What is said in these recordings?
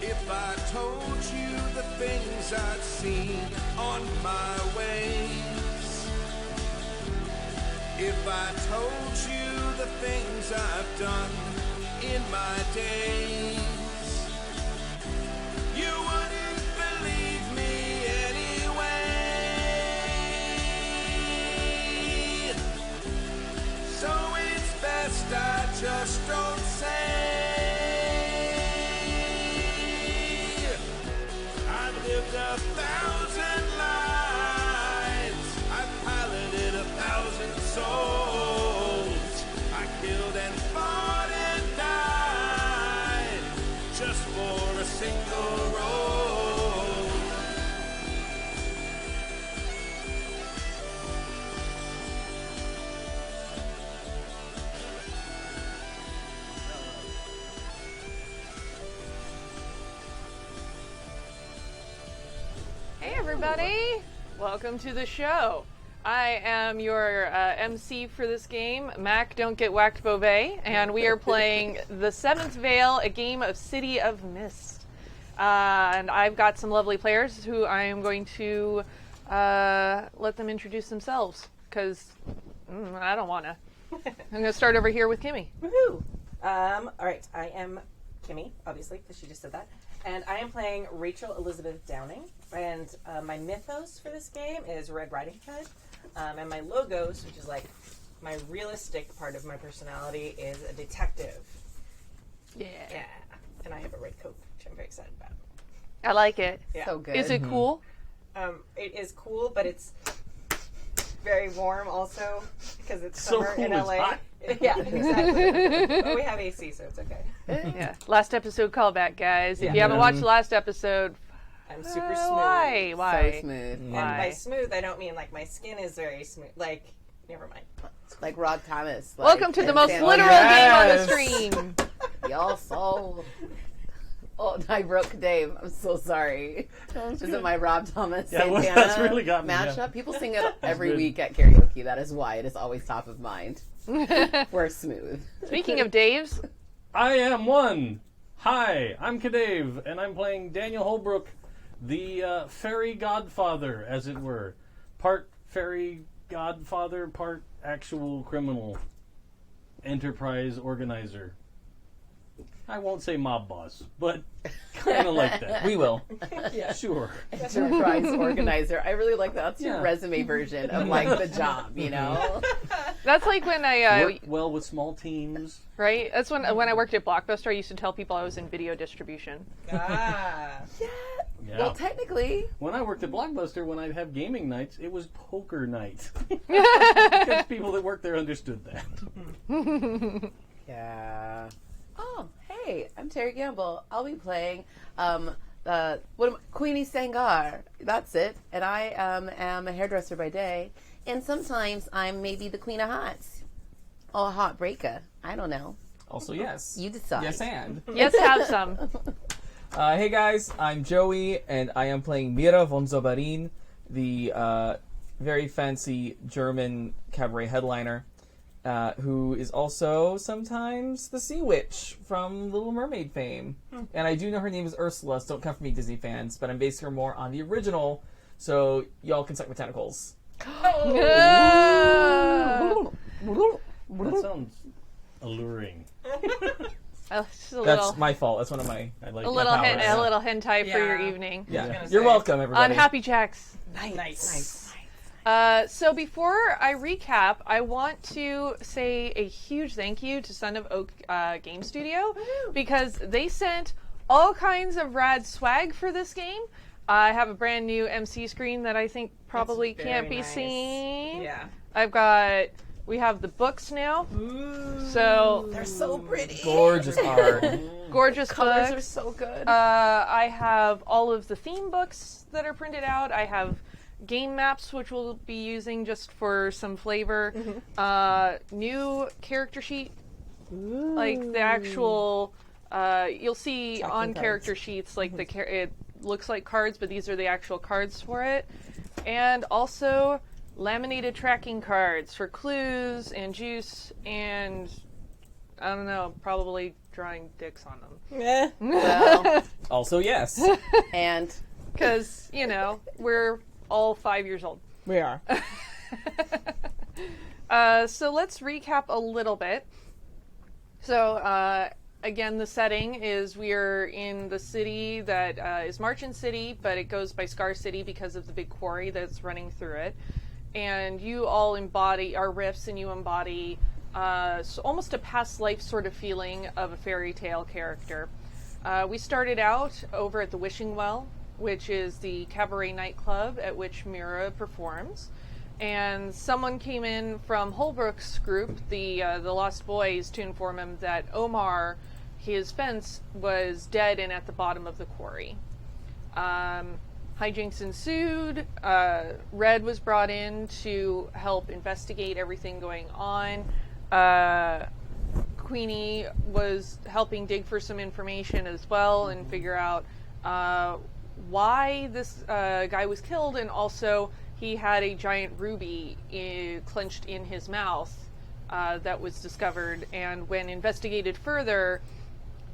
If I told you the things I've seen on my ways, if I told you the things I've done in my days, you wouldn't believe me anyway. So it's best I just don't say. I've lived 1,000 lives, I've piloted 1,000 souls, I killed and fought and died just for a single role. Hey everybody! Welcome to the show. I am your MC for this game, Mac Don't Get Whacked Beauvais, and we are playing The Seventh Veil, a game of City of Mist. And I've got some lovely players who I am going to let them introduce themselves, because I don't want to. I'm going to start over here with Kimi. Woohoo! Alright, I am Kimi, obviously, because she just said that. And I am playing Rachel Elizabeth Downing. And my mythos for this game is Red Riding Hood. And my logos, which is like my realistic part of my personality, is a detective. Yeah. And I have a red coat, which I'm very excited about. I like it. Yeah. So good. Is it cool? It is cool, but it's very warm also, because it's So summer cool, in it's LA. hot. Yeah, exactly. But we have AC, so it's okay. Yeah. Last episode callback, guys. If Yeah. you haven't watched the last episode, I'm super smooth. why? So smooth. And Why? by smooth, I don't mean like my skin is very smooth. Like, never mind. Like Rod Thomas. Like, Welcome to the most Sandler. literal game on the stream. Y'all so... Oh, I broke Dave. I'm so sorry. This is my Rob Thomas Yeah, well, Santana that's really got me, mashup. yeah. People sing it every good. week at karaoke. That is why it is always top of mind. We're smooth. Speaking of Dave's, I am one. Hi, I'm Kadave, and I'm playing Daniel Holbrook, the fairy godfather, as it were. Part fairy godfather, part actual criminal enterprise organizer. I won't say mob boss, but kind of like that. We will. Yeah. Sure. Enterprise organizer. I really like that. That's your Yeah. resume version of like the job, you know? that's like when I, Work well with small teams. right? That's when I worked at Blockbuster, I used to tell people I was in video distribution. Ah. Yeah. Well, technically, When I worked at Blockbuster, when I'd have gaming nights, it was poker night. Because people that worked there understood that. yeah. Oh, hey, I'm Teri Gamble. I'll be playing Queenie Sangar. That's it. And I am a hairdresser by day. And sometimes I'm maybe the queen of hots. Or a hot breaker. I don't know. Also, yes. You decide. Yes, and. Yes, have some. Hey guys, I'm Joey, and I am playing Mira von Zauberin, the very fancy German cabaret headliner, who is also sometimes the Sea Witch from Little Mermaid fame. And I do know her name is Ursula, so don't come for me, Disney fans, but I'm basing her more on the original, so y'all can suck my tentacles. That sounds alluring. Just a That's little, my fault. That's one of my I like a that little, power. a little hentai for your Yeah. evening. Yeah, gonna you're say. welcome, everybody. On Happy Jacks. Nice. So before I recap, I want to say a huge thank you to Son of Oak Game Studio because they sent all kinds of rad swag for this game. I have a brand new MC screen that I think probably It's can't very be nice. seen. Yeah. We have the books now. Ooh. So They're so pretty. Gorgeous art. gorgeous Colors books. are so good. I have all of the theme books that are printed out. I have game maps, which we'll be using just for some flavor. New character sheet, like the actual. You'll see Tracking on cards. character sheets, like it looks like cards, but these are the actual cards for it. And also laminated tracking cards for clues and juice and I don't know, probably drawing dicks on them. Eh. Well, Also, yes. and Because, we're all 5 years old. We are. So let's recap a little bit. So, again, the setting is we're in the city that is Marchen City, but it goes by Scar City because of the big quarry that's running through it. And you all embody our riffs, and you embody almost a past life sort of feeling of a fairy tale character. We started out over at the Wishing Well, which is the Cabaret nightclub at which Mira performs. And someone came in from Holbrook's group, the Lost Boys, to inform him that Omar, his fence, was dead and at the bottom of the quarry. Hijinks ensued. Red was brought in to help investigate everything going on. Queenie was helping dig for some information as well and figure out why this guy was killed, and also he had a giant ruby clenched in his mouth that was discovered. And when investigated further,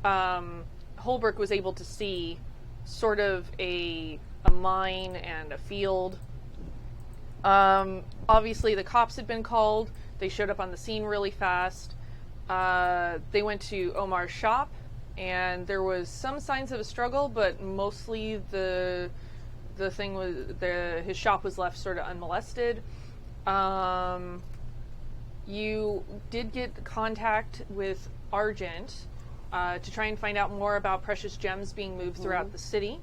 Holbrook was able to see sort of a mine and a field. Obviously, the cops had been called. They showed up on the scene really fast. They went to Omar's shop, and there was some signs of a struggle, but mostly the thing was his shop was left sort of unmolested. You did get contact with Argent to try and find out more about precious gems being moved throughout the city.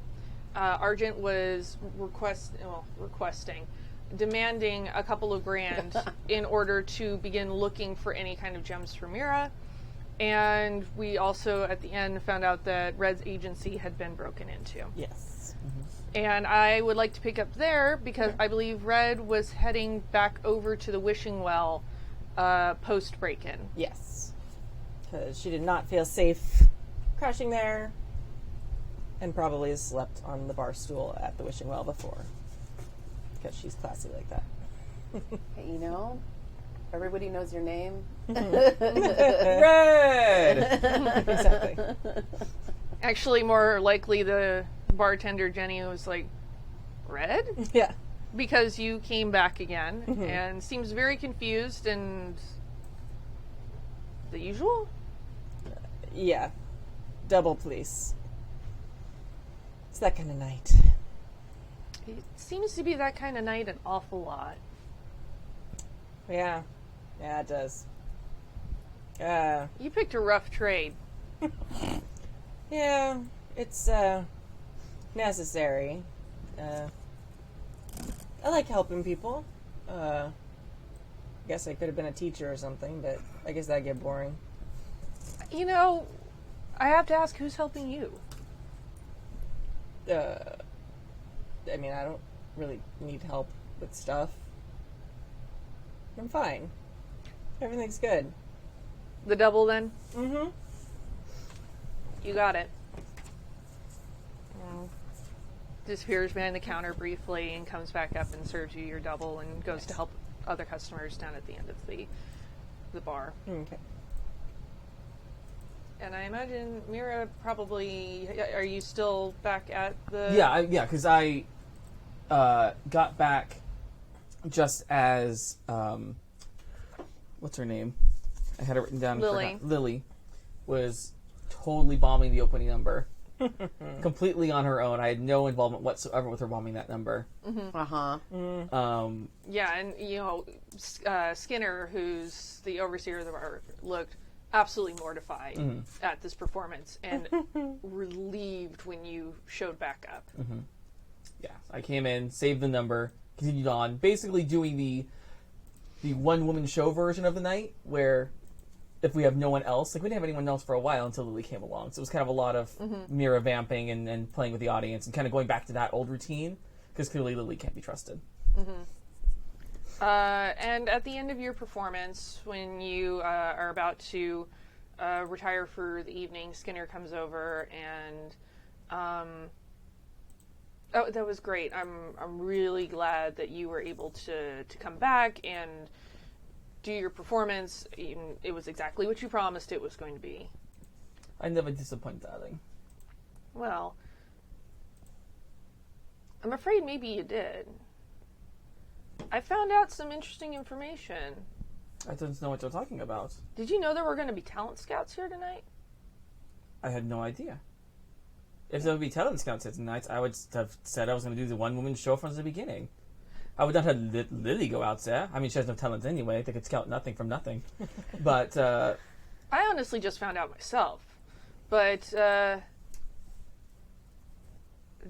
Argent was demanding a couple of grand in order to begin looking for any kind of gems for Mira. And we also, at the end, found out that Red's agency had been broken into. Yes. And I would like to pick up there because I believe Red was heading back over to the Wishing Well post break-in. Yes. Because she did not feel safe crashing there, and probably has slept on the bar stool at the Wishing Well before. Because she's classy like that. hey, everybody knows your name. Red! Exactly. Actually, more likely the bartender Jenny was like, Red? Yeah. Because you came back again and seems very confused and the usual? Yeah. Double police. It's that kind of night. It seems to be that kind of night an awful lot. Yeah. Yeah, it does. You picked a rough trade. Yeah, it's necessary. I like helping people. I guess I could have been a teacher or something, but I guess that'd get boring. I have to ask, who's helping you? I mean, I don't really need help with stuff. I'm fine. Everything's good. The double, then? Mm-hmm. You got it. Disappears behind the counter briefly and comes back up and serves you your double and goes to help other customers down at the end of the bar. Okay. And I imagine Mira probably... Are you still back at the... Yeah, because I got back just as... what's her name? I had it written down. Lily. Lily was totally bombing the opening number. Completely on her own. I had no involvement whatsoever with her bombing that number. Uh-huh. Yeah, and, Skinner, who's the overseer of the bar, looked absolutely mortified at this performance and relieved when you showed back up. Yeah, I came in, saved the number, continued on, basically doing the one-woman show version of the night, where if we have no one else, we didn't have anyone else for a while until Lily came along. So it was kind of a lot of Mira vamping and playing with the audience and kind of going back to that old routine, because clearly Lily can't be trusted. And at the end of your performance, when you are about to retire for the evening, Skinner comes over and... Oh, that was great. I'm really glad that you were able to come back and do your performance. It was exactly what you promised it was going to be. I never disappoint, darling. Well, I'm afraid maybe you did. I found out some interesting information. I don't know what you're talking about. Did you know there were going to be talent scouts here tonight? I had no idea. If there would be talent scouts here tonight, I would have said I was going to do the one-woman show from the beginning. I would not have Lily go out there. I mean, she has no talent anyway. They could scout nothing from nothing. But, I honestly just found out myself. But,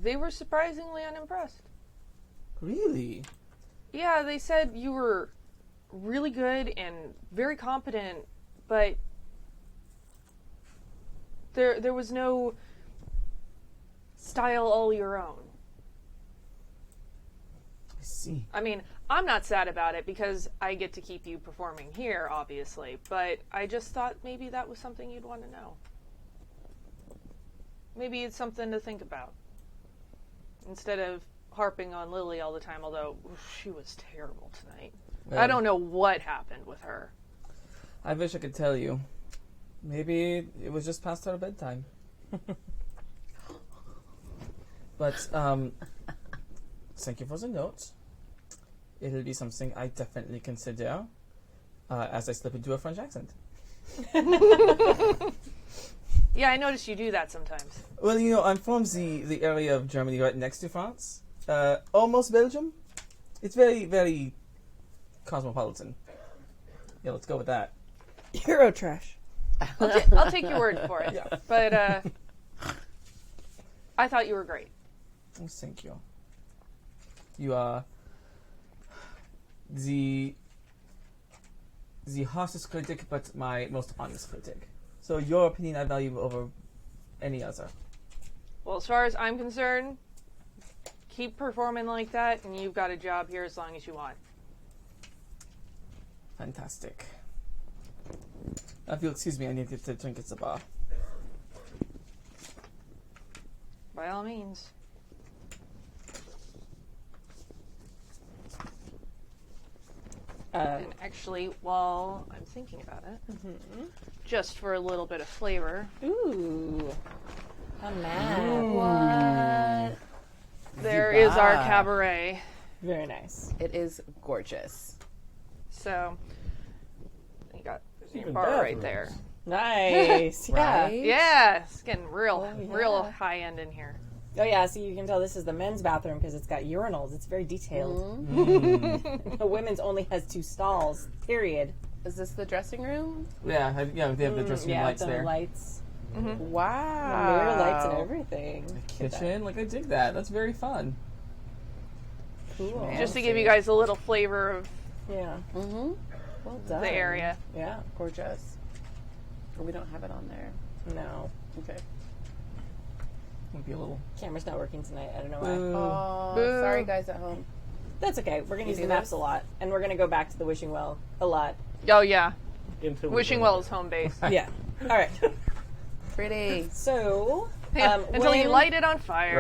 they were surprisingly unimpressed. Really? Yeah, they said you were really good and very competent, but there was no style all your own. I see. I mean, I'm not sad about it because I get to keep you performing here, obviously, but I just thought maybe that was something you'd want to know. Maybe it's something to think about. Instead of harping on Lily all the time, although she was terrible tonight. Well, I don't know what happened with her. I wish I could tell you. Maybe it was just past her bedtime. But, thank you for the note. It'll be something I definitely consider as I slip into a French accent. Yeah, I noticed you do that sometimes. Well, you know, I'm from the area of Germany right next to France. Almost Belgium. It's very, very cosmopolitan. Yeah, let's go with that. Eurotrash. I'll take your word for it. Yeah. But I thought you were great. Oh, thank you. You are the harshest critic, but my most honest critic. So your opinion I value over any other. Well, as far as I'm concerned, keep performing like that, and you've got a job here as long as you want. Fantastic. If you'll excuse me, I need to drink at the bar. By all means. And actually, while I'm thinking about it, just for a little bit of flavor, Ooh. A map. What? there is our cabaret. Very nice. It is gorgeous. So, you got your Even bar right bathrooms. there. Nice. Yeah. Right? Yeah, it's getting real, Oh, yeah. real high end in here. Oh, yeah. So you can tell this is the men's bathroom because it's got urinals. It's very detailed. The women's only has 2 stalls, period. Is this the dressing room? Yeah, they have the dressing room Yeah, lights the there. lights. Wow. Mirror lights and everything. Kitchen, like I dig that. That's very fun. Cool. Just to give you guys a little flavor of Yeah. Mm-hmm. Well done. the area. Yeah. Gorgeous. We don't have it on there. No. Okay. Would be a little. Camera's not working tonight. I don't know why. Oh, Boo. sorry guys at home. That's okay. We're going to use do the maps this? a lot. And we're going to go back to the wishing well a lot. Oh, yeah. Until we Wishing go. Well is home base. Yeah. All right. Pretty. So, Until you when- light it on fire.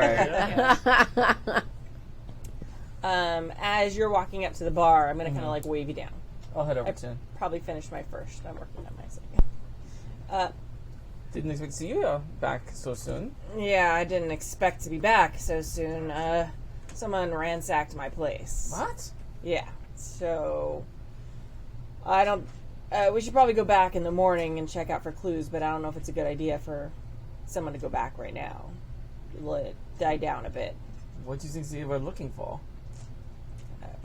as you're walking up to the bar, I'm going to kind of like wave you down. I'll head over I to. probably finished my first. I'm working on my second. Didn't expect to see you back so soon. Yeah, I didn't expect to be back so soon. Someone ransacked my place. What? Yeah. So, I don't. We should probably go back in the morning and check out for clues, but I don't know if it's a good idea for someone to go back right now. Let it die down a bit. What do you think they were looking for?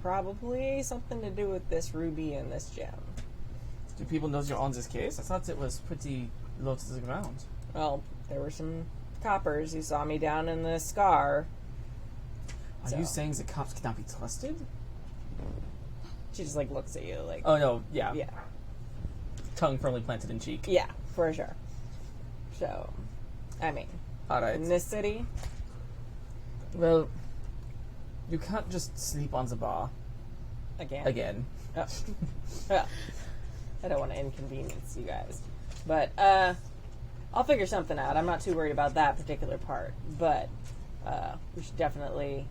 Probably something to do with this ruby and this gem. Do people know you're on this case? I thought it was pretty low to the ground. Well, there were some coppers who saw me down in the scar. Are you saying the cops cannot be trusted? She just like looks at you like, Oh no, yeah. yeah, Tongue firmly planted in cheek. yeah, for sure. So, I mean, Alright. in this city, Well, you can't just sleep on the bar again. Oh. Well, I don't want to inconvenience you guys, but I'll figure something out. I'm not too worried about that particular part, but we've definitely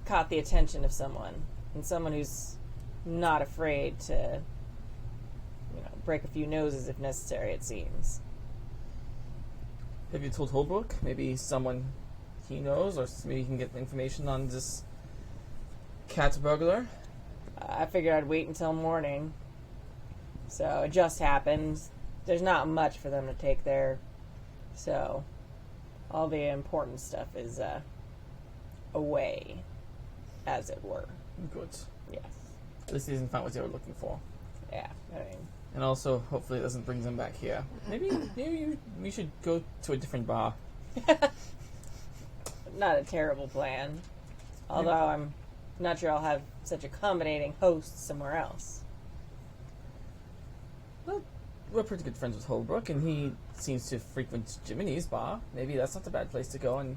caught the attention of someone, and someone who's not afraid to, break a few noses if necessary, it seems. Have you told Holbrook? Maybe someone he knows, or maybe he can get information on this cat burglar? I figured I'd wait until morning. So it just happened. There's not much for them to take there. So all the important stuff is away, as it were. Good. Yes. At least he didn't find what they were looking for. Yeah. I mean, And also, hopefully it doesn't bring them back here. Maybe we should go to a different bar. not a terrible plan. Although I'm not sure I'll have such accommodating hosts somewhere else. Well, we're pretty good friends with Holbrook, and he seems to frequent Jiminy's bar. Maybe that's not a bad place to go and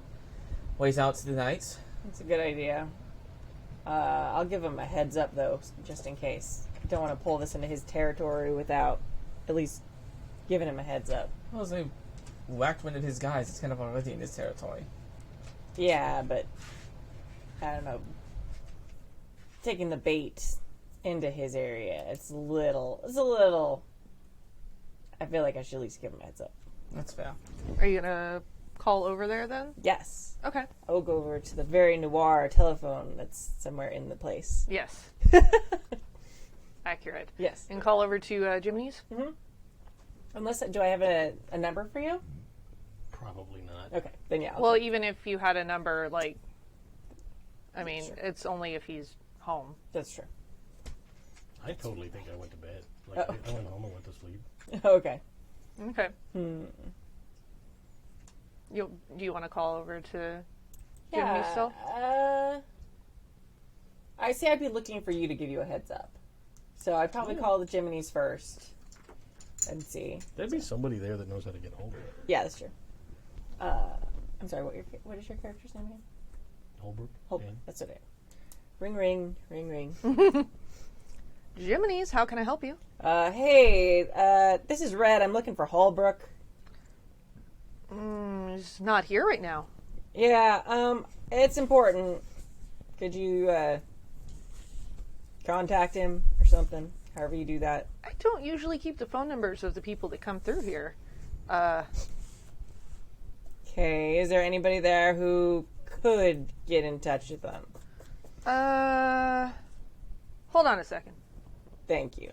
wait out the night. It's a good idea. I'll give him a heads up, though, just in case. Don't want to pull this into his territory without at least giving him a heads up. Well, as they whacked one of his guys, it's kind of already in his territory. Yeah, but I don't know. Taking the bait into his area, it's a little. I feel like I should at least give him a heads up. That's fair. Are you gonna call over there then? Yes. Okay. I will go over to the very noir telephone that's somewhere in the place. Yes. Accurate. Yes. And call over to Jiminy's? Unless, do I have a number for you? Probably not. Okay, then yeah. Well, even if you had a number, it's only if he's home. That's true. I totally think I went to bed. Oh. I went home and went to sleep. Okay. Okay. Do you want to call over to Jiminy still? I say I'd be looking for you to give you a heads up. So I'd probably call the Jiminy's first and see. There'd be somebody there that knows how to get hold of it. Yeah, that's true. I'm sorry, what is your character's name again? Holbrook? Holbrook. Yeah. That's what it is. Ring, ring, ring, ring. Jiminy's, how can I help you? Hey, this is Red. I'm looking for Holbrook. He's not here right now. Yeah, it's important. Could you, contact him or something? However you do that. I don't usually keep the phone numbers of the people that come through here. Okay, is there anybody there who could get in touch with them? Hold on a second. Thank you.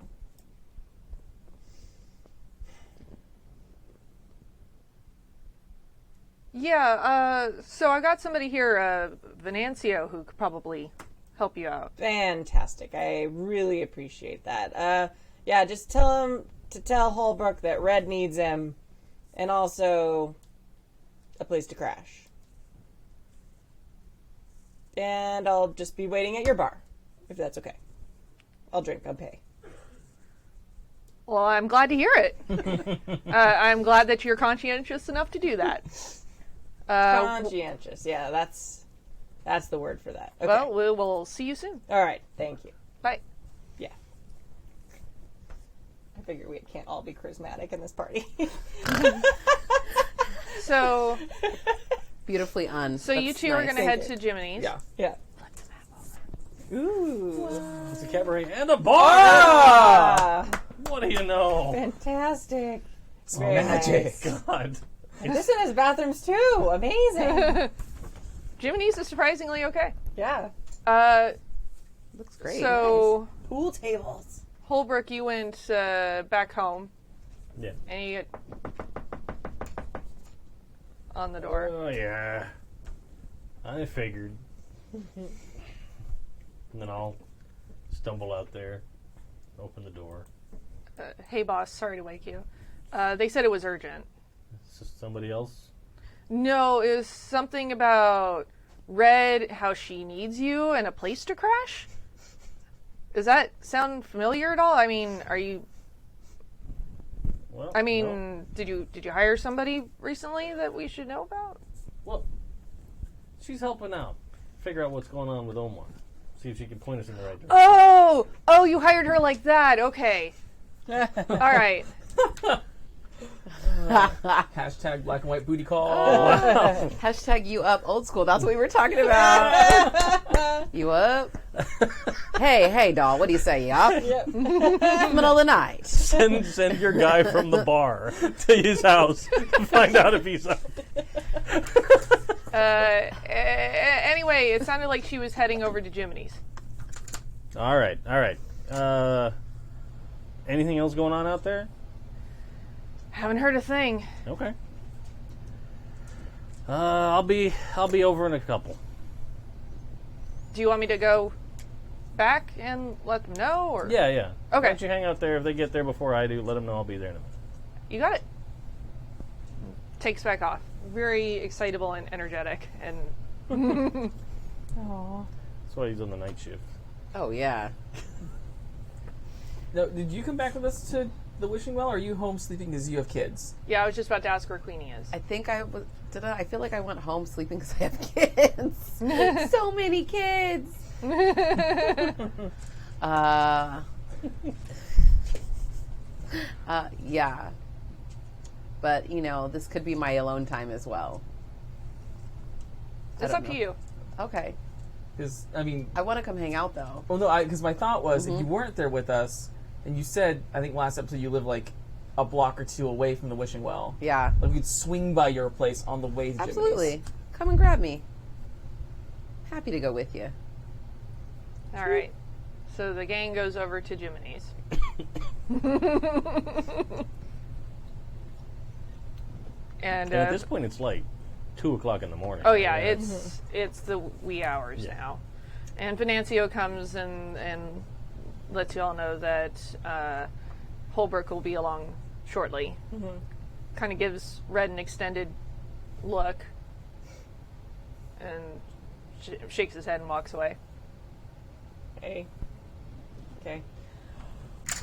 Yeah, so I got somebody here, Venancio, who could probably help you out. Fantastic. I really appreciate that. Yeah, just tell him to tell Holbrook that Red needs him, and also a place to crash. And I'll just be waiting at your bar, if that's okay. I'll drink, I'll pay. Well, I'm glad to hear it. I'm glad that you're conscientious enough to do that. Conscientious, yeah, that's the word for that. Okay. Well, we will see you soon. All right, thank you. Bye. Yeah. I figure we can't all be charismatic in this party. So, Beautifully on. so you two are going to head to Jiminy's. Yeah. Yeah. Ooh. It's a cabaret and a bar! Ah, What do you know? fantastic. It's Very magic. nice. God. This one has bathrooms too. Amazing. Jiminy's is surprisingly okay. Yeah. Looks great. So, Pool tables. Holbrook, you went back home, Yeah. and you get on the door. Oh, yeah. I figured. And then I'll stumble out there, open the door. Hey, boss, sorry to wake you. They said it was urgent. Is this somebody else? No, it was something about Red, how she needs you, and a place to crash? Does that sound familiar at all? I mean, are you... Well, I mean, no. did you hire somebody recently that we should know about? Well, she's helping out. Figure out what's going on with Omar. See if she can point us in the right direction. Oh, you hired her like that. Okay. All right. Hashtag black and white booty call. Hashtag you up old school. That's what we were talking about. You up? Hey, doll, what do you say, you up? Yep. Middle of the night. Send your guy from the bar to his house to find out if he's up. Anyway, it sounded like she was heading over to Jiminy's. All right. Anything else going on out there? Haven't heard a thing. Okay. I'll be over in a couple. Do you want me to go back and let them know? Or Yeah. Okay. Why don't you hang out there? If they get there before I do, let them know I'll be there in a minute. You got it. Takes back off. Very excitable and energetic. And Aw. That's why he's on the night shift. Oh, yeah. No, did you come back with us to the Wishing Well, or are you home sleeping because you have kids? yeah, I was just about to ask where Queenie is. I think I was. I feel like I went home sleeping because I have kids. So many kids. Yeah. But, this could be my alone time as well. It's don't up to know. you. Okay. Because, I mean, I want to come hang out, though. well, no, because my thought was if you weren't there with us, and you said, I think last episode you live like a block or two away from the Wishing Well. Yeah. Like we could swing by your place on the way to Absolutely. Jimmy's. Come and grab me. Happy to go with you. All right. So the gang goes over to Jiminy's. And And at this point, it's like 2 o'clock in the morning. oh yeah, it's the wee hours Yeah. now. And Venancio comes and lets you all know that Holbrook will be along shortly. Kind of gives Red an extended look and shakes his head and walks away. Hey. Okay.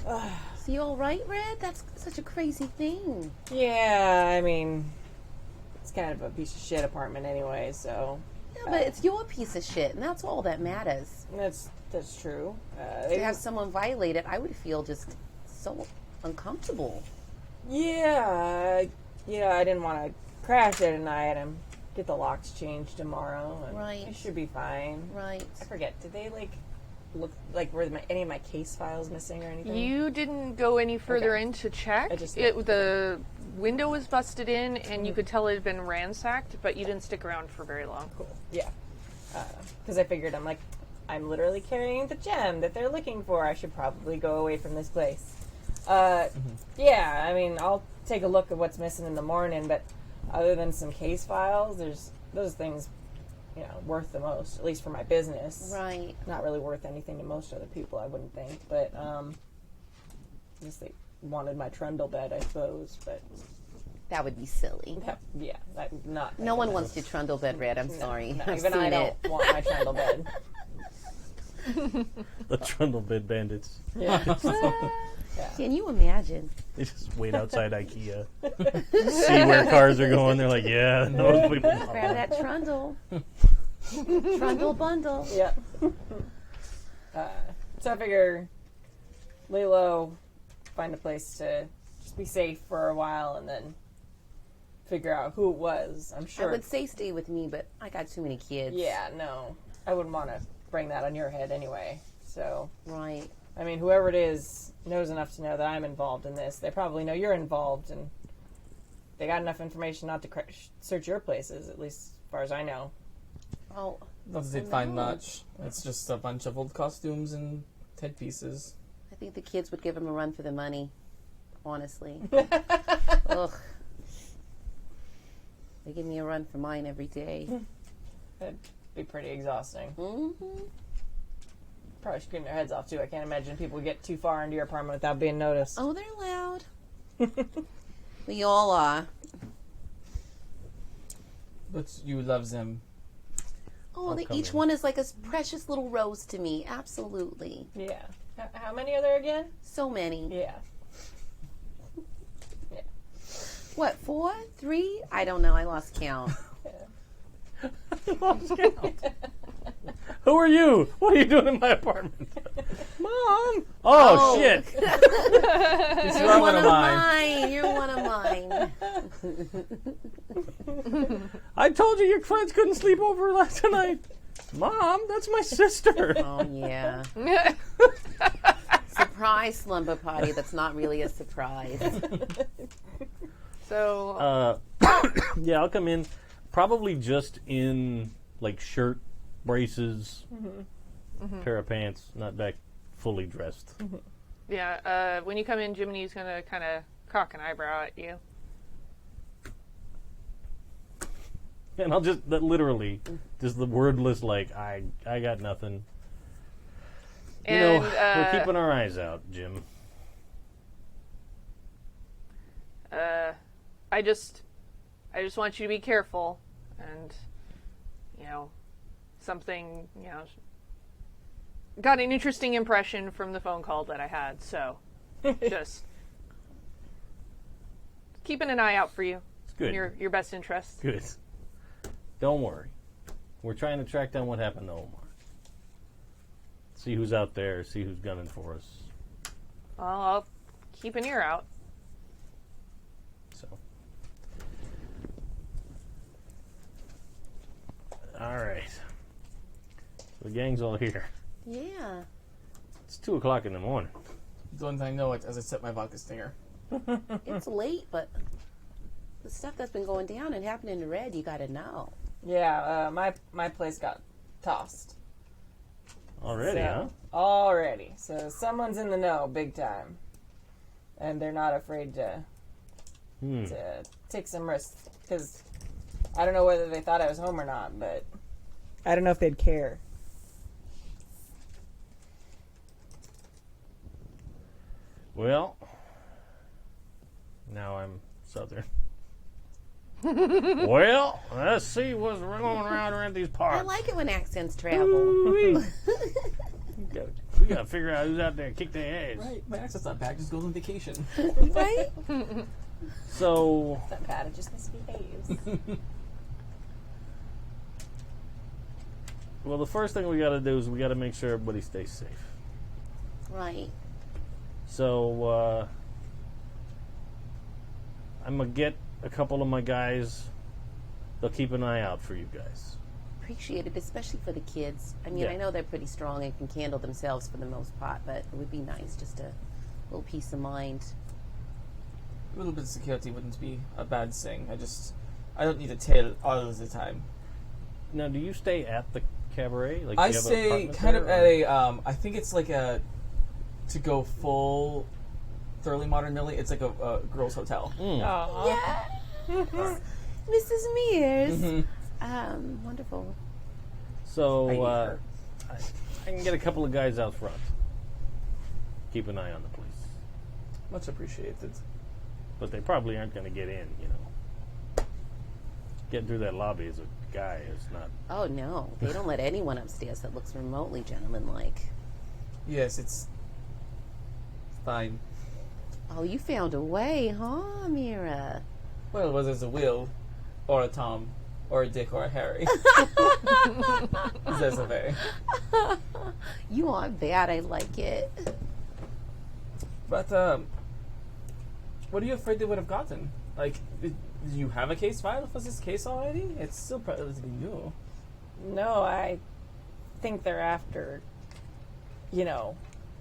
So you all right, Red? That's such a crazy thing. Yeah, I mean, it's kind of a piece of shit apartment anyway, so Yeah, but it's your piece of shit, and that's all that matters. that's true. To have someone violate it, I would feel just so uncomfortable. Yeah, I didn't want to crash there tonight and get the locks changed tomorrow. And Right. I should be fine. Right. I forget. Did they look like were any of my case files missing or anything? You didn't go any further Okay. in to check. I just- The window was busted in, and you could tell it had been ransacked, but you didn't stick around for very long. Cool. Yeah. Because I figured I'm literally carrying the gem that they're looking for. I should probably go away from this place. Yeah, I mean, I'll take a look at what's missing in the morning, but other than some case files, there's those things, worth the most, at least for my business. Right. Not really worth anything to most other people, I wouldn't think. But I guess they wanted my trundle bed, I suppose. But That would be silly. yeah, not. No one wants your trundle bed, Red. I'm sorry. No, I've even seen I it. don't want my trundle bed. The Trundle Bed Bandits. Yeah. Can you imagine? They just wait outside IKEA, see where cars are going. They're like, yeah, those people. Grab that trundle. Trundle bundle. Yeah. So I figure lay low, find a place to just be safe for a while, and then figure out who it was. I'm I sure. would say stay with me, but I got too many kids. Yeah, no. I wouldn't want to bring that on your head anyway. So, Right. I mean, whoever it is knows enough to know that I'm involved in this. They probably know you're involved, and they got enough information not to search your places, at least as far as I know. Oh, Doesn't find much. It's just a bunch of old costumes and headpieces. I think the kids would give him a run for the money. Honestly. Ugh. They give me a run for mine every day. That'd be pretty exhausting. Mm-hmm. Probably scream their heads off, too. I can't imagine people get too far into your apartment without being noticed. Oh, they're loud. We all are. But you love them. Oh, I'll come each in. one is like a precious little rose to me. Absolutely. Yeah. How many are there again? So many. Yeah. What, 4? 3? I don't know. I lost count. Who are you? What are you doing in my apartment? Mom! Oh, shit! You are one of mine. You're one of mine. I told you your friends couldn't sleep over last night. Mom, that's my sister. Oh, yeah. Surprise slumber party that's not really a surprise. So, Yeah, I'll come in probably just in like shirt, braces, pair of pants, not back fully dressed. yeah, when you come in, Jiminy's going to kind of cock an eyebrow at you. And I'll just literally just the wordless like I got nothing. And, we're keeping our eyes out, Jim. I just want you to be careful, and something got an interesting impression from the phone call that I had, so just keeping an eye out for you. It's good. In your best interest. Good. Don't worry. We're trying to track down what happened to Omar. See who's out there. See who's gunning for us. Well, I'll keep an ear out. So. All right. So the gang's all here. Yeah. It's 2 o'clock in the morning. Don't I know it as I sip my vodka stinger. It's late, but the stuff that's been going down and happening in Red, you gotta know. Yeah, my place got tossed. Already, huh? Already. So someone's in the know big time. And they're not afraid to take some risks. Because I don't know whether they thought I was home or not, but I don't know if they'd care. Well, now I'm Southern. Well, let's see what's going around these parts. I like it when accents travel. We gotta figure out who's out there, kick their ass. Right, my accent's not bad. Just goes on vacation. Right? So, It's not bad, it just misbehaves. well, the first thing we gotta do is we gotta make sure everybody stays safe. Right. So, I'm gonna get a couple of my guys. They'll keep an eye out for you guys. Appreciate it, especially for the kids. I mean, Yeah. I know they're pretty strong and can handle themselves for the most part, but it would be nice just a little peace of mind. A little bit of security wouldn't be a bad thing. I don't need a tail all the time. Now, do you stay at the cabaret? Like, I do you have stay apartments kind there, of or- at a, I think it's like a, to go full, thoroughly modern Millie, it's like a girls' hotel. Aw. Yeah. Mrs. Mears. Mm-hmm. Wonderful. So, Right. I can get a couple of guys out front. Keep an eye on the place. Much appreciated. But they probably aren't going to get in, Getting through that lobby as a guy is not... Oh, no. They don't let anyone upstairs that looks remotely gentlemanlike. Yes, it's fine. Oh, you found a way, huh, Mira? Well, whether it's a Will, or a Tom, or a Dick, or a Harry. There's a way. You aren't bad. I like it. But, what are you afraid they would have gotten? Like, did you have a case file for this case already? It's still relatively new. No, I think they're after, the Oh.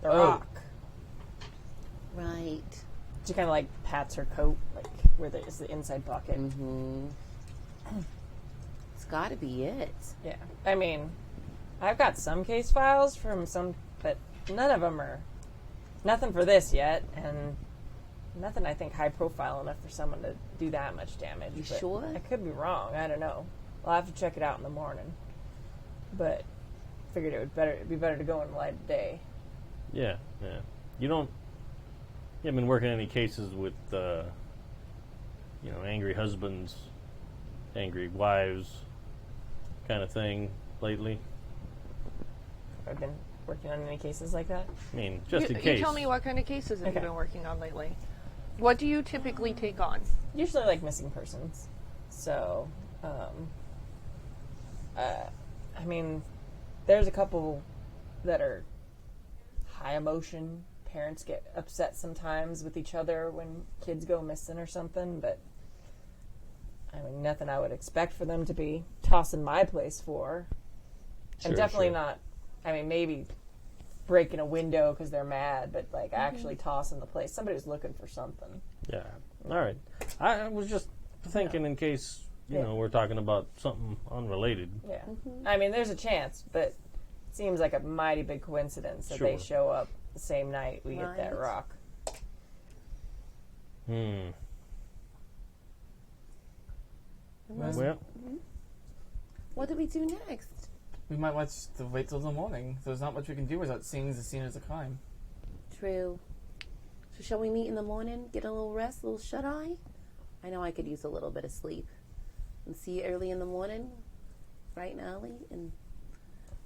rock. Right. She kind of like pats her coat, like where there's the inside pocket. Mm-hmm. It's got to be it. Yeah. I mean, I've got some case files from some, but none of them are, nothing for this yet, and nothing I think high profile enough for someone to do that much damage. You but sure? I could be wrong. I don't know. I'll have to check it out in the morning. But figured it'd be better to go in the light of day. Yeah. You haven't been working any cases with, angry husbands, angry wives kind of thing lately? I've been working on any cases like that. I mean, just in You case. tell me what kind of cases have you Okay. been working on lately? What do you typically take on? Usually like missing persons. So, I mean, there's a couple that are high emotion. Parents get upset sometimes with each other when kids go missing or something, but I mean, nothing I would expect for them to be tossing my place for. And definitely not, I mean, maybe breaking a window because they're mad, but like actually tossing the place. Somebody was looking for something. Yeah. All right. I was just thinking in case, you know, we're talking about something unrelated. Yeah. I mean, there's a chance, but it seems like a mighty big coincidence that they show up the same night we get that rock. Well, What do we do next? We might wait till the morning. There's not much we can do without seeing the scene as a crime. True. So shall we meet in the morning, get a little rest, a little shut-eye? I know I could use a little bit of sleep. And see you early in the morning, bright and early, and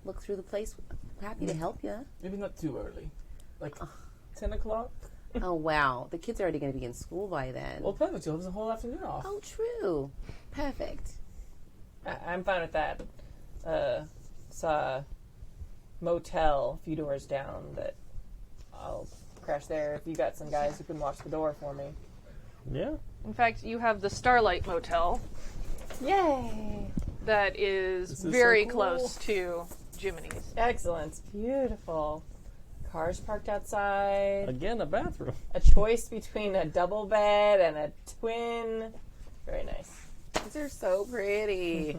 look through the place. Happy to help you. Maybe not too early. Like 10 o'clock? Oh, wow. The kids are already going to be in school by then. Well, perfect. You'll have the whole afternoon off. Oh, true. Perfect. I'm fine with that. Saw a motel a few doors down that I'll crash there if you got some guys who can watch the door for me. yeah. In fact, you have the Starlight Motel Yay! that is This is very so cool. close to Jiminy's. Excellent. Beautiful. Cars parked outside. Again, a bathroom. A choice between a double bed and a twin. Very nice. These are so pretty.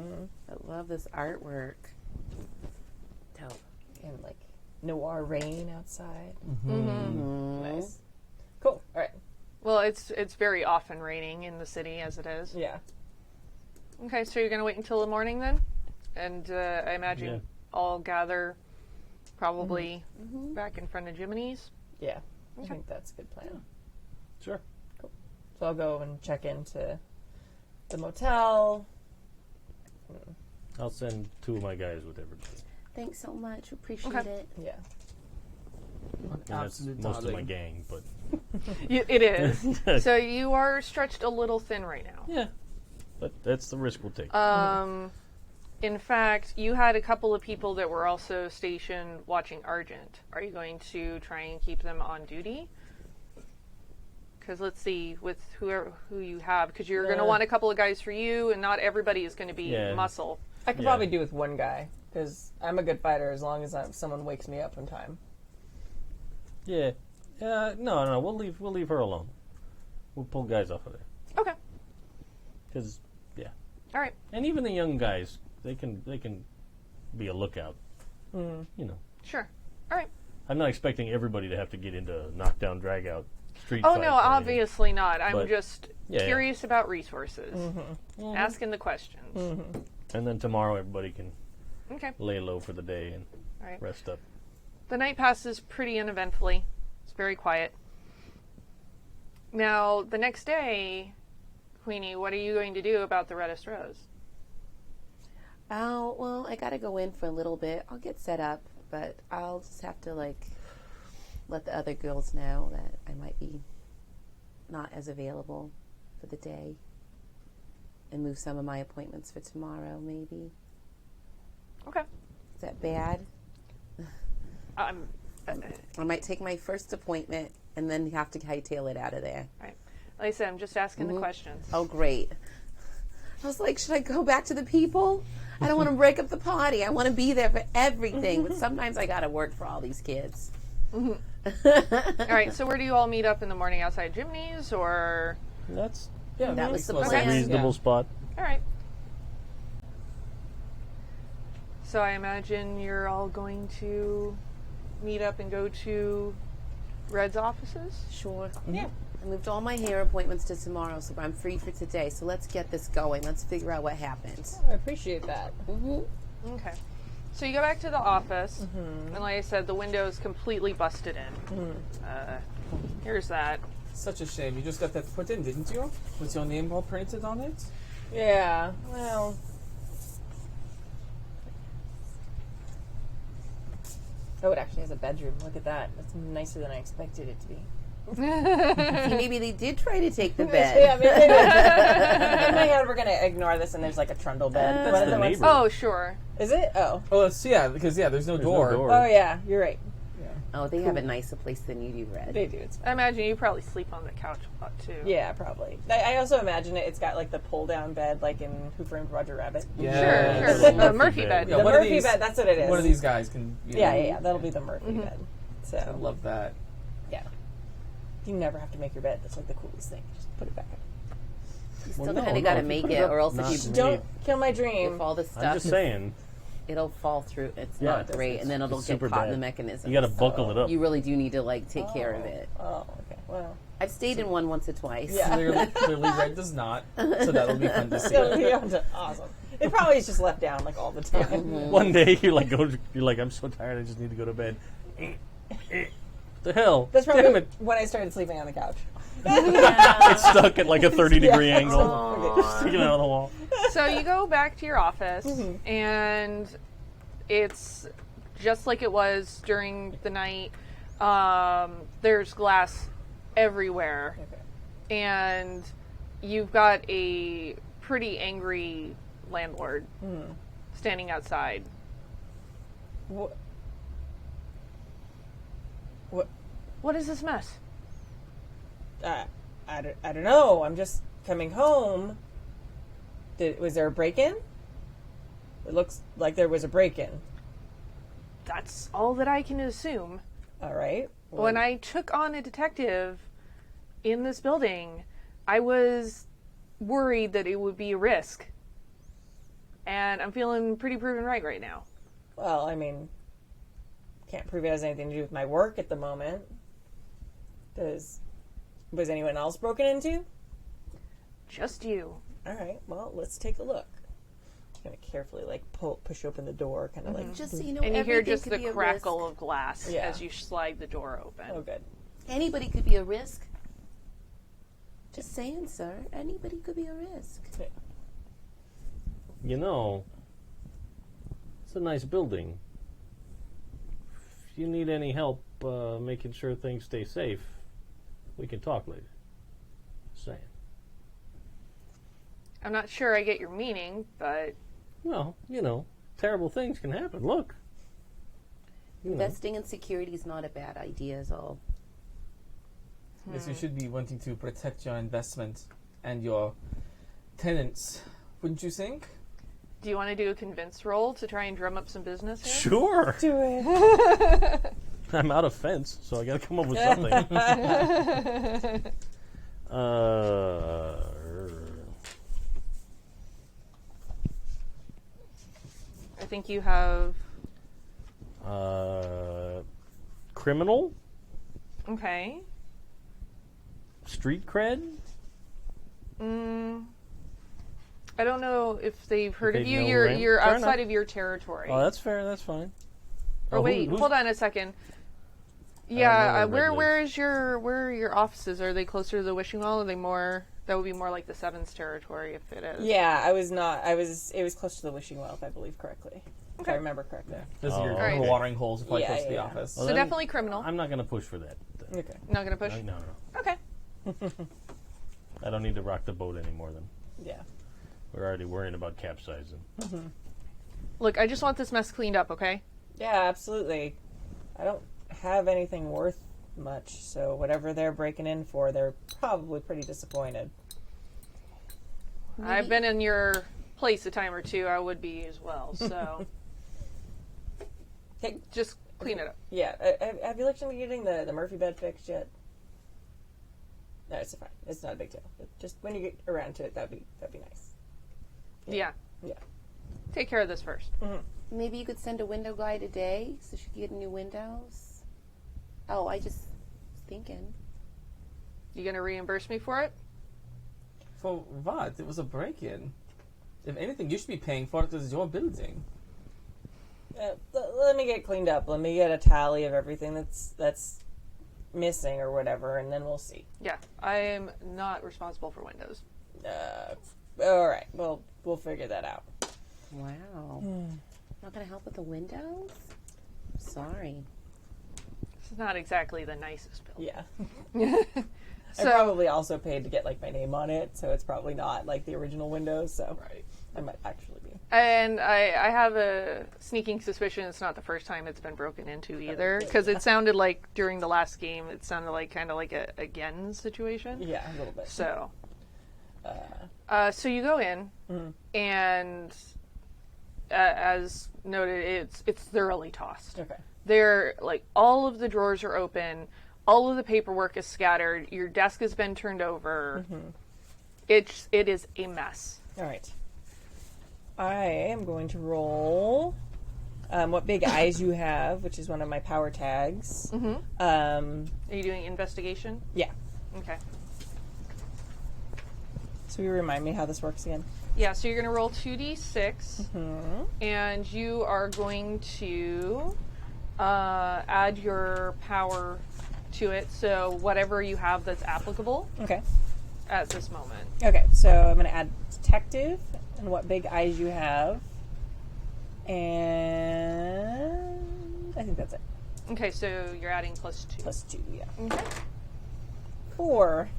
I love this artwork. Dope. And like noir rain outside. Nice. Cool. All right. Well, it's very often raining in the city as it is. Yeah. Okay, so you're going to wait until the morning then? And I imagine all gather probably back in front of Jiminy's. Yeah. I Okay. think that's a good plan. Sure. So I'll go and check into the motel. I'll send 2 of my guys with everybody. Thanks so much. Appreciate Okay. it. Yeah. And that's Absolute most of my darling. gang, but It is. So you are stretched a little thin right now. yeah. But that's the risk we'll take. In fact, you had a couple of people that were also stationed watching Argent. Are you going to try and keep them on duty? Because let's see, with who you have, because you're going to want a couple of guys for you, and not everybody is going to be muscle. I could Yeah. probably do with one guy because I'm a good fighter as long as someone wakes me up in time. Yeah. No. We'll leave her alone. We'll pull guys off of there. Okay. Because, All right. and even the young guys, they can be a lookout. You know, Sure. All right. I'm not expecting everybody to have to get into knockdown, drag out, street Oh, fight. no, or anything. obviously not. I'm But- just Yeah. curious about resources. Asking the questions. And then tomorrow everybody can Okay. lay low for the day and All right. rest up. The night passes pretty uneventfully. It's very quiet. Now, the next day, Queenie, what are you going to do about the reddest rose? Oh, well, I gotta go in for a little bit. I'll get set up, but I'll just have to, let the other girls know that I might be not as available for the day. And move some of my appointments for tomorrow, maybe. Okay. Is that bad? I might take my first appointment and then have to hightail it out of there. Right. Like I said, I'm just asking the questions. Oh, great. I was like, should I go back to the people? I don't want to break up the party. I want to be there for everything. But sometimes I got to work for all these kids. All right, so where do you all meet up in the morning? Outside Jiminy's or... That's That was the close. a plan. reasonable spot. All right. So I imagine you're all going to meet up and go to Red's offices? Sure. Yeah. I moved all my hair appointments to tomorrow, so I'm free for today. So let's get this going. Let's figure out what happened. I appreciate that. Okay. So you go back to the office, and like I said, the window is completely busted in. Here's that. Such a shame. You just got that put in, didn't you? With your name all printed on it? Yeah. Well. Oh, it actually has a bedroom. Look at that. That's nicer than I expected it to be. See, maybe they did try to take the Yeah, bed. maybe they did. In my head, we're gonna ignore this, and there's like a trundle bed. That's One of the them ones- neighbor. Oh, sure. Is it? Oh. Oh, it's, yeah, because there's no There's door. no door. Oh yeah, you're right. Oh, they have a nicer place than you do, Red. They do. It's I imagine you probably sleep on the couch a lot too. yeah, probably. I also imagine it's got like the pull down bed, like in Who Framed Roger Rabbit. Yeah. Sure. The Murphy bed. Yeah, The one of Murphy these- bed. That's what it is. One of these guys can. Yeah. That'll be the Murphy bed. I So love that. yeah, you never have to make your bed. That's like the coolest thing. Just put it back up. You still no, kind of no, got to if you make put it it, up, or else not if you me. Don't kill my dream. if all the stuff, I'm just saying. it'll fall through. It's Yeah, not great, and then it'll it's get super caught in bad. the mechanism. You got to buckle it up. You really do need to like take care of it. Oh, okay. Well, I've stayed in one once or twice. Yeah. Clearly, Red does not. So that'll be fun to see. it'll be awesome. It probably is just left down like all the time. One day you're like, I'm so tired. I just need to go to bed. The hell? That's Damn probably it! when I started sleeping on the couch. It's stuck at like a 30-degree angle, Okay. sticking out of the wall. So you go back to your office, Mm-hmm. and it's just like it was during the night. There's glass everywhere, Okay. and you've got a pretty angry landlord standing outside. What? What is this mess? I don't know. I'm just coming home. Was there a break-in? It looks like there was a break-in. That's all that I can assume. All right. Well, When I took on a detective in this building, I was worried that it would be a risk. And I'm feeling pretty proven right now. well, I mean, can't prove it has anything to do with my work at the moment. Was anyone else broken into? Just you. All right. Well, let's take a look. I'm gonna carefully like push open the door, kind of like. Just so you know, And you hear everything just could the be a crackle risk. of glass Yeah. as you slide the door open. Oh, good. Anybody could be a risk. Just saying, sir. Anybody could be a risk. You know, it's a nice building. If you need any help making sure things stay safe, we can talk later. Saying. I'm not sure I get your meaning, but Well, you know, terrible things can happen. Look. You know. Investing in security is not a bad idea, is all. Yes, you should be wanting to protect your investment and your tenants, wouldn't you think? do you want to do a convince roll to try and drum up some business here? Sure. Do it. I'm out of fence, so I got to come up with something. I think you have. Criminal, Okay. street cred. I don't know if they've heard They of you. know You're Ram- you're fair outside enough. of your territory. Oh, that's fair. That's fine. Or wait, hold on a second. Yeah, know where Red where are your offices? Are they closer to the wishing well? Or are they more? That would be more like the Sevens territory if it is. Yeah, I was not. It was close to the wishing well, if I believe correctly. If I remember correctly. Those are your Oh, okay. watering holes before I Yeah, close the yeah. office. Well, So then definitely criminal. I'm not going to push for that. Okay. Not gonna push. No. Okay. I don't need to rock the boat anymore then. Yeah. We're already worrying about capsizing. Look, I just want this mess cleaned up. Okay. Yeah, absolutely. I don't have anything worth much, so whatever they're breaking in for, they're probably pretty disappointed. I've been in your place a time or two. I would be as well. So Hey, just clean it up. yeah, have you looked into getting the Murphy bed fixed yet? No, it's fine. It's not a big deal. Just when you get around to it, that'd be nice. Yeah. Yeah. Take care of this first. Maybe you could send a window guy today so she could get new windows. Oh, I just was thinking. You gonna reimburse me for it? For what? It was a break-in. If anything, you should be paying for it. This is your building. Let me get cleaned up. Let me get a tally of everything that's missing or whatever, and then we'll see. Yeah. I am not responsible for windows. All right. Well, we'll figure that out. Wow. Not going to help with the windows? Sorry. This is not exactly the nicest building. Yeah. I So probably also paid to get like my name on it, so it's probably not like the original Windows. So Right. I might actually be. And I have a sneaking suspicion it's not the first time it's been broken into either, because it sounded like during the last game, it sounded like kind of like a again situation. Yeah, a little bit. So, so you go in, and as noted, it's thoroughly tossed. Okay. There, like, all of the drawers are open, all of the paperwork is scattered, your desk has been turned over. It is a mess. All right. I am going to roll what big eyes you have, which is one of my power tags. Are you doing investigation? Yeah. Okay. So you remind me how this works again. Yeah, so you're going to roll 2d6, and you are going to add your power to it, so whatever you have that's applicable Okay. at this moment. Okay, so I'm going to add detective and what big eyes you have. And I think that's it. Okay, so you're adding +2. +2, yeah. Okay. 4,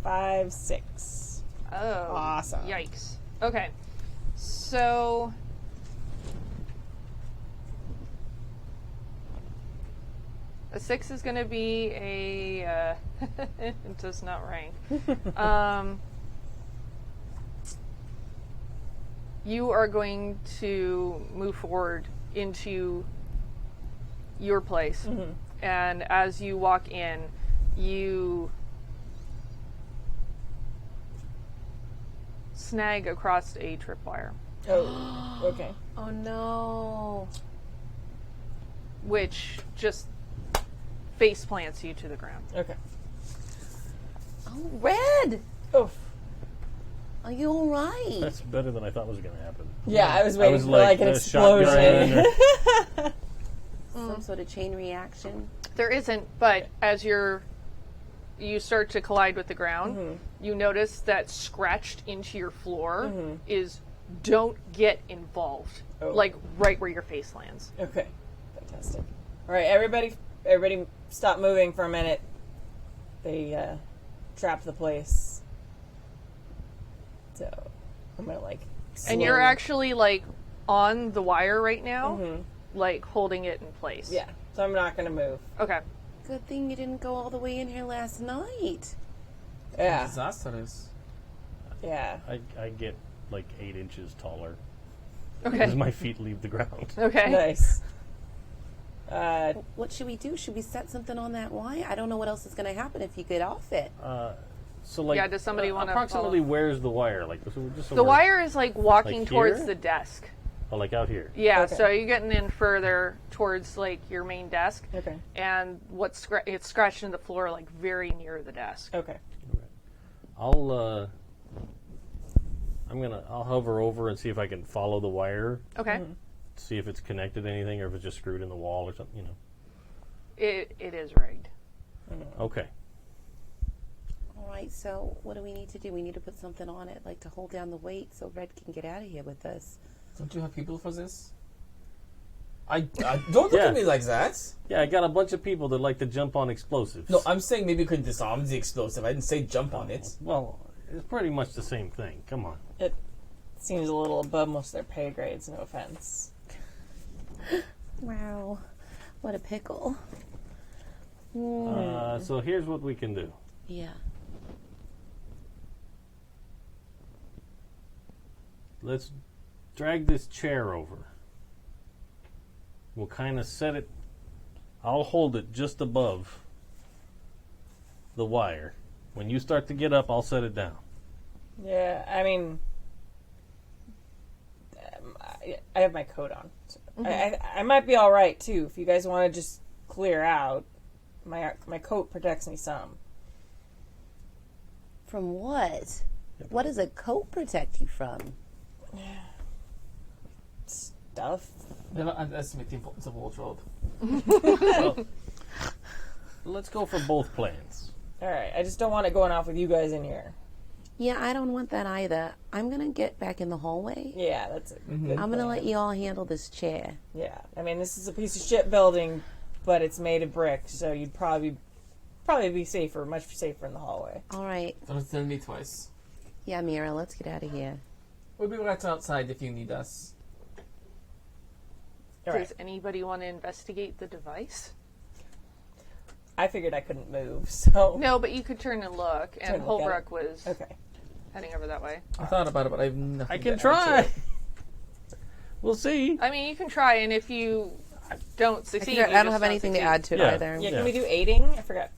5, 6. Oh. Awesome. Yikes. Okay. So a 6 is going to be a it does not rank. You are going to move forward into your place, and as you walk in, you snag across a tripwire, Oh, okay. Oh no. which just face plants you to the ground. Okay. Oh, Red! Oof. Are you all right? That's better than I thought was going to happen. Yeah, I was waiting for like an a shotgun explosion. or- Some sort of chain reaction. There isn't, but as you start to collide with the ground, you notice that scratched into your floor is "Don't get involved," Oh. like right where your face lands. Okay. Fantastic. All right, everybody stop moving for a minute. They trapped the place. So I'm going to like And you're slowly- actually like on the wire right now, like holding it in place. Yeah. So I'm not going to move. Okay. Good thing you didn't go all the way in here last night. Yeah. Disastrous. Yeah. I get like 8 inches taller Okay. as my feet leave the ground. Okay. Nice. What should we do? Should we set something on that wire? I don't know what else is going to happen if you get off it. So like, Yeah, does somebody wanna approximately follow? where's the wire? Like, so just so The we're- wire is like walking Like towards here? the desk. Oh, like out here. Yeah, Okay. so you're getting in further towards like your main desk. Okay. And it's scratched into the floor like very near the desk. Okay. I'll hover over and see if I can follow the wire, Okay. see if it's connected to anything or if it's just screwed in the wall or something. You know. It is rigged. Okay. All right, so what do we need to do? We need to put something on it, like to hold down the weight so Red can get out of here with us. Don't you have people for this? I don't look Yeah. at me like that. Yeah, I got a bunch of people that like to jump on explosives. No, I'm saying maybe you could disarm the explosive. I didn't say jump on it. Well, it's pretty much the same thing. Come on. It seems a little above most of their pay grades, no offense. Wow, what a pickle. So here's what we can do. Yeah. Let's drag this chair over. We'll kind of set it. I'll hold it just above the wire. When you start to get up, I'll set it down. Yeah, I mean, I have my coat on. So I might be all right too. If you guys want to just clear out, my coat protects me some. From what? What does a coat protect you from? Stuff. Never underestimate the importance of wardrobe. Well, let's go for both plans. All right, I just don't want it going off with you guys in here. Yeah, I don't want that either. I'm going to get back in the hallway. Yeah, that's it. I'm going to let you all handle this chair. Yeah, I mean, this is a piece of shit building, but it's made of brick, so you'd probably be safer, much safer in the hallway. All right. Don't tell me twice. Yeah, Mira, let's get out of here. We'll be right outside if you need us. All Does right. anybody want to investigate the device? I figured I couldn't move, so No, but you could turn and look, and Turn and look at Holbrook was okay. heading over that way. I thought about it, but I have nothing I to can add to try. it. We'll see. I mean, you can try, and if you don't succeed, I don't have anything to add to it Yeah. either. Yeah, Yeah. can we do aiding? I forgot.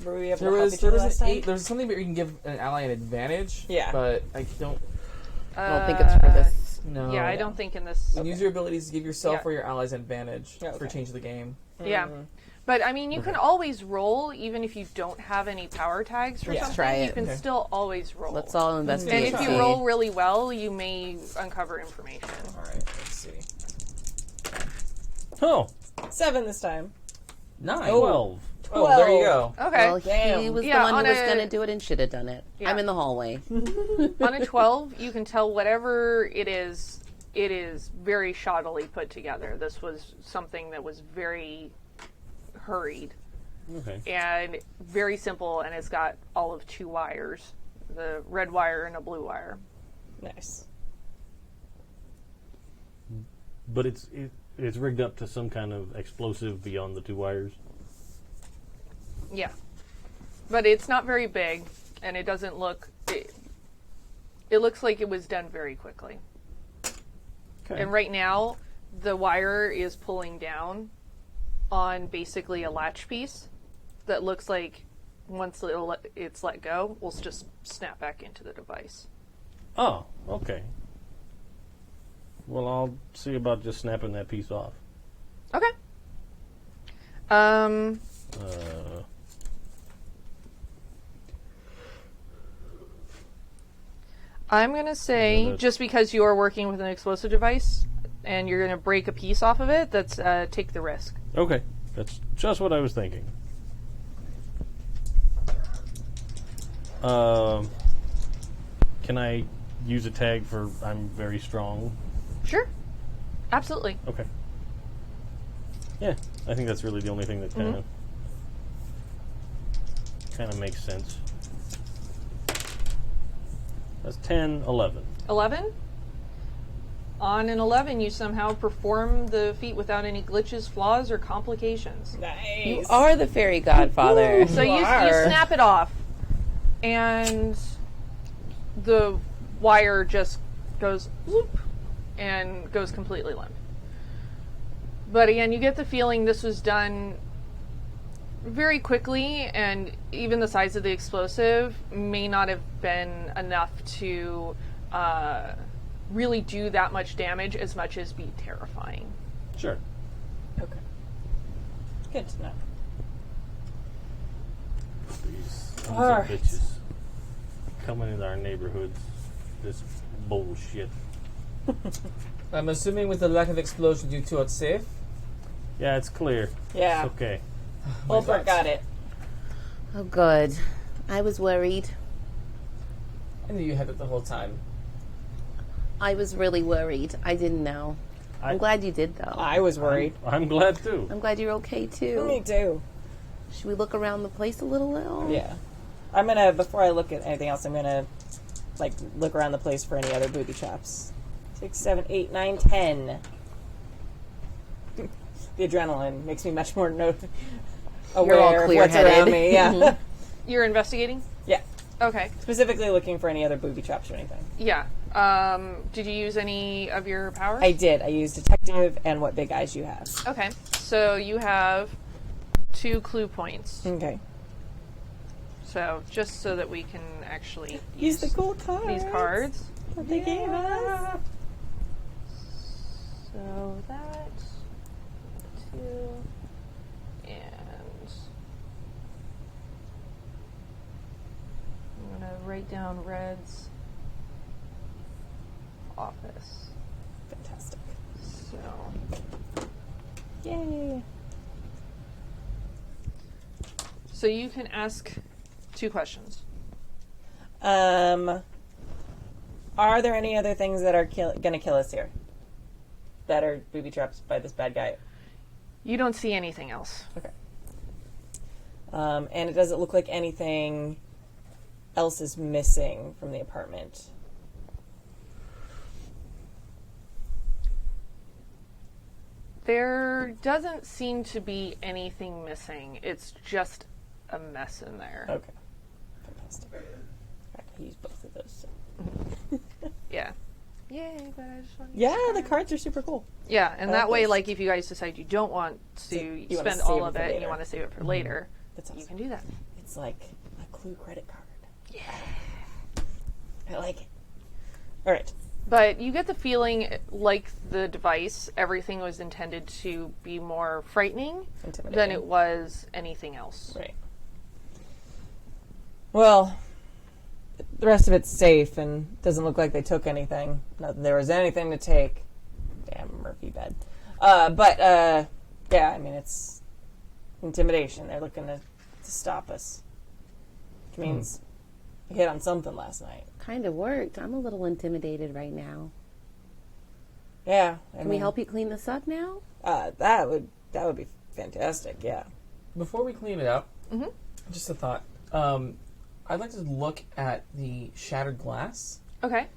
Were we able There to help was each other an last time? there's something where you can give an ally an advantage. Yeah. But I don't. I don't think it's for this. No. Yeah, I don't think in this. You can use your abilities to give yourself Yeah. or your allies an advantage Okay. for change of the game. Yeah. But I mean, you can always roll, even if you don't have any power tags for Yeah. something. Try You it. can Okay. still always roll. Let's all and investigate. if and you see. roll really well, you may uncover information. All right. Let's see. Oh, 7 this time. 9. 12. Oh, there you go. Okay. Well, he Damn. was Yeah, the one on who was a- going to do it and should have done it. Yeah. I'm in the hallway. On a 12, you can tell whatever it is very shoddily put together. This was something that was very hurried Okay. and very simple, and it's got all of 2 wires, the red wire and a blue wire. Nice. But it's rigged up to some kind of explosive beyond the 2 wires. Yeah. But it's not very big, and it doesn't look... It looks like it was done very quickly. Okay. And right now, the wire is pulling down on basically a latch piece that looks like once it's let go, will just snap back into the device. Oh, okay. Well, I'll see about just snapping that piece off. Okay. I'm going to say, just because you're working with an explosive device and you're going to break a piece off of it, that's take the risk. Okay. That's just what I was thinking. Can I use a tag for I'm very strong? Sure. Absolutely. Okay. Yeah, I think that's really the only thing that kind of makes sense. That's 10, 11. 11? On an 11, you somehow perform the feat without any glitches, flaws, or complications. Nice. You are the fairy godfather. So you snap it off, and the wire just goes whoop, and goes completely limp. But again, you get the feeling this was done very quickly, and even the size of the explosive may not have been enough to really do that much damage as much as be terrifying. Sure. Okay. Good to know. These sons of Alright. bitches coming in our neighborhoods. This bullshit. I'm assuming with the lack of explosion, you two are safe. Yeah, it's clear. Yeah. It's okay. Holbrook got it. Oh, good. I was worried. I knew you had it the whole time. I was really worried. I didn't know. I'm glad you did, though. I was worried. I'm glad too. I'm glad you're okay, too. Me too. Should we look around the place a little now? Yeah. I'm gonna, before I look at anything else, I'm gonna, look around the place for any other booby traps. 6, 7, 8, 9, 10. The adrenaline makes me much more You're all aware of what's clear-headed. around me. Yeah. You're investigating? Yeah. Okay. Specifically looking for any other booby traps or anything. Yeah. Did you use any of your powers? I did. I used detective and what big eyes you have. Okay. So you have 2 clue points. Okay. So just so that we can actually Use the cool cards. these cards. What they gave us. So that 2 and I'm gonna write down Red's office. Fantastic. So Yay. so you can ask 2 questions. Are there any other things that are gonna kill us here? That are booby traps by this bad guy? You don't see anything else. Okay. And it doesn't look like anything else is missing from the apartment. There doesn't seem to be anything missing. It's just a mess in there. Okay. Fantastic. I can use both of those. So. Yeah. Yay, but I just want to Yeah, the cards are super cool. Yeah, and I that like way, those. like, if you guys decide you don't want to you wanna spend save all it of for it and you later. want to save it for later, That's you awesome. can do that. It's like a Clue credit card. Yeah. I like it. All right. But you get the feeling, like the device, everything was intended to be more frightening than Intimidating. it was anything else. Right. Well, the rest of it's safe and doesn't look like they took anything. Not that there was anything to take. Damn Murphy bed. Yeah, I mean, it's intimidation. They're looking to stop us. Which means we hit on something last night. Kind of worked. I'm a little intimidated right now. Yeah. Can we help you clean this up now? That would be fantastic, yeah. Before we clean it up, just a thought. I'd like to look at the shattered glass, Okay.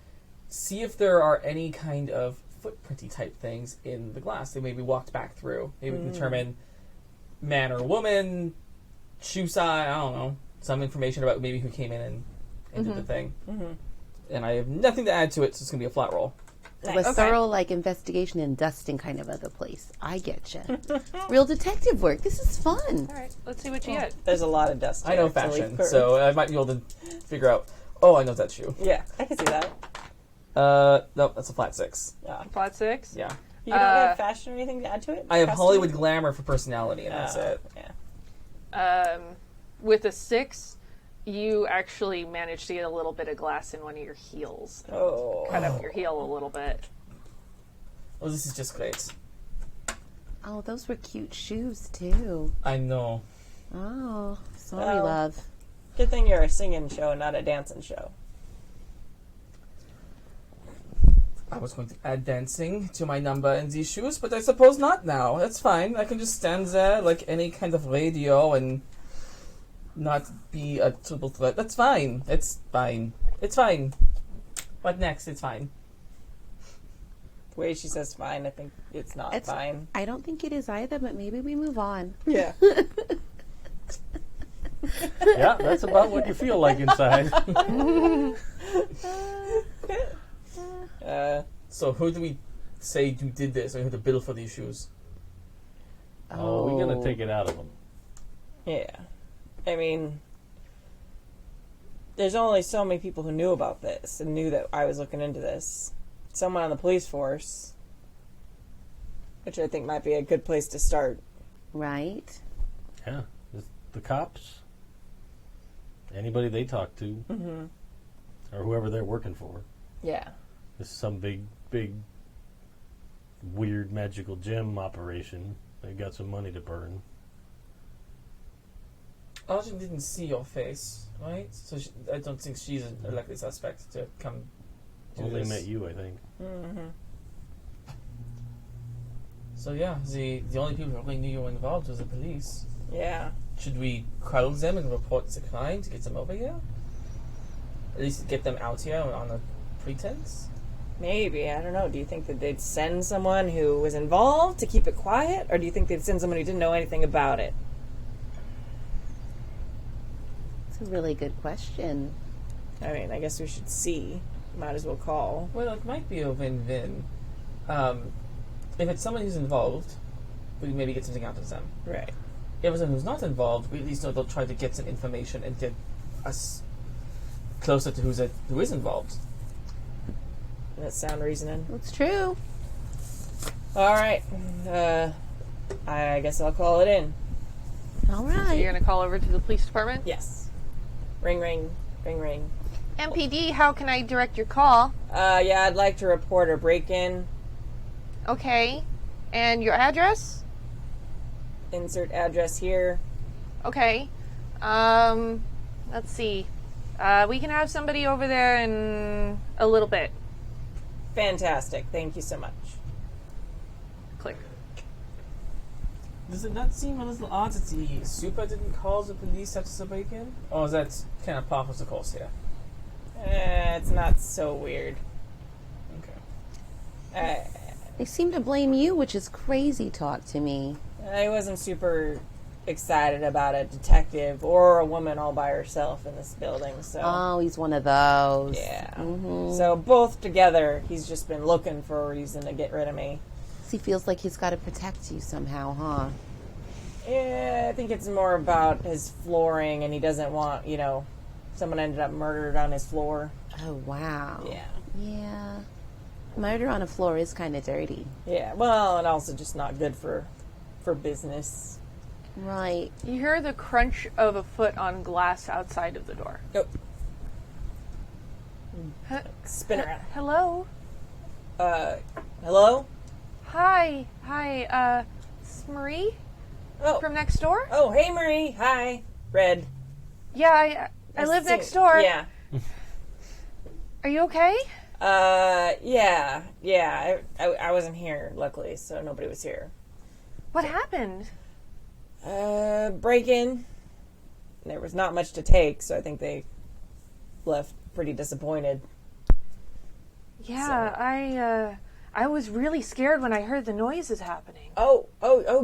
see if there are any kind of footprinty type things in the glass they maybe walked back through. Maybe determine man or woman, shoe size, I don't know, some information about maybe who came in and did the thing. And I have nothing to add to it, so it's going to be a flat roll. A thorough, like, investigation and dusting kind of other place. I get you. Real detective work. This is fun. All right. Let's see what you get. There's a lot of dust I know here, so fashion, we've- so I might be able to figure out, oh, I know that shoe. Yeah, I can see that. No, that's a flat 6. Yeah. Flat 6? Yeah. You don't have fashion or anything to add to it? I have Costume? Hollywood glamour for personality, and that's it. Yeah. With a 6, you actually managed to get a little bit of glass in one of your heels. Oh. Cut up your heel a little bit. Oh, this is just great. Oh, those were cute shoes, too. I know. Oh, sorry, Well. love. Good thing you're a singing show, not a dancing show. I was going to add dancing to my number in these shoes, but I suppose not now. That's fine. I can just stand there like any kind of radio and not be a triple threat. That's fine. It's fine. It's fine. What next? It's fine. The way she says fine, I think it's not It's- fine. I don't think it is either, but maybe we move on. Yeah. Yeah, that's about what you feel like inside. So who do we say who did this or who the bill for these shoes? Oh, we're gonna take it out of them. Yeah. I mean, there's only so many people who knew about this and knew that I was looking into this. Someone on the police force, which I think might be a good place to start. Right? Yeah, the cops, anybody they talk to, or whoever they're working for. Yeah. This is some big, weird magical gem operation. They got some money to burn. Argent didn't see your face, right? So I don't think she's a likely suspect to come do Only this. met you, I think. So yeah, the only people who really knew you were involved was the police. Yeah. Should we quell them and report the crime to get them over here? At least get them out here on a pretense? Maybe. I don't know. Do you think that they'd send someone who was involved to keep it quiet? Or do you think they'd send someone who didn't know anything about it? It's a really good question. I mean, I guess we should see. Might as well call. Well, it might be a win-win. If it's someone who's involved, we maybe get something out of them. Right. If it's someone who's not involved, we at least know they'll try to get some information and get us closer to who is involved. Does that sound reasoning? It's true. All right. I guess I'll call it in. All So right. you're going to call over to the police department? Yes. Ring, ring, ring, ring. MPD, how can I direct your call? Yeah, I'd like to report a break-in. Okay. And your address? Insert address here. Okay. Let's see. We can have somebody over there in a little bit. Fantastic. Thank you so much. Click. Does it not seem a little odd that the super didn't call the police after the break-in? Or is that kind of par for the course here? It's not so weird. Okay. They seem to blame you, which is crazy talk to me. I wasn't super excited about a detective or a woman all by herself in this building, so... Oh, he's one of those. Yeah. Mm-hmm. So both together, he's just been looking for a reason to get rid of me. He feels like he's got to protect you somehow, huh? Yeah, I think it's more about his flooring, and he doesn't want, someone ended up murdered on his floor. Oh, wow. Yeah. Yeah. Murder on a floor is kind of dirty. Yeah, well, and also just not good for business. Right. You hear the crunch of a foot on glass outside of the door. Oh. Spin around. Hello? Hello? Hi. It's Marie Oh. from next door? Oh, hey, Marie. Hi. Red. Yeah, I live Nice to next see- door. Yeah. Are you okay? Yeah. I wasn't here, luckily, so nobody was here. What happened? Break-in. There was not much to take, so I think they left pretty disappointed. Yeah, I was really scared when I heard the noises happening. Oh,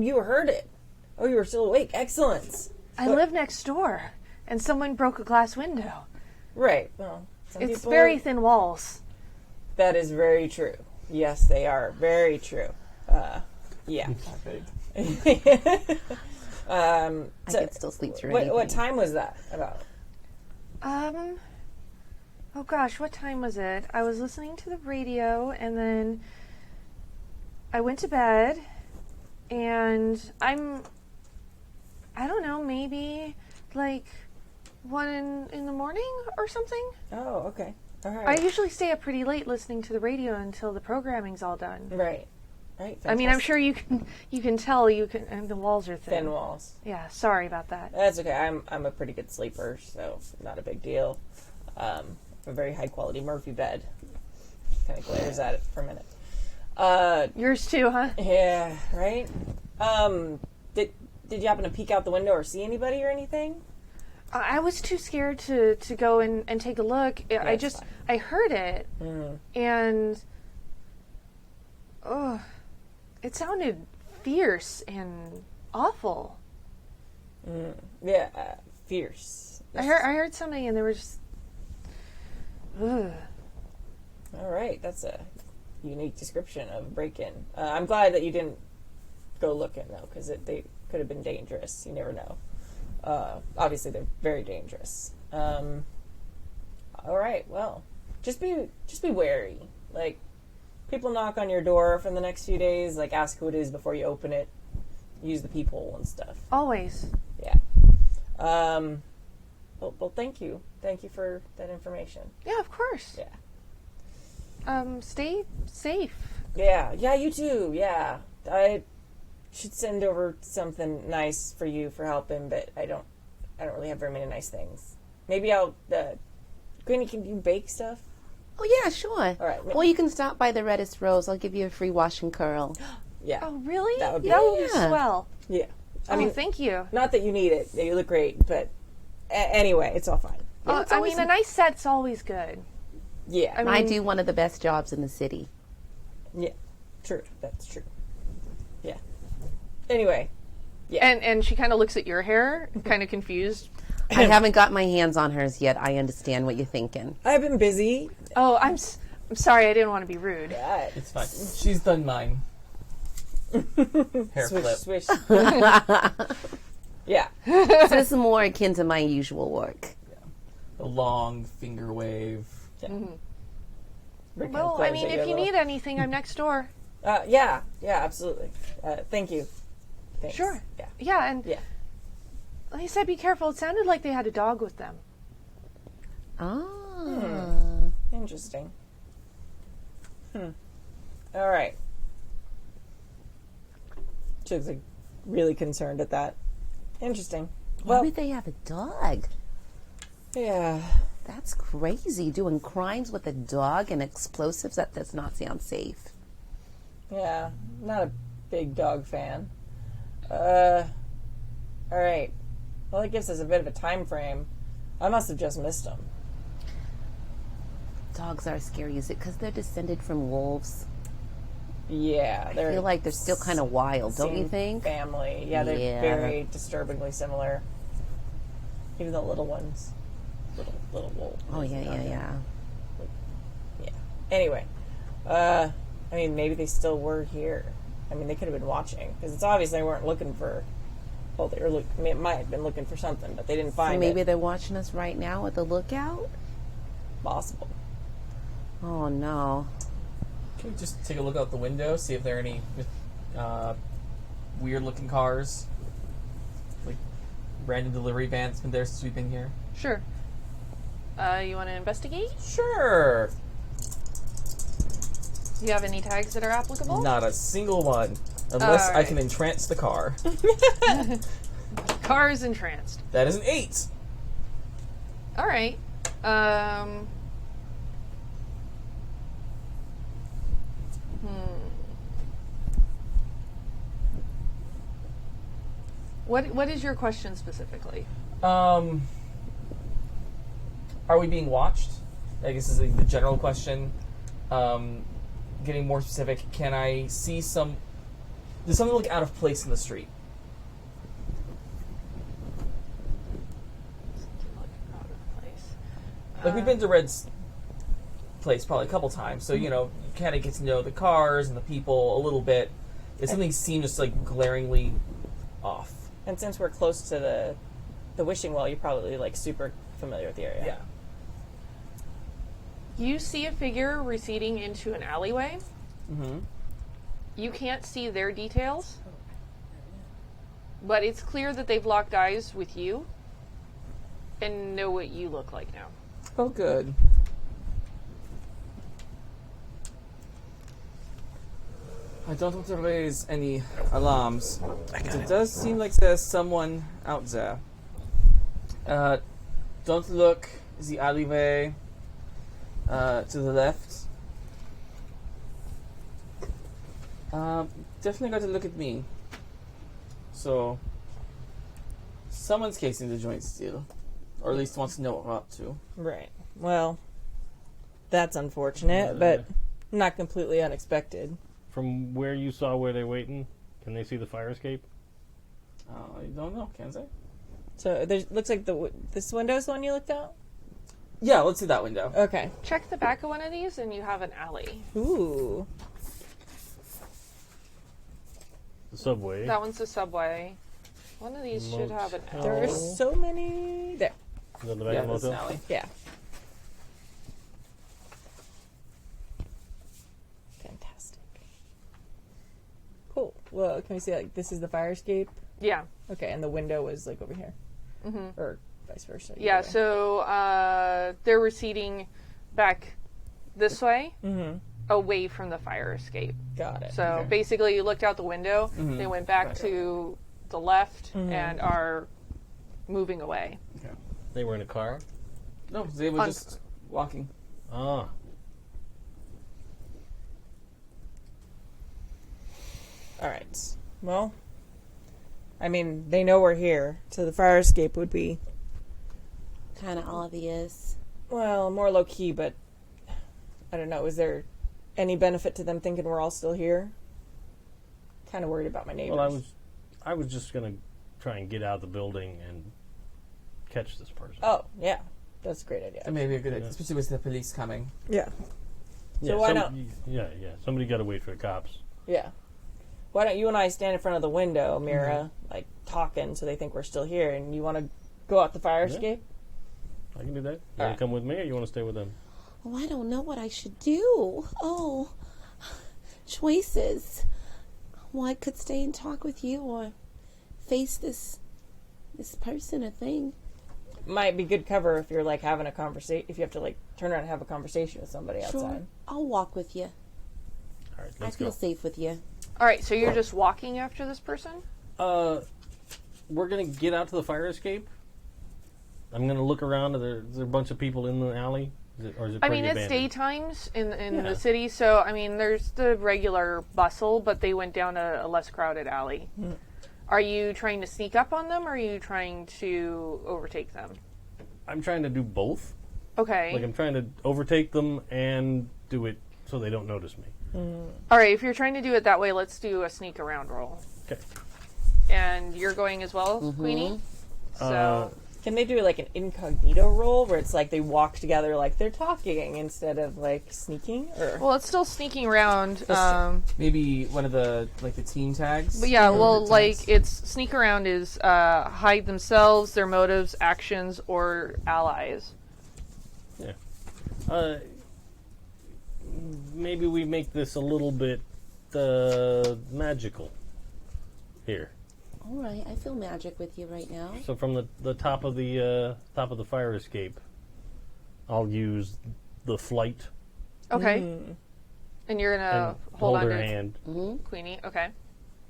you heard it. Oh, you were still awake. Excellent. I live next door, and someone broke a glass window. Right. Well, some It's people- very thin walls. That is very true. Yes, they are. Very true. Yeah. I could still sleep through anything. What time was that about? Oh gosh, what time was it? I was listening to the radio, and then I went to bed, and I don't know, maybe like 1 in the morning or something. Oh, okay. All right. I usually stay up pretty late listening to the radio until the programming's all done. Right. Right. I mean, I'm fantastic. sure you can tell and the walls are thin. Thin walls. Yeah, sorry about that. That's okay. I'm a pretty good sleeper, so not a big deal. A very high quality Murphy bed. Kind of glares at it for a minute. Yours too, huh? Yeah. Right. Did you happen to peek out the window or see anybody or anything? I was too scared to go and take a look. it's fine. I heard it, and it sounded fierce and awful. Yeah. Fierce. I heard something, and there was just. Ugh. All right, that's a unique description of break-in. I'm glad that you didn't go looking though, because they could have been dangerous. You never know. Obviously, they're very dangerous. All right, well, just be wary. Like, people knock on your door for the next few days. Like, ask who it is before you open it. Use the peephole and stuff. Always. Yeah. Well, thank you. Thank you for that information. Yeah, of course. Yeah. Stay safe. Yeah, you too. Yeah, I should send over something nice for you for helping, but I don't really have very many nice things. Maybe I'll. Queenie, can you bake stuff? Oh, yeah, sure. All right. Well, you can stop by the Reddest Rose. I'll give you a free wash and curl. Yeah. Oh, really? That would be- be Yeah. swell. Yeah. I mean, thank you. Not that you need it. You look great, but anyway, it's all fine. I mean, a nice set's always good. Yeah. I mean, I do one of the best jobs in the city. Yeah. True. That's true. Yeah. Anyway. And she kind of looks at your hair, kind of confused. I haven't got my hands on hers yet. I understand what you're thinking. I've been busy. Oh, I'm sorry. I didn't want to be rude. It's fine. She's done mine. Hair flip. Swish. Yeah. So this is more akin to my usual work. The long finger wave. Well, I mean, if you need anything, I'm next door. Yeah, absolutely. Thank you. Thanks. Sure. Yeah. Yeah, and Yeah. like I said, be careful. It sounded like they had a dog with them. Ah. Interesting. All right. She looks like really concerned at that. Interesting. Why Well, would they have a dog? yeah. That's crazy. Doing crimes with a dog and explosives, that does not sound safe. Yeah. Not a big dog fan. All right. Well, it gives us a bit of a time frame. I must have just missed them. Dogs are scary. Is it because they're descended from wolves? Yeah, I they're feel like they're still kind of wild, don't you same think? family. Yeah, they're Yeah. very disturbingly similar. Even the little ones, little wolf. Oh yeah. Yeah. Anyway, I mean, maybe they still were here. I mean, they could have been watching because it's obvious they weren't looking for. Well, they were I mean, it might have been looking for something, but they didn't So find maybe it. they're watching us right now at the lookout. Possible. Oh no. Can we just take a look out the window, see if there are any weird-looking cars, like random delivery van that's been there since we've been here? Sure. You want to investigate? Sure. Do you have any tags that are applicable? Not a single one, unless I Alright. can entrance the car. Car is entranced. That is an 8. All right. What is your question specifically? Are we being watched? I guess is the general question. Getting more specific, can I see some... Does something look out of place in the street? Like, we've been to Red's place probably a couple times, so, you know, you kind of get to know the cars and the people a little bit. If something seems just, like, glaringly off. And since we're close to the wishing well, you're probably like super familiar with the area. Yeah. You see a figure receding into an alleyway. Mm-hmm. You can't see their details, but it's clear that they've locked eyes with you and know what you look like now. Oh, good. I don't want to raise any alarms, but it does seem like there's someone out there. Don't look the alleyway to the left. Definitely got to look at me. So, someone's casing the joint still, or at least wants to know what we're up to. Right. Well, that's unfortunate, but not completely unexpected. From where you saw where they're waiting, can they see the fire escape? I don't know, can they? So there looks like this window's the one you looked out. Yeah, let's see that window. Okay. Check the back of one of these and you have an alley. Ooh. The subway. That one's the subway. One of these should have an Motel. alley. There are so many there. Is that the back Yeah, of the that's an motel? alley. Yeah. Fantastic. Cool. Well, can we see like this is the fire escape? Yeah. Okay, and the window was like over here, or vice versa. either Yeah, way. so they're receding back this way, Mhm. away from the fire escape. Got it. So Okay. basically, you looked out the window, Mhm. they went back Right. to the left and are moving away. They were in a car? No, they were just walking. Ah. All right. Well, I mean, they know we're here, so the fire escape would be, Kind of obvious. well, more low key, but I don't know. Is there any benefit to them thinking we're all still here? Kind of worried about my neighbors. Well, I was just gonna try and get out of the building and catch this person. Oh, yeah. That's a great idea. That may be a good idea, especially with the police coming. Yeah. yeah, why not- Yeah, somebody got to wait for the cops. Yeah. Why don't you and I stand in front of the window, Mira, like talking so they think we're still here, and you want to go out the fire Yeah. escape? I can do that. You want Alright. to come with me, or you want to stay with them? Oh, I don't know what I should do. Oh, choices. Well, I could stay and talk with you, or face this person or thing. Might be good cover if you're like having a conversation. If you have to like turn around and have a conversation with somebody outside. I'll walk with you. All right, I let's feel go. safe with you. All right, so you're just walking after this person? We're gonna get out to the fire escape. I'm gonna look around. Is there a bunch of people in the alley? Or is it I pretty mean, it's abandoned? daytimes in Yeah. the city, so I mean, there's the regular bustle, but they went down a less crowded alley. Are you trying to sneak up on them, or are you trying to overtake them? I'm trying to do both. Okay. Like I'm trying to overtake them and do it so they don't notice me. All right, if you're trying to do it that way, let's do a sneak around roll. Okay. And you're going as well, Queenie? So, Can they do like an incognito roll where it's like they walk together like they're talking instead of like sneaking? Or well, it's still sneaking around. Maybe one of the the team tags. But yeah, well, Tags. like, it's sneak around is hide themselves, their motives, actions, or allies. Yeah. Maybe we make this a little bit magical here. All right, I feel magic with you right now. So from the top of the fire escape, I'll use the flight Okay. And you're going to and hold on her to hand, Queenie. Okay.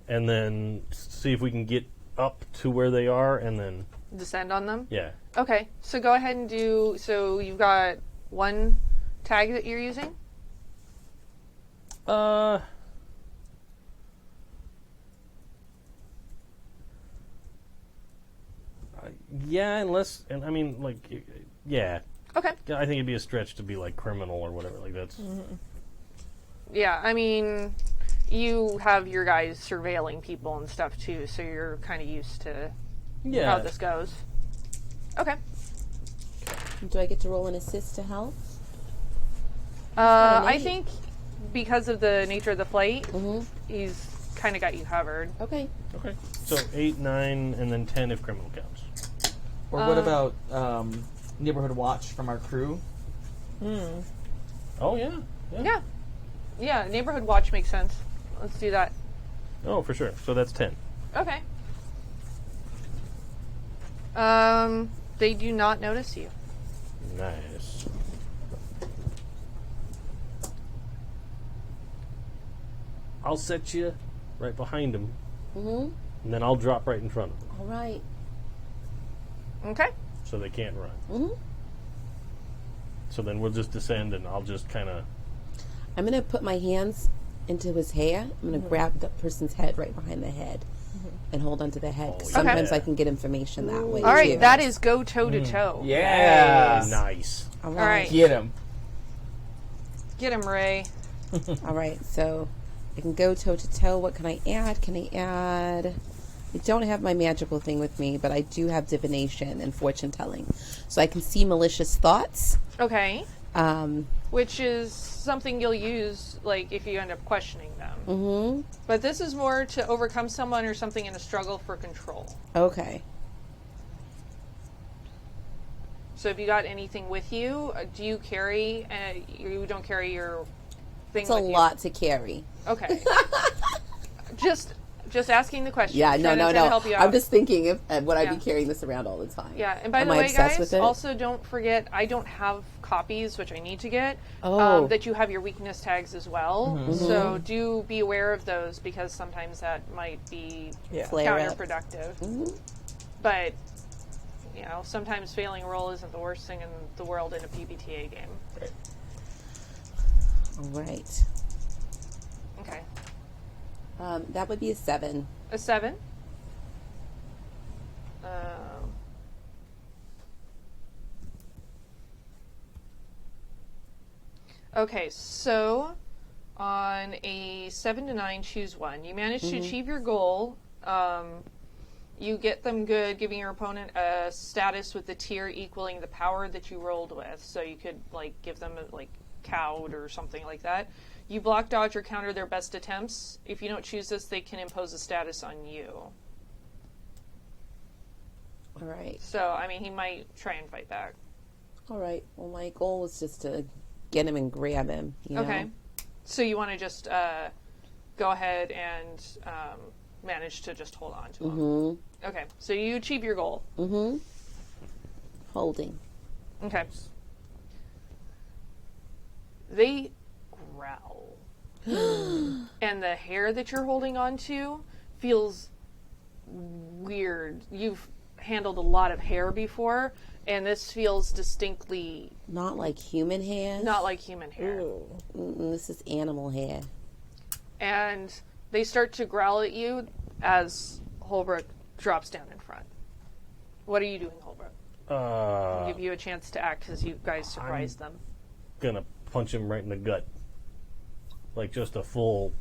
and then see if we can get up to where they are, and then Descend on them. yeah. Okay, so go ahead and do. So you've got one tag that you're using. Yeah, unless, and I mean, like, yeah. Okay. Yeah, I think it'd be a stretch to be like criminal or whatever. Like that's. Yeah, I mean, you have your guys surveilling people and stuff too, so you're kind of used to Yeah. how this goes. Okay. Do I get to roll an assist to help? I think because of the nature of the flight, Mm-hmm. he's kind of got you covered. Okay. Okay. So 8, 9, and then 10 if criminal counts. Or what about neighborhood watch from our crew? Oh yeah. Yeah. Yeah, neighborhood watch makes sense. Let's do that. Oh, for sure. So that's 10. Okay. They do not notice you. Nice. I'll set you right behind him, Mm-hmm. and then I'll drop right in front of them, All right. Okay. so they can't run. Mm-hmm. So then we'll just descend, and I'll just kind of. I'm going to put my hands into his hair. I'm going to grab the person's head right behind the head and hold onto the head. 'Cause Oh, yeah. sometimes I can get information that way, All right, too. that is go toe to toe. Yeah. Nice. All All right. Get him. Get him, Ray. All right, so I can go toe to toe. What can I add? I don't have my magical thing with me, but I do have divination and fortune telling. So I can see malicious thoughts. Okay. Um, Which is something you'll use, like, if you end up questioning them. mm-hmm. But this is more to overcome someone or something in a struggle for control. Okay. So if you got anything with you, do you carry, you don't carry your thing It's a with you? lot to carry. Okay. Just asking the question. Yeah, no. Trying to help you out. I'm just thinking, would I Yeah. be carrying this around all the time? Yeah, and by Am the I way, obsessed guys, with it? also don't forget, I don't have copies, which I need to get, Oh. that you have your weakness tags as well. Mm-hmm. So do be aware of those, because sometimes that might be Flare up. counterproductive. Mhm. But, you know, sometimes failing a roll isn't the worst thing in the world in a PBTA game. All right. Okay. That would be a 7. A 7. Okay, so on a 7 to 9, choose one. You manage to achieve your goal. You get them good, giving your opponent a status with the tier equaling the power that you rolled with. So you could, like, give them a, like, cowed or something like that. You block, dodge, or counter their best attempts. If you don't choose this, they can impose a status on you. All right. So, I mean, he might try and fight back. All right. Well, my goal is just to get him and grab him. You Okay. know? So you want to just go ahead and manage to just hold on to him. Mm-hmm. Okay. So you achieve your goal. Mm-hmm. Holding. Okay. They growl. And the hair that you're holding on to feels weird. You've handled a lot of hair before, and this feels distinctly Not like human hair. not like human hair. This is animal hair. And they start to growl at you as Holbrook drops down in front. What are you doing, Holbrook? I'll give you a chance to act because you guys surprised them. Gonna punch him right in the gut. like just a full.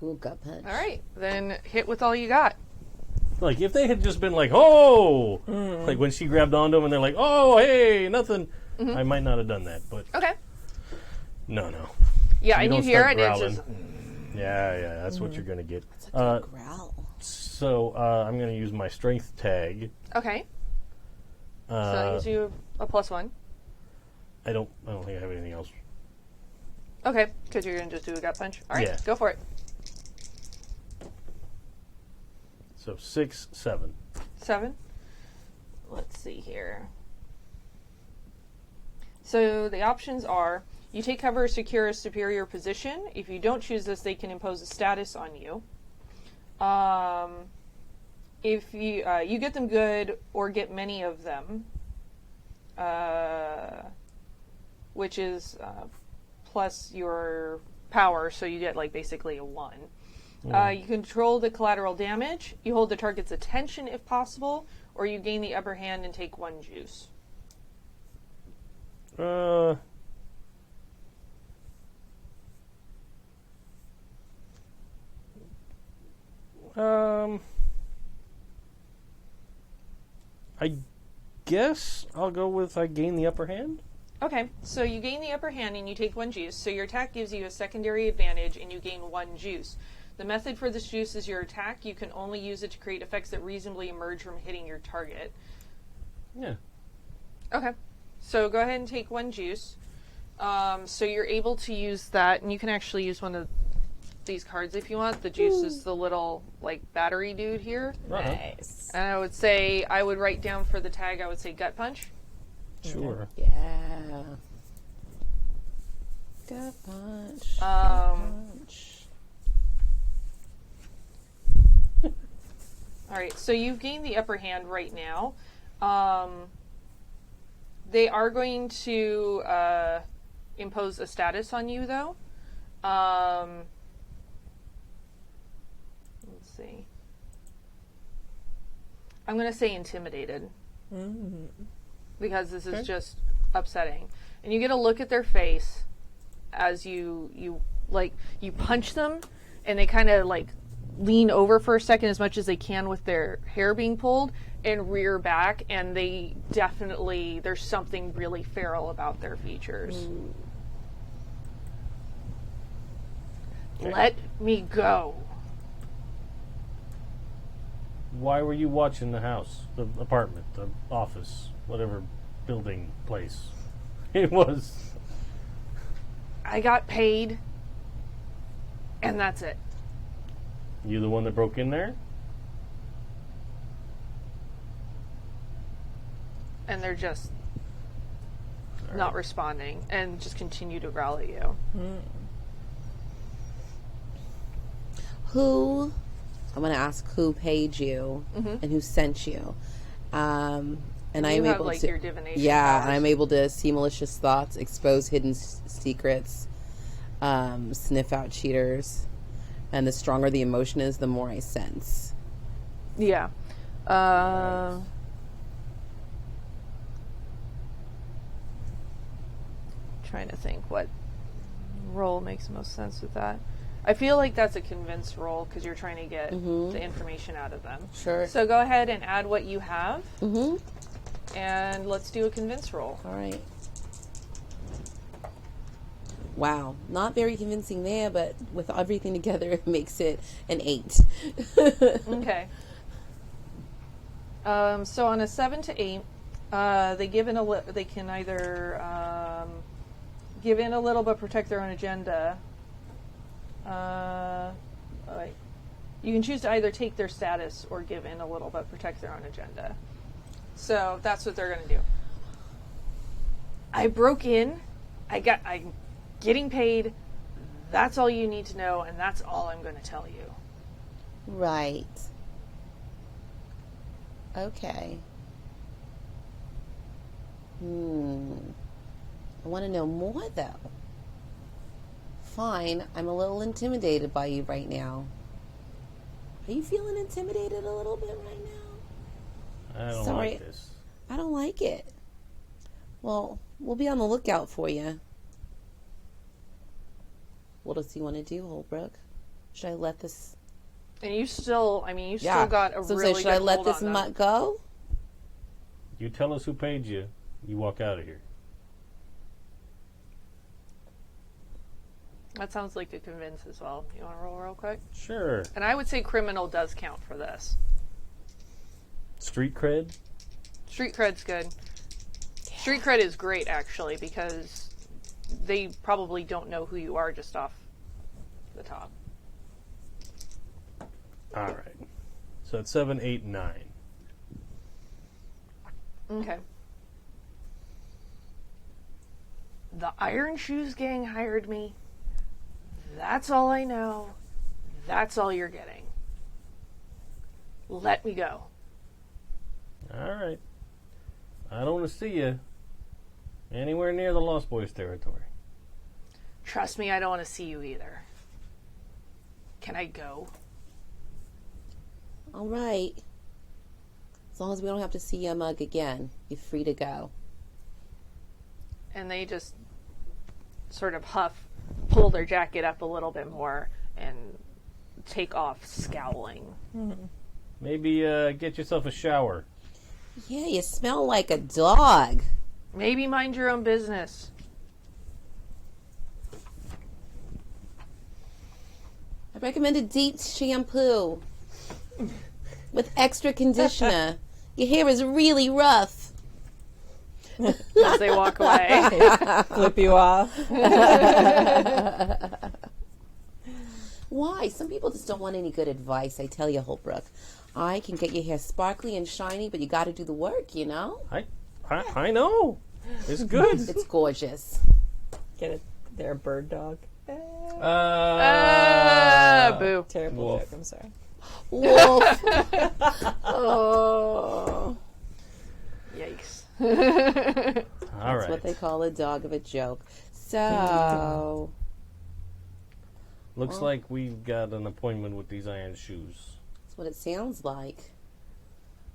Ooh, gut punch. All right, then hit with all you got. Like if they had just been like, oh, like when she grabbed onto him and they're like, oh, hey, nothing. I might not have done that, but Okay. no. Yeah, You and you don't hear start it. It's growling. just Yeah, that's what you're gonna get. It's a good growl. So I'm gonna use my strength tag. okay. So that gives you a +1. I don't think I have anything else. Okay, because you're gonna just do a gut punch. All right, Yeah. go for it. So 6, 7. 7. Let's see here. So the options are: you take cover or secure a superior position. If you don't choose this, they can impose a status on you. If you get them good or get many of them, which is plus your power, so you get like basically a 1. You control the collateral damage. You hold the target's attention if possible, or you gain the upper hand and take 1 juice. I guess I'll go with I gain the upper hand. Okay, so you gain the upper hand and you take 1 juice. So your attack gives you a secondary advantage and you gain 1 juice. The method for this juice is your attack. You can only use it to create effects that reasonably emerge from hitting your target. Yeah. Okay, so go ahead and take 1 juice. So you're able to use that, and you can actually use one of these cards if you want. The juice is the little like battery dude here. Nice. And I would say I would write down for the tag. I would say gut punch. Sure. Yeah. Gut punch. Punch. All right, so you've gained the upper hand right now. They are going to impose a status on you, though. Let's see. I'm going to say intimidated. Because this is just upsetting. And you get a look at their face as you punch them, and they kind of like lean over for a second as much as they can with their hair being pulled and rear back, and they definitely, there's something really feral about their features. Okay. Let me go. Why were you watching the house, the apartment, the office, whatever building place it was? I got paid, and that's it. You the one that broke in there? And they're just not responding and just continue to growl at you. Who, I'm going to ask who paid you and who sent you. And You I'm have, able like, to, your divination yeah, and powers. I'm able to see malicious thoughts, expose hidden secrets, sniff out cheaters. And the stronger the emotion is, the more I sense. Yeah. Trying to think what role makes most sense with that. I feel like that's a convince roll because you're trying to get the information out of them. Sure. So go ahead and add what you have, Mm-hmm. and let's do a convince roll. All right. Wow. Not very convincing there, but with everything together, it makes it an 8. Okay. So on a 7 to 8, they can either give in a little but protect their own agenda. You can choose to either take their status or give in a little but protect their own agenda. So that's what they're going to do. I broke in. I'm getting paid. That's all you need to know, and that's all I'm going to tell you. Right. Okay. I want to know more, though. Fine, I'm a little intimidated by you right now. Are you feeling intimidated a little bit right now? I don't Sorry. like this. I don't like it. Well, we'll be on the lookout for you. What does he want to do, Holbrook? Should I let this... And you still got a really good should I let hold this on them. mutt go? You tell us who paid you. You walk out of here. That sounds like a convince as well. You want to roll real quick? Sure. And I would say criminal does count for this. Street cred? Street cred's good. Street cred is great, actually, because they probably don't know who you are just off the top. All right. So it's 7, 8, 9. Okay. The Iron Shoes gang hired me. That's all I know. That's all you're getting. Let me go. All right. I don't want to see you anywhere near the Lost Boys territory. Trust me, I don't want to see you either. Can I go? All right. As long as we don't have to see your mug again, you're free to go. And they just sort of pull their jacket up a little bit more, and take off scowling. Maybe get yourself a shower. Yeah, you smell like a dog. Maybe mind your own business. I recommend a deep shampoo with extra conditioner. Your hair is really rough. As they walk away. Flip you off. Why? Some people just don't want any good advice. I tell you, Holbrook. I can get your hair sparkly and shiny, but you got to do the work, you know? I know. It's good. It's gorgeous. Get it? They're a bird dog. Boo. Terrible Wolf. joke. I'm sorry. Wolf. Oh. Yikes. All That's right. what they call a dog of a joke. So, Looks like we've got an appointment with these iron shoes. that's what it sounds like.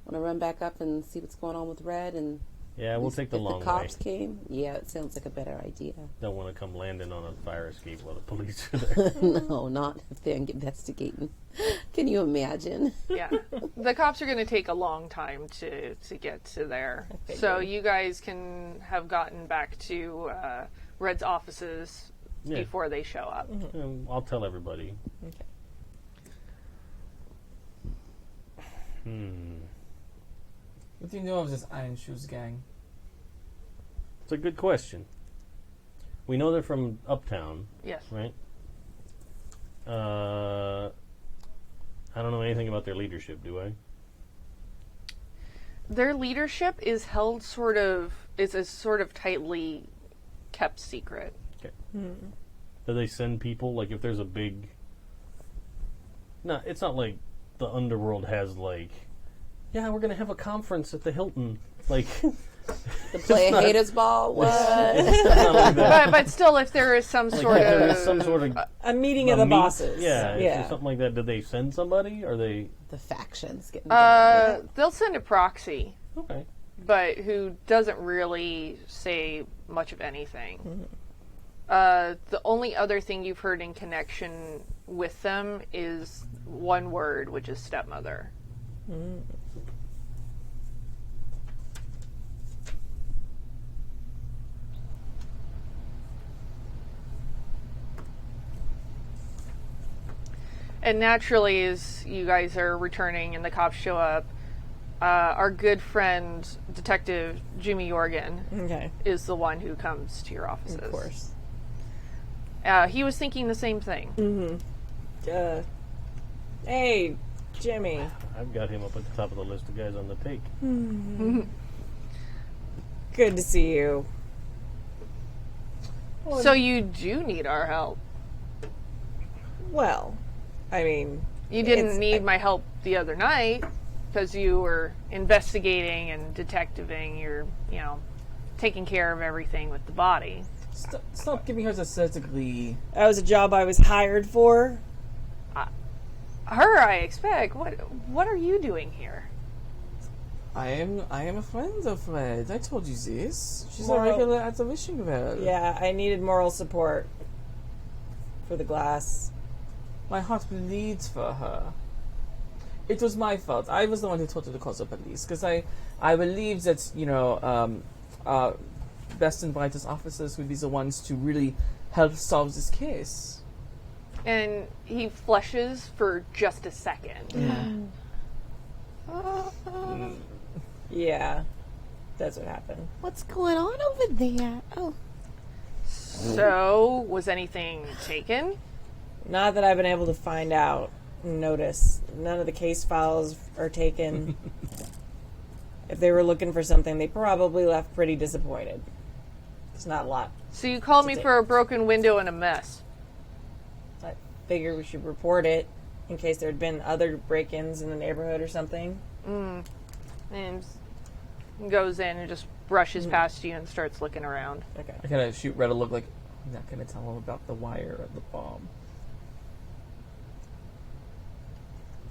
Want to run back up and see what's going on with Red and Yeah, we'll take the if long the cops way. came? Yeah, it sounds like a better idea. Don't want to come landing on a fire escape while the police are there. No, not if they're investigating. Can you imagine? Yeah. The cops are going to take a long time to get to there. So you guys can have gotten back to Red's offices Yeah. before they show up. I'll tell everybody. Okay. What do you know of this Iron Shoes gang? It's a good question. We know they're from Uptown, Yes. right? I don't know anything about their leadership, do I? Their leadership is held is a sort of tightly kept secret. Do they send people, like, if there's a big... No, it's not like the underworld has, like, yeah, we're going to have a conference at the Hilton. Like... The play a haters ball? What? It's not like that. But still, if there is some Like, sort if there of... is some sort of... A meeting of the bosses. Yeah, if Yeah. there's something like that. Do they send somebody? Or they... The factions getting together. they'll send a proxy, Okay. but who doesn't really say much of anything. The only other thing you've heard in connection with them is one word, which is stepmother. And naturally, as you guys are returning and the cops show up, our good friend, Detective Jimmy Yorgan, Okay. is the one who comes to your offices. Of course. He was thinking the same thing. Hey, Jimmy. I've got him up at the top of the list of guys on the take. Good to see you. So you do need our help. Well, I mean, You didn't It's- need my help the other night because you were investigating and detectiving. You're, taking care of everything with the body. Stop giving her aesthetically. that was a job I was hired for. Her, I expect. What are you doing here? I am a friend of Fred. I told you this. She's Moral- a regular at the wishing well. Yeah, I needed moral support. for the glass. My heart bleeds for her. It was my fault. I was the one who told her to call the police because I believed that our best and brightest officers would be the ones to really help solve this case. And he flushes for just a second. Yeah, that's what happened. What's going on over there? Oh, So, was anything taken? Not that I've been able to find out and notice. None of the case files are taken. If they were looking for something, they probably left pretty disappointed. It's not a lot. So you called me for a broken window and a mess. I figure we should report it in case there had been other break-ins in the neighborhood or something. And goes in and just brushes past you and starts looking around. Okay. I kind of shoot Red a look like, I'm not going to tell him about the wire of the bomb.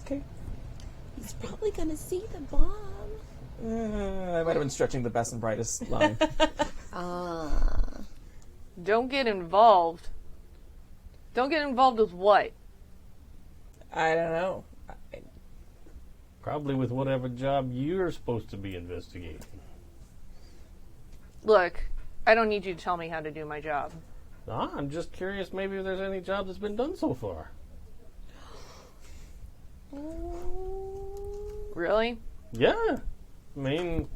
Okay. he's probably gonna see the bomb. I might have been stretching the best and brightest line. Don't get involved. Don't get involved with what? I don't know. Probably with whatever job you're supposed to be investigating. Look, I don't need you to tell me how to do my job. I'm just curious maybe if there's any job that's been done so far. Really? Yeah. I mean,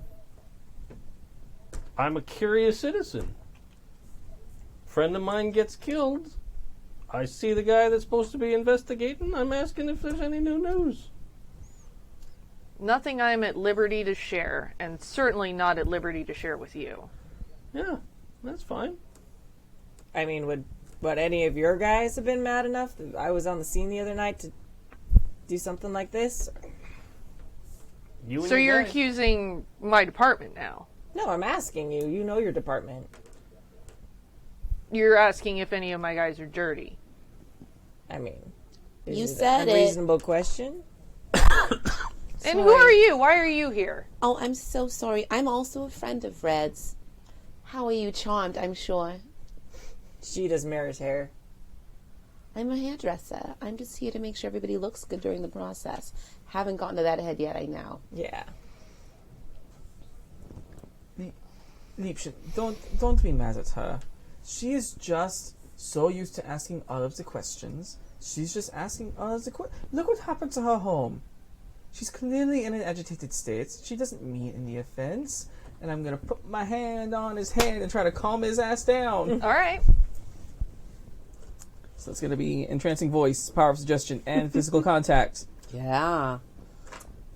I'm a curious citizen. Friend of mine gets killed. I see the guy that's supposed to be investigating. I'm asking if there's any new news. Nothing I'm at liberty to share, and certainly not at liberty to share with you. Yeah, that's fine. I mean, would any of your guys have been mad enough that I was on the scene the other night to do something like this? You and So your you're guy? accusing my department now? No, I'm asking you. You know your department. You're asking if any of my guys are dirty. I mean, is You it said a it. reasonable question? And who are you? Why are you here? Oh, I'm so sorry. I'm also a friend of Red's. How are you charmed, I'm sure. She does Mira's hair. I'm a hairdresser. I'm just here to make sure everybody looks good during the process. Haven't gotten to that head yet, I know. Yeah. Liebchen, don't be mad at her. She is just so used to asking all of the questions. She's just asking all of the questions. Look what happened to her home. She's clearly in an agitated state. She doesn't mean any offense. And I'm going to put my hand on his head and try to calm his ass down. All right. So it's going to be entrancing voice, power of suggestion, and physical contact. Yeah.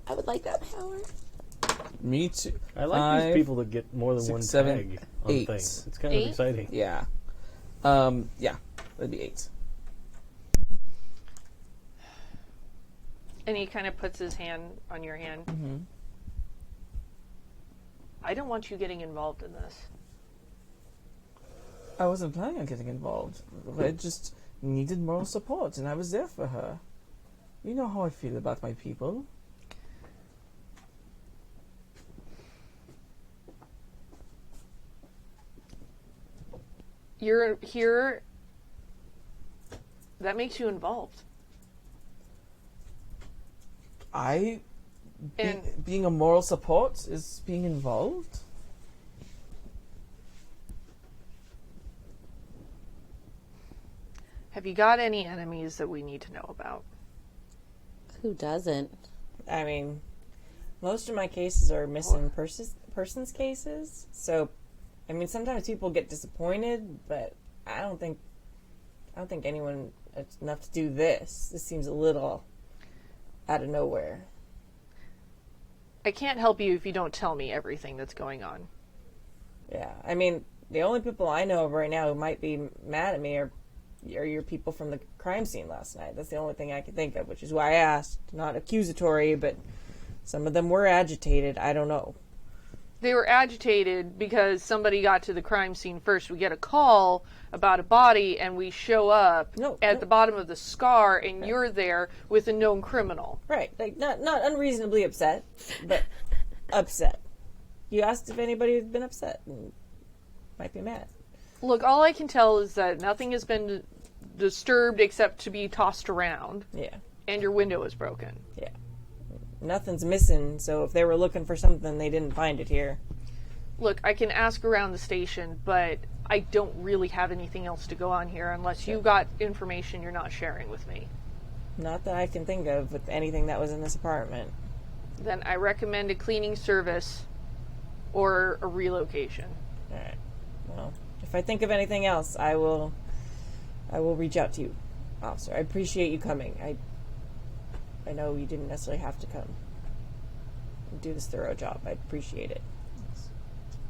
I would like that power. Me too. I like 5, these people that get more than 6, one 7, tag on 8. things. It's kind of 8? exciting. Yeah. Yeah. That'd be 8. And he kind of puts his hand on your hand. Mm-hmm. I don't want you getting involved in this. I wasn't planning on getting involved. Red just needed moral support, and I was there for her. You know how I feel about my people. You're here. That makes you involved. And being a moral support is being involved? have you got any enemies that we need to know about? Who doesn't? I mean, most of my cases are missing persons cases. So, I mean, sometimes people get disappointed, but I don't think anyone it's enough to do this. This seems a little out of nowhere. I can't help you if you don't tell me everything that's going on. Yeah, I mean, the only people I know of right now who might be mad at me are your people from the crime scene last night. That's the only thing I can think of, which is why I asked. Not accusatory, but some of them were agitated. I don't know. They were agitated because somebody got to the crime scene first. We get a call about a body, and we show up at the bottom of the scar, and you're there with a known criminal. Right, like not unreasonably upset, but upset. You asked if anybody had been upset, and might be mad. Look, all I can tell is that nothing has been disturbed except to be tossed around, Yeah. and your window is broken. Yeah. Nothing's missing, so if they were looking for something, they didn't find it here. Look, I can ask around the station, but I don't really have anything else to go on here unless you got information you're not sharing with me. Not that I can think of with anything that was in this apartment. Then I recommend a cleaning service or a relocation. Alright. Well, if I think of anything else, I will reach out to you, officer. I appreciate you coming. I know you didn't necessarily have to come and do this thorough job. I appreciate it.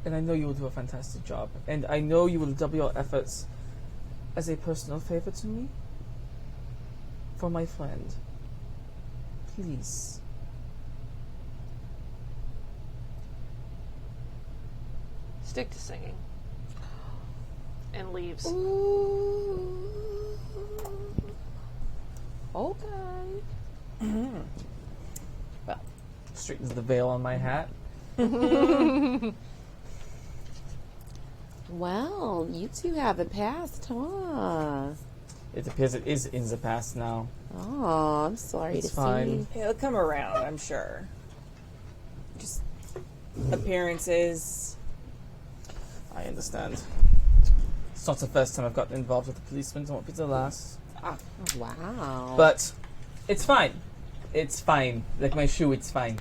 And I know you will do a fantastic job. And I know you will double your efforts as a personal favor to me. For my friend. Please. Stick to singing. And leaves. Okay. Well, straightens the veil on my hat. Well, you two have it passed, huh? It appears it is in the past now. Oh, I'm sorry It's to fine. see. It'll come around, I'm sure. Just appearances. I understand. It's not the first time I've gotten involved with the policemen. It won't be the last. Wow. But it's fine. It's fine. Like my shoe, it's fine.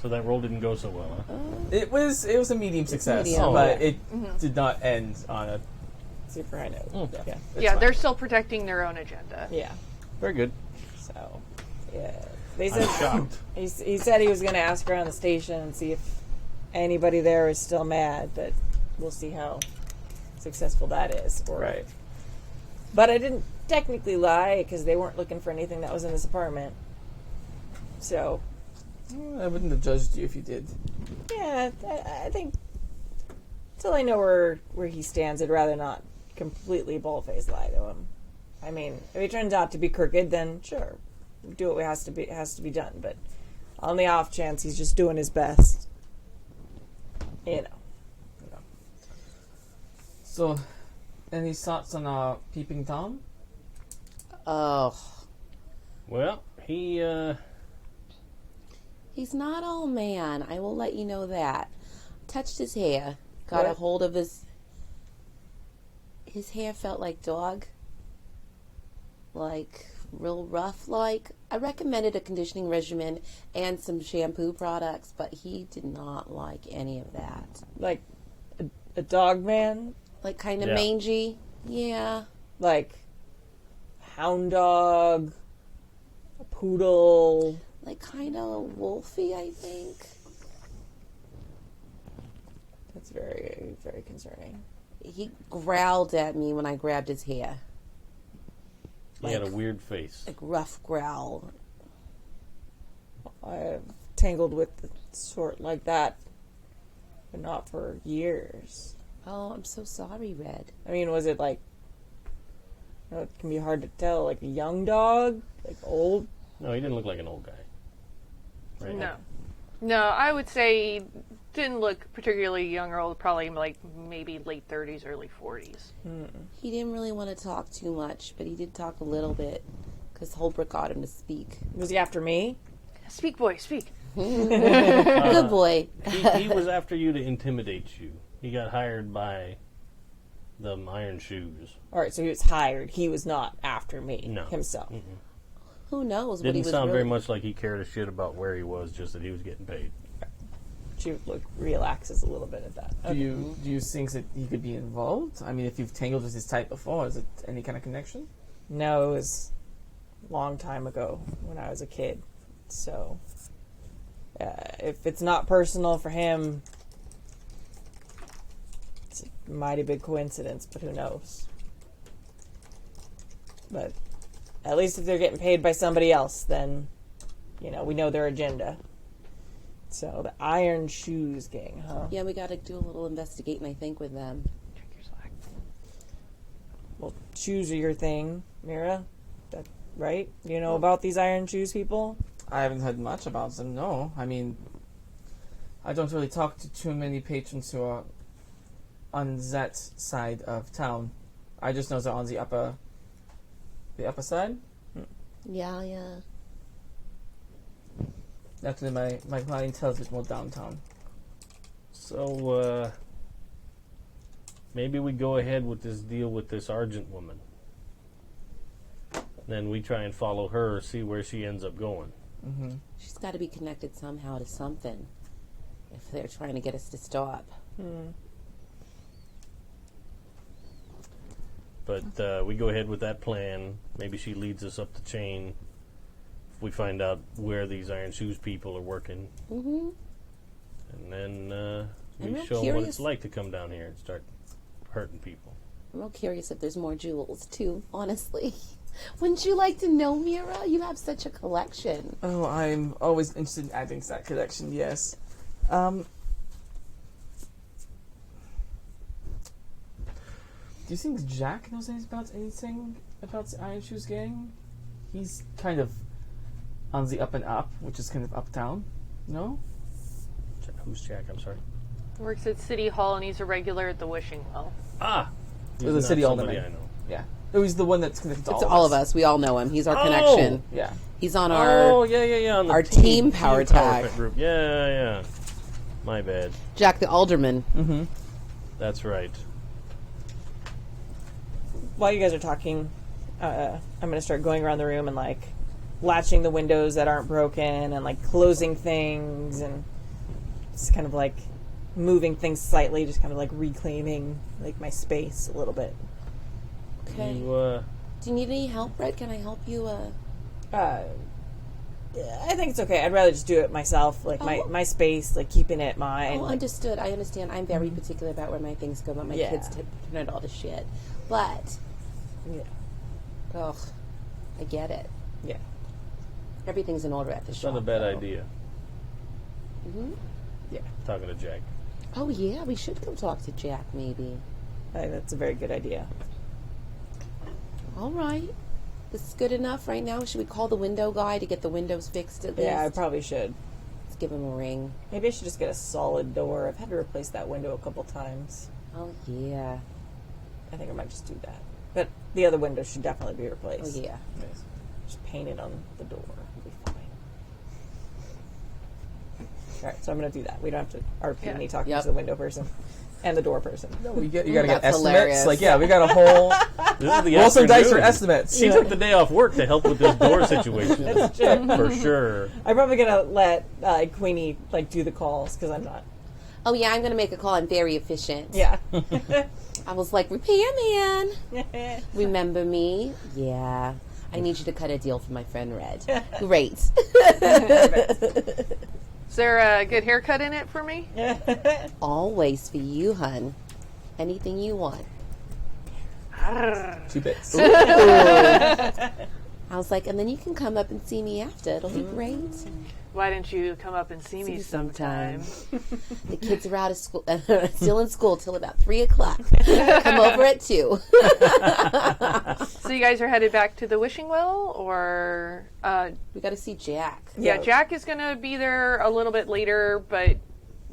So that roll didn't go so well, huh? It was a medium success, medium. but it did not end on a Super high note. yeah. it's Yeah, fine. they're still protecting their own agenda. Yeah. Very good. So, yeah. They I'm said shocked. he said he was going to ask around the station and see if anybody there is still mad, but we'll see how successful that is. right. But I didn't technically lie because they weren't looking for anything that was in this apartment. So, I wouldn't have judged you if you did. yeah, I think until I know where he stands, I'd rather not completely bald-faced lie to him. I mean, if he turns out to be crooked, then sure, do what has to be done. But on the off chance he's just doing his best, you know. So, any thoughts on Peeping Tom? Oh, Well, he, he's not all man. I will let you know that. Touched his hair. Got a What? hold of his hair felt like dog. Like real rough like. I recommended a conditioning regimen and some shampoo products, but he did not like any of that. Like a dog man, Like kind of Yeah. mangy. Yeah. like hound dog, a poodle. Like kind of wolfy, I think. That's very, very concerning. He growled at me when I grabbed his hair. he had a weird face. Like rough growl. I've tangled with the sort like that, but not for years. Oh, I'm so sorry, Red. I mean, was it like? You know, it can be hard to tell. Like a young dog, like old. No, he didn't look like an old guy. Right? No. No, I would say he didn't look particularly young or old, probably like maybe late 30s, early 40s. He didn't really want to talk too much, but he did talk a little bit because Holbrook got him to speak. Was he after me? Speak, boy, speak. Good boy. He was after you to intimidate you. He got hired by the Iron Shoes. All right, so he was hired. He was not after me No. himself. Who knows what he Didn't was sound really... very much like he cared a shit about where he was, just that he was getting paid. She relaxes a little bit at that. Do you think that he could be involved? I mean, if you've tangled with his type before, is it any kind of connection? No, it was a long time ago when I was a kid. So, if it's not personal for him, it's a mighty big coincidence, but who knows? But at least if they're getting paid by somebody else, then, you know, we know their agenda. So, the Iron Shoes gang, huh? Yeah, we got to do a little investigating, I think, with them. Check your Slack. Well, shoes are your thing, Mira. That right? You know about these Iron Shoes people? I haven't heard much about them, no. I mean, I don't really talk to too many patrons who are on that side of town. I just know they're on the upper side. Yeah. Actually, my client tells it's more downtown. So, maybe we go ahead with this deal with this Argent woman. Then we try and follow her, see where she ends up going. Mm-hmm. She's got to be connected somehow to something if they're trying to get us to stop. But we go ahead with that plan. Maybe she leads us up the chain. If we find out where these Iron Shoes people are working. Mm-hmm. And then I'm we real show them what curious. it's like to come down here and start hurting people. I'm real curious if there's more jewels, too, honestly. Wouldn't you like to know, Mira? You have such a collection. Oh, I'm always interested in adding to that collection, yes. Do you think Jack knows anything about the Iron Shoes gang? He's kind of on the up and up, which is kind of uptown. No? Who's Jack? I'm sorry. Works at City Hall, and he's a regular at the Wishing Well. Ah! With He's the city not alderman. somebody I know. Yeah. Oh, he's the one that's connected to It's all of us. We all know him. He's our Oh! connection. Yeah. He's on Oh, our yeah. On the our team power tag. group. Yeah. My bad. Jack the Alderman. Mm-hmm. That's right. While you guys are talking, I'm going to start going around the room and, like, latching the windows that aren't broken and, like, closing things and just kind of, like, moving things slightly, just kind of, like, reclaiming, like, my space a little bit. Okay. You, Do you need any help, Red? Can I help you? I think it's okay. I'd rather just do it myself, like, my space, like, keeping it mine. Oh, like, understood. I understand. I'm very particular about where my things go, but my Yeah. kids turn it all to shit. But, yeah. ugh, I get it. Yeah. Everything's in order at the it's shop. not a bad though. idea. Mm-hmm. Yeah. Talking to Jack. Oh, yeah, we should come talk to Jack, maybe. I think that's a very good idea. All right. This is good enough right now. Should we call the window guy to get the windows fixed at least? Yeah, I probably should. Let's give him a ring. Maybe I should just get a solid door. I've had to replace that window a couple times. Oh, yeah. I think I might just do that. But the other window should definitely be replaced. Oh, yeah. Just paint it on the door. It'll be fine. All right, so I'm going to do that. We don't have to RP me talking Yep. to the window person and the door person. You got to get That's estimates. hilarious. Like, yeah, we got a whole This is the roll some dice for afternoon. estimates. She took the day off work to help with this door situation. For sure. I'm probably going to let Queenie like do the calls because I'm not. Oh, yeah, I'm going to make a call. I'm very efficient. Yeah. I was like, repairman. Remember me? Yeah. I need you to cut a deal for my friend Red. Great. Is there a good haircut in it for me? Always for you, hun. Anything you want. 2 bits. I was like, and then you can come up and see me after. It'll be great. Why didn't you come up and see me you sometime? The kids are out of school, still in school till about 3 o'clock. Come over at 2. So you guys are headed back to the Wishing Well, or We got to see Jack. yeah, Jack is going to be there a little bit later, but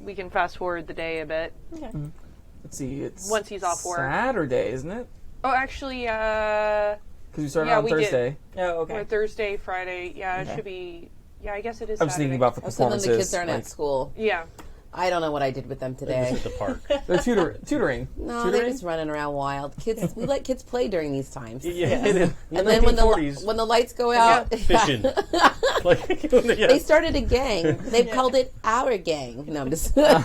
we can fast forward the day a bit. Let's see. It's Once he's off work. Saturday, isn't it? Oh, actually, Because we started Yeah, on we did. Thursday. Oh, or okay. Thursday, Friday. Yeah, Okay. it should be. Yeah, I guess it is. I'm just Saturday. thinking about the Oh, so then performances. the kids aren't like, at school. Yeah. I don't know what I did with them They're today. just at the park. they're tutoring. No, tutoring? they're just running around wild. Kids, we let kids play during these times. Yeah. In And then when the 1940s, lights go out, fishing. they started a gang. They've called it our gang. No, I'm just. Yeah,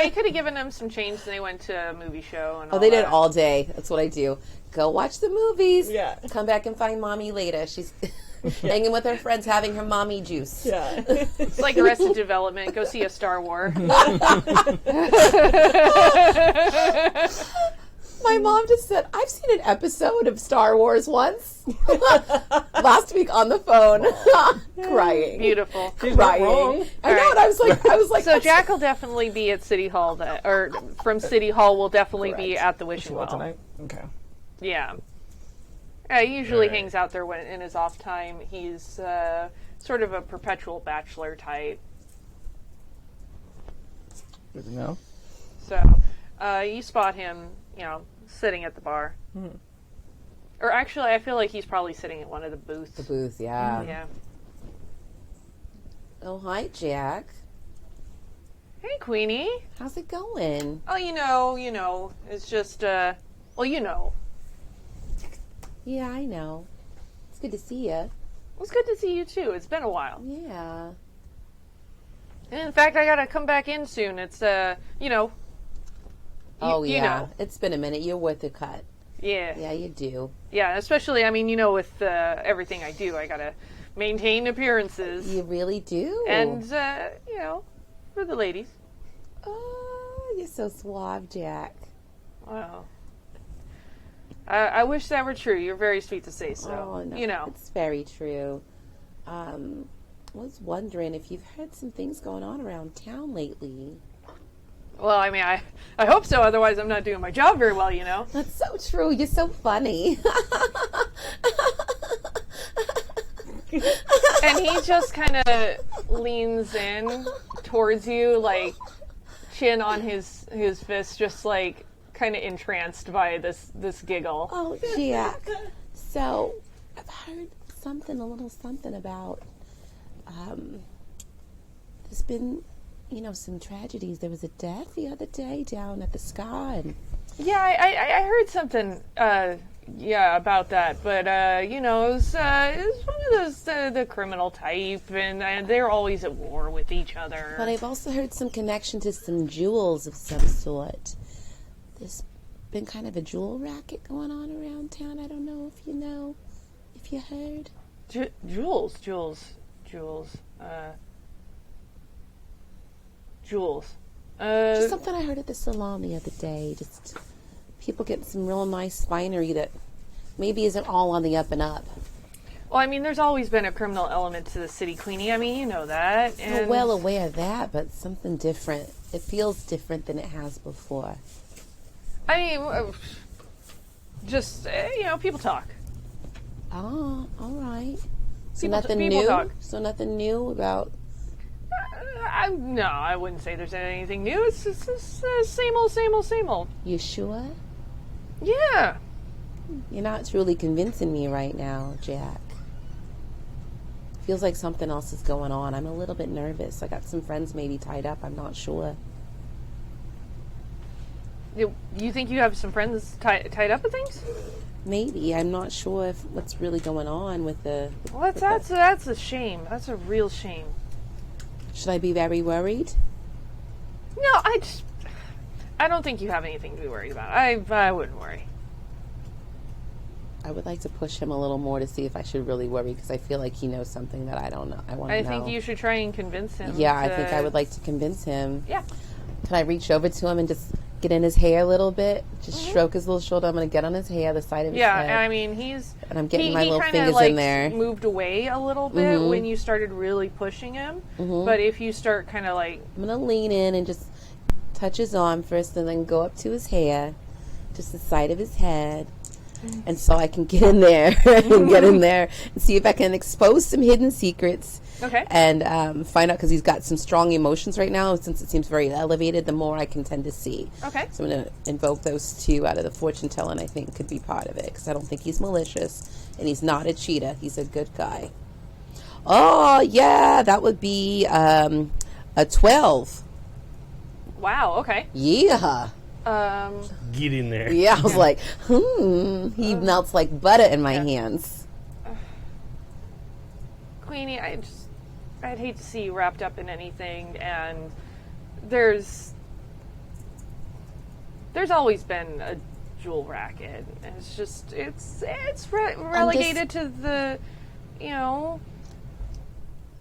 you could have given them some change, and they went to a movie show. And Oh, all they did that. all day. That's what I do. Go watch the movies. Yeah. Come back and find mommy later. She's hanging with her friends, having her mommy juice. Yeah. It's like Arrested Development. Go see a Star Wars. My mom just said, I've seen an episode of Star Wars once. Last week on the phone. Crying. Beautiful. Crying. I know, and I was like, So that's- Jack will definitely be at City Hall, or from City Hall will definitely be Correct. at the Wishing Well, Well. tonight? Okay. Yeah. He usually Alright. hangs out there when in his off time. He's sort of a perpetual bachelor type. Good to know. So, you spot him, sitting at the bar. Mhm. Or actually, I feel like he's probably sitting at one of the booths. The booth, yeah. Yeah. Oh, hi, Jack. Hey, Queenie. How's it going? Oh, it's just, you know. Yeah, I know. It's good to see you. It's good to see you, too. It's been a while. Yeah. And in fact, I gotta come back in soon. It's, Oh, you yeah. know. It's been a minute. You're worth a cut. Yeah. Yeah, you do. Yeah, especially, with everything I do, I gotta maintain appearances. You really do. And, for the ladies. Oh, you're so suave, Jack. Wow. I wish that were true. You're very sweet to say so. Oh, no. It's very true. I was wondering if you've heard some things going on around town lately. Well, I hope so. Otherwise, I'm not doing my job very well, That's so true. You're so funny. And he just kind of leans in towards you, like chin on his fist, just like kind of entranced by this giggle. Oh, Jack. So, I've heard a little something about, there's been, some tragedies. There was a death the other day down at the Sky. And Yeah, I heard something, about that, but, it was one of those, the criminal type, and they're always at war with each other. But I've also heard some connection to some jewels of some sort. There's been kind of a jewel racket going on around town. I don't know if you heard. Jewels. Just something I heard at the salon the other day. Just people getting some real nice finery that maybe isn't all on the up and up. Well, there's always been a criminal element to the city, Queenie. You know that. I'm And well aware of that, but something different. It feels different than it has before. Just, people talk. Oh, all right. So People nothing people new? talk. So nothing new about... No, I wouldn't say there's anything new. It's just same old. You sure? Yeah. You're not truly convincing me right now, Jack. Feels like something else is going on. I'm a little bit nervous. I got some friends maybe tied up. I'm not sure. You think you have some friends tied up with things? Maybe. I'm not sure if what's really going on with the... Well, that's a shame. That's a real shame. Should I be very worried? No, I don't think you have anything to be worried about. I wouldn't worry. I would like to push him a little more to see if I should really worry, because I feel like he knows something that I don't know. I want to know. I think you should try and convince him. Yeah, I think I would like to convince him. Yeah. Can I reach over to him and just get in his hair a little bit? Just stroke his little shoulder. I'm going to get on his hair, the side of his head. Yeah, he's... And I'm getting my little kinda, fingers in there. Moved away a little bit when you started really pushing him. But if you start kind of like... I'm going to lean in and just touch his arm first and then go up to his hair, just the side of his head. And so I can get in there and see if I can expose some hidden secrets. Okay. And find out, because he's got some strong emotions right now. Since it seems very elevated, the more I can tend to see. Okay. So I'm going to invoke those two out of the fortune telling. I think could be part of it, because I don't think he's malicious, and he's not a cheetah. He's a good guy. Oh yeah, that would be a 12. Wow. Okay. Yeah. Get in there. Yeah, I was like, he melts like butter in my hands. Queenie, I'd hate to see you wrapped up in anything, and there's always been a jewel racket. It's just it's relegated to the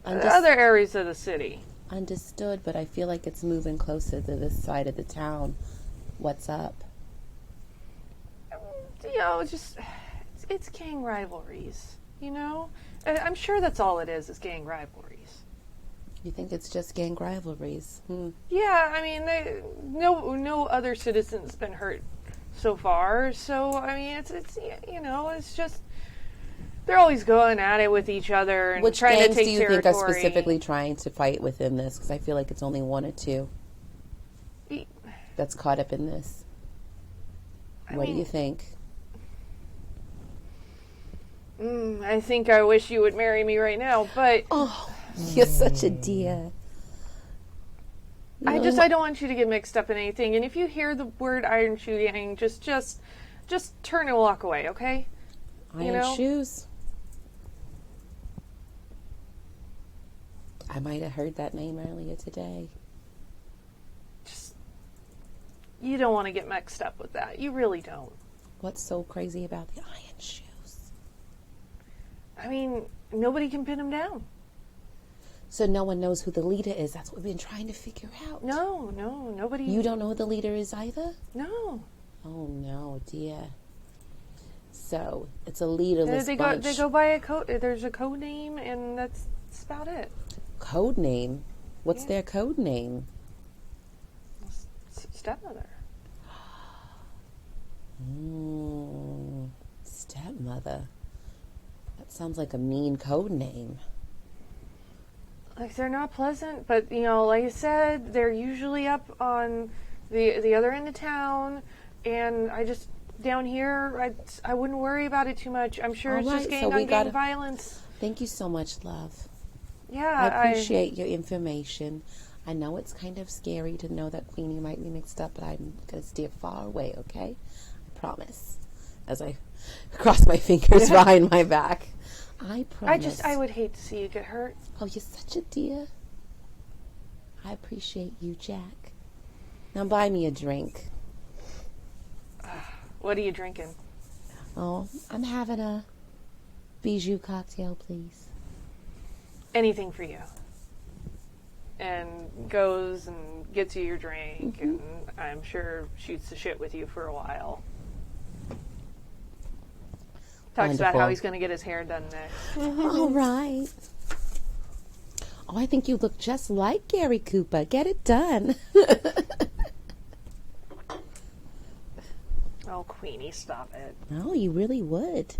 other areas of the city. Understood, but I feel like it's moving closer to this side of the town. What's up? It's gang rivalries. I'm sure that's all it is gang rivalries. You think it's just gang rivalries? Yeah, no other citizen's been hurt so far. So it's just they're always going at it with each other and Which trying to gangs take do you territory. think are specifically trying to fight within this? Because I feel like it's only one or two. that's caught up in this. What do you think? I think I wish you would marry me right now, but Oh, you're such a dear. I don't want you to get mixed up in anything. And if you hear the word iron shooting, just turn and walk away, okay? Iron shoes. I might have heard that name earlier today. You don't want to get mixed up with that. You really don't. What's so crazy about the iron shoes? I mean, nobody can pin him down. So no one knows who the leader is. That's what we've been trying to figure out. No, nobody. You don't know who the leader is either? No. Oh, no, dear. So, it's a leaderless bunch. They go by a code. There's a code name, and that's about it. Code name? What's their code name? Stepmother. Stepmother. That sounds like a mean code name. Like, they're not pleasant, but, like I said, they're usually up on the other end of town, and down here, I wouldn't worry about it too much. I'm sure it's just gang violence. Thank you so much, love. Yeah, I appreciate your information. I know it's kind of scary to know that Queenie might be mixed up, but I'm going to steer far away, okay? I promise. As I cross my fingers behind my back. I promise. I would hate to see you get hurt. Oh, you're such a dear. I appreciate you, Jack. Now buy me a drink. What are you drinking? Oh, I'm having a bijou cocktail, please. Anything for you. And goes and gets you your drink, and I'm sure shoots the shit with you for a while. Talks about how he's going to get his hair done next. All right. Oh, I think you look just like Gary Cooper. Get it done. Oh, Queenie, stop it. No, you really would.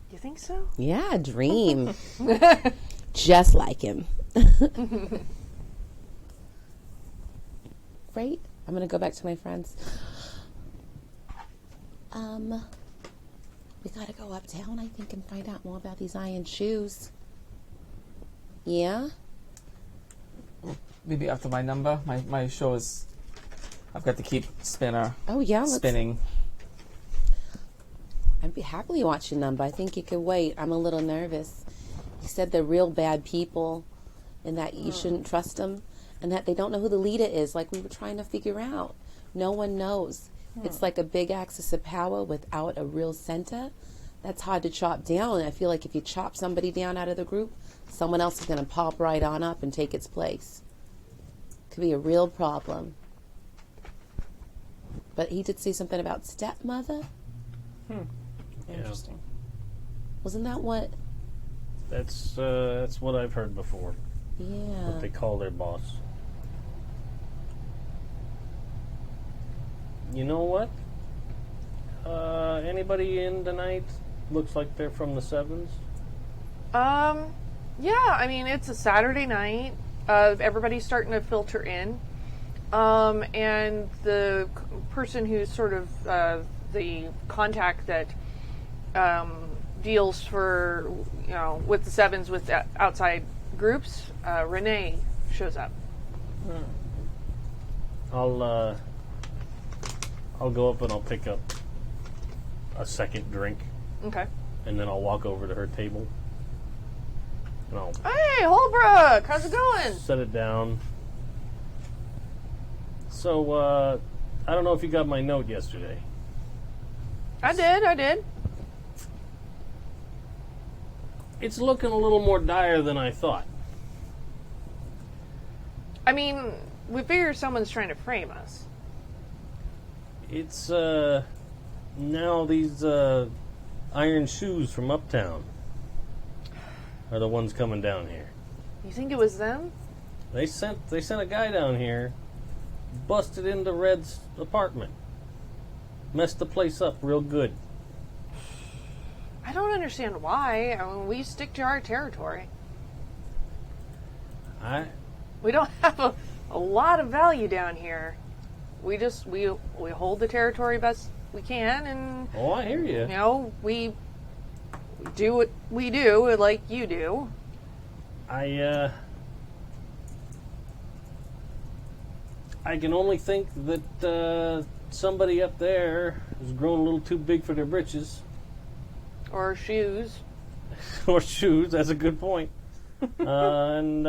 You think so? Yeah, dream. Just like him. Right? I'm going to go back to my friends. We got to go uptown, I think, and find out more about these iron shoes. Yeah? Maybe after my number. My show is... I've got to keep spinning. I'd be happily watch your number. I think you could wait. I'm a little nervous. He said they're real bad people and that you shouldn't trust them and that they don't know who the leader is, like we were trying to figure out. No one knows. It's like a big axis of power without a real center. That's hard to chop down, and I feel like if you chop somebody down out of the group, someone else is going to pop right on up and take its place. Could be a real problem. But he did say something about stepmother. Interesting. Wasn't that what? That's what I've heard before. Yeah. What they call their boss. You know what? Anybody in tonight? Looks like they're from the Sevens. Yeah, I mean, it's a Saturday night. Everybody's starting to filter in. And the person who's sort of the contact that deals for, with the Sevens with outside groups, Renee shows up. I'll go up and I'll pick up a second drink. Okay. And then I'll walk over to her table. And I'll Hey, Holbrook! How's it going? set it down. So, I don't know if you got my note yesterday. I did. It's looking a little more dire than I thought. I mean, we figure someone's trying to frame us. It's, now these, iron shoes from uptown are the ones coming down here. You think it was them? They sent a guy down here, busted into Red's apartment, messed the place up real good. I don't understand why. I mean, we stick to our territory. We don't have a a lot of value down here. We hold the territory best we can, and Oh, I hear you. you know, we do what we do like you do. I can only think that somebody up there has grown a little too big for their britches. Or shoes. Or shoes, that's a good point. And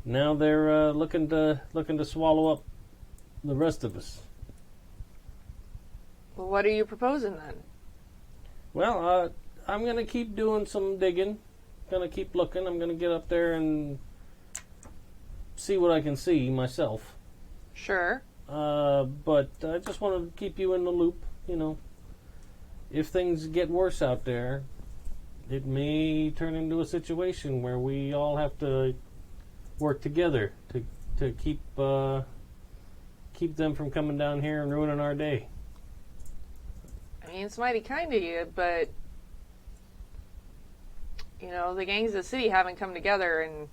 now they're looking to swallow up the rest of us. Well, what are you proposing then? Well, I'm going to keep doing some digging. Going to keep looking. I'm going to get up there and see what I can see myself. Sure. But I just want to keep you in the loop, you know. If things get worse out there, it may turn into a situation where we all have to work together to keep them from coming down here and ruining our day. I mean, it's mighty kind of you, but you know, the gangs of the city haven't come together in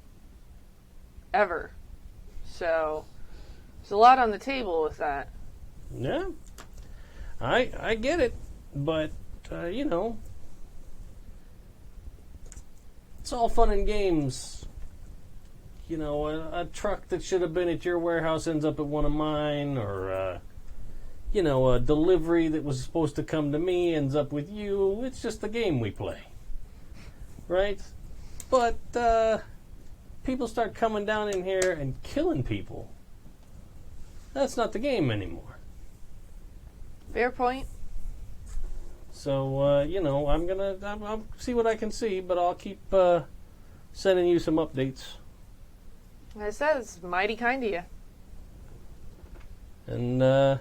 ever. So there's a lot on the table with that. Yeah, I get it, but you know, it's all fun and games. You know, a truck that should have been at your warehouse ends up at one of mine, or you know, a delivery that was supposed to come to me ends up with you. It's just the game we play, right? But people start coming down in here and killing people. That's not the game anymore. Fair point. So, you know, I'll see what I can see, but I'll keep sending you some updates. Like I said, it's mighty kind of you. And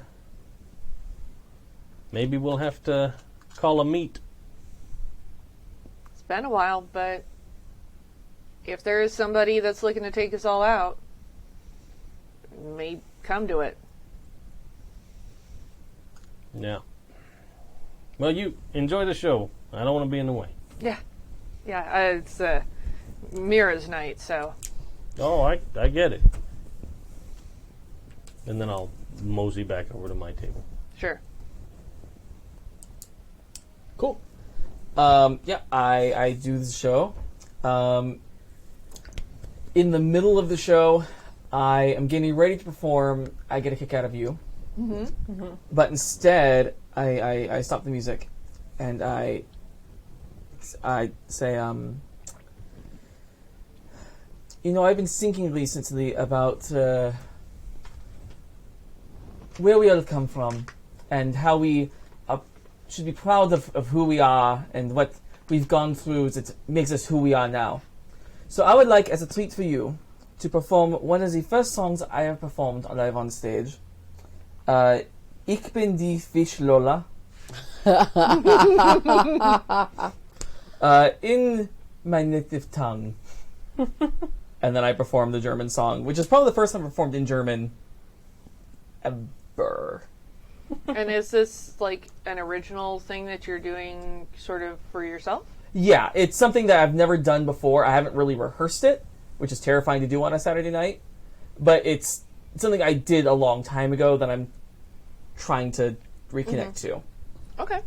maybe we'll have to call a meet. It's been a while, but if there is somebody that's looking to take us all out, it may come to it. Yeah. Well, you enjoy the show. I don't want to be in the way. Yeah. Yeah, it's Mira's night, so. Oh, I get it. And then I'll mosey back over to my table. Sure. Cool. Yeah, I do the show. In the middle of the show, I am getting ready to perform I Get a Kick Out of You. Mm-hmm. Mm-hmm. But instead, I stop the music and I say, you know, I've been thinking recently about where we all come from and how we should be proud of who we are and what we've gone through that makes us who we are now. So I would like, as a treat for you, to perform one of the first songs I have performed live on stage. Ich bin die Fischlola. In my native tongue. And then I performed the German song, which is probably the first time I performed in German ever. And is this like an original thing that you're doing sort of for yourself? Yeah, it's something that I've never done before. I haven't really rehearsed it, which is terrifying to do on a Saturday night. But it's something I did a long time ago that I'm trying to reconnect to. Okay.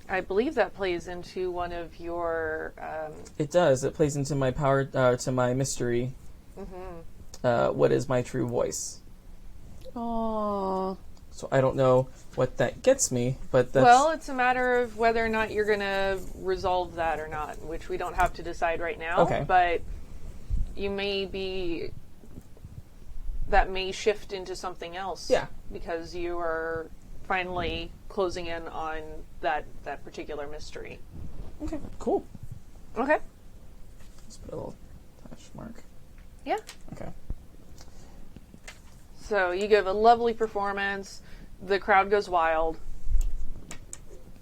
I believe that plays into one of your... It does. It plays into my power, to my mystery. Mm-hmm. What is my true voice? Aww. So I don't know what that gets me, but that's... Well, it's a matter of whether or not you're going to resolve that or not, which we don't have to decide right now. Okay. But you may be... That may shift into something else. Yeah. Because you are finally closing in on that particular mystery. Okay, cool. Okay. Let's put a little hash mark. Yeah. Okay. So you give a lovely performance. The crowd goes wild.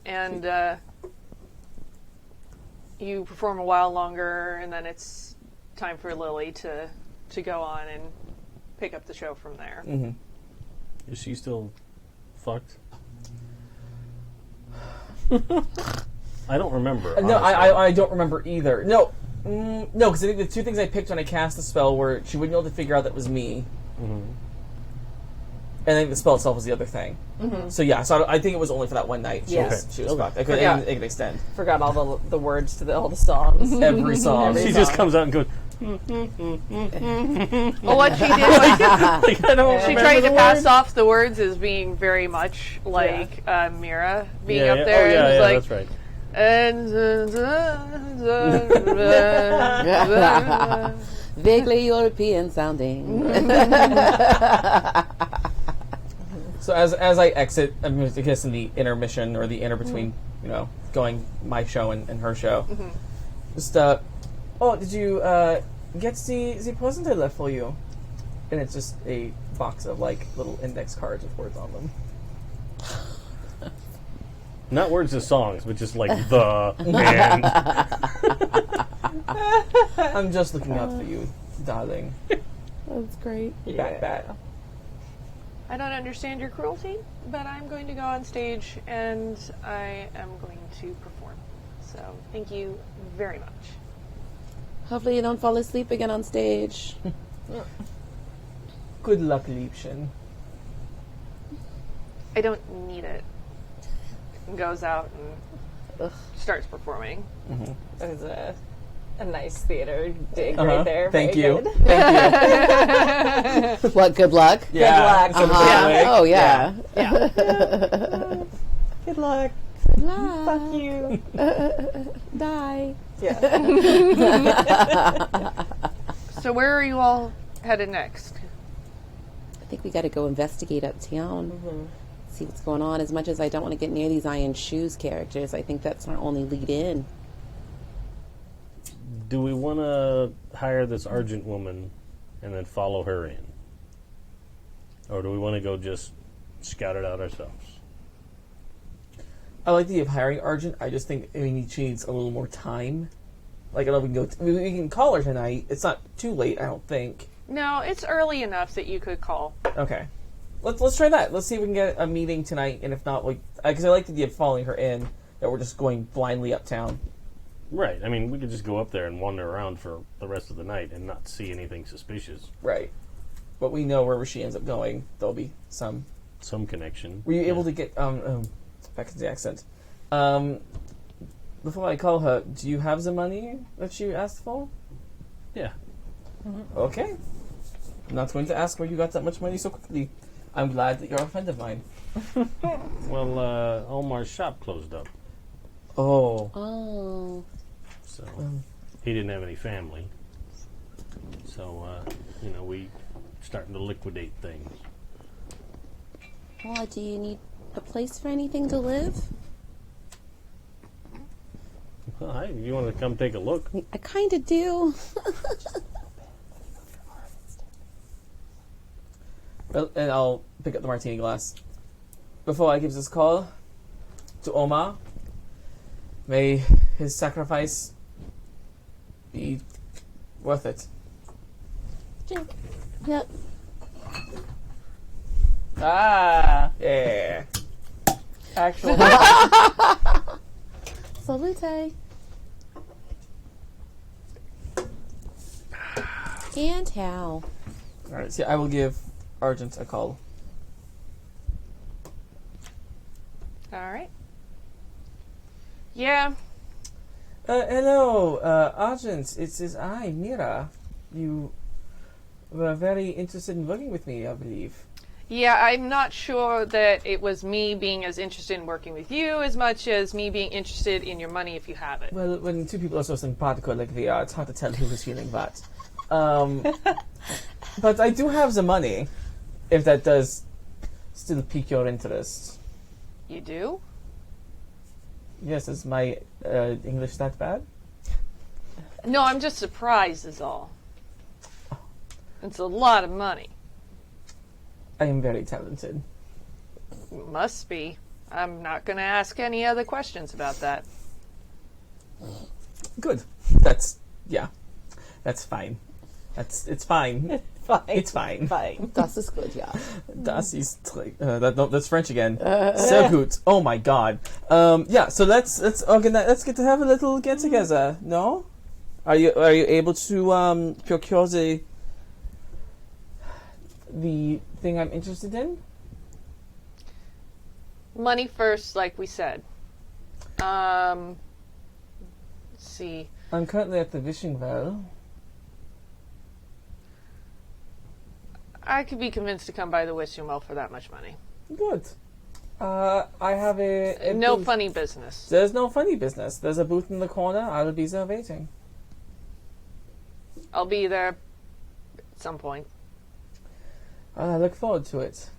And you perform a while longer, and then it's time for Lily to go on and pick up the show from there. Mm-hmm. Is she still fucked? I don't remember. No, honestly. I don't remember either. No, No, because I think the two things I picked when I cast the spell were she wouldn't be able to figure out that was me. And I think the spell itself was the other thing. So yeah, so I think it was only for that one night. She was fucked. It could extend. Forgot all the words to all the songs. Every song. She just comes out and goes. Well, what she did was she tried to pass off the words as being very much like Mira being up there. Oh, and like, that's right. And Vaguely European sounding. So as I exit, I guess in the intermission or the inter between, going my show and her show, just did you get the present I left for you? And it's just a box of like little index cards with words on them. Not words of songs, but just like the and. I'm just looking out for you, darling. That's great. Bat. I don't understand your cruelty, but I'm going to go on stage and I am going to perform. So thank you very much. Hopefully you don't fall asleep again on stage. Good luck, Liebchen. I don't need it. And goes out and starts performing. That is a nice theater dig right there. Thank Very you. good. Thank you. What, good luck? Yeah. Good luck. Oh, yeah. Good luck. Good luck. Fuck you. Die. Yeah. So where are you all headed next? I think we got to go investigate uptown. See what's going on. As much as I don't want to get near these Iron Shoes characters, I think that's our only lead in. Do we want to hire this Argent woman and then follow her in? Or do we want to go just scout it out ourselves? I like the idea of hiring Argent. I just think she needs a little more time. Like, I don't know if we can call her tonight. It's not too late, I don't think. No, it's early enough that you could call. Okay. Let's try that. Let's see if we can get a meeting tonight, and if not, because I like the idea of following her in, that we're just going blindly uptown. Right. I mean, we could just go up there and wander around for the rest of the night and not see anything suspicious. Right. But we know wherever she ends up going, there'll be some connection. Were you able to get back to the accent? Before I call her, do you have the money that she asked for? Yeah. Okay. I'm not going to ask where you got that much money so quickly. I'm glad that you're a friend of mine. Well, Omar's shop closed up, Oh. so he didn't have any family. So, we starting to liquidate things. Well, do you need a place for anything to live? Well, hi, you want to come take a look? I kind of do. Well, and I'll pick up the martini glass. Before I give this call to Omar, may his sacrifice be worth it. Drink. Yep. Ah, Yeah. actual. Salute. And how? Alright, so I will give Argent a call. All right. Yeah. Hello, Argent. It is I, Mira. You were very interested in working with me, I believe. Yeah, I'm not sure that it was me being as interested in working with you as much as me being interested in your money if you have it. Well, when two people are so simpatico like they are, it's hard to tell who is feeling that. But I do have the money, if that does still pique your interest. You do? Yes, is my English that bad? No, I'm just surprised is all. It's a lot of money. I am very talented. Must be. I'm not going to ask any other questions about that. Good. That's fine. It's fine. Fine. It's fine. Fine. Das ist gut, ja. Das ist that's French again. Sehr gut. Oh my god. Yeah. So let's get to have a little get together. No. Are you able to procure the thing I'm interested in? Money first, like we said. Let's see. I'm currently at the wishing well. I could be convinced to come by the wishing well for that much money. Good. I have a No booth. funny business. There's no funny business. There's a booth in the corner. I will be there waiting. I'll be there at some point. I look forward to it.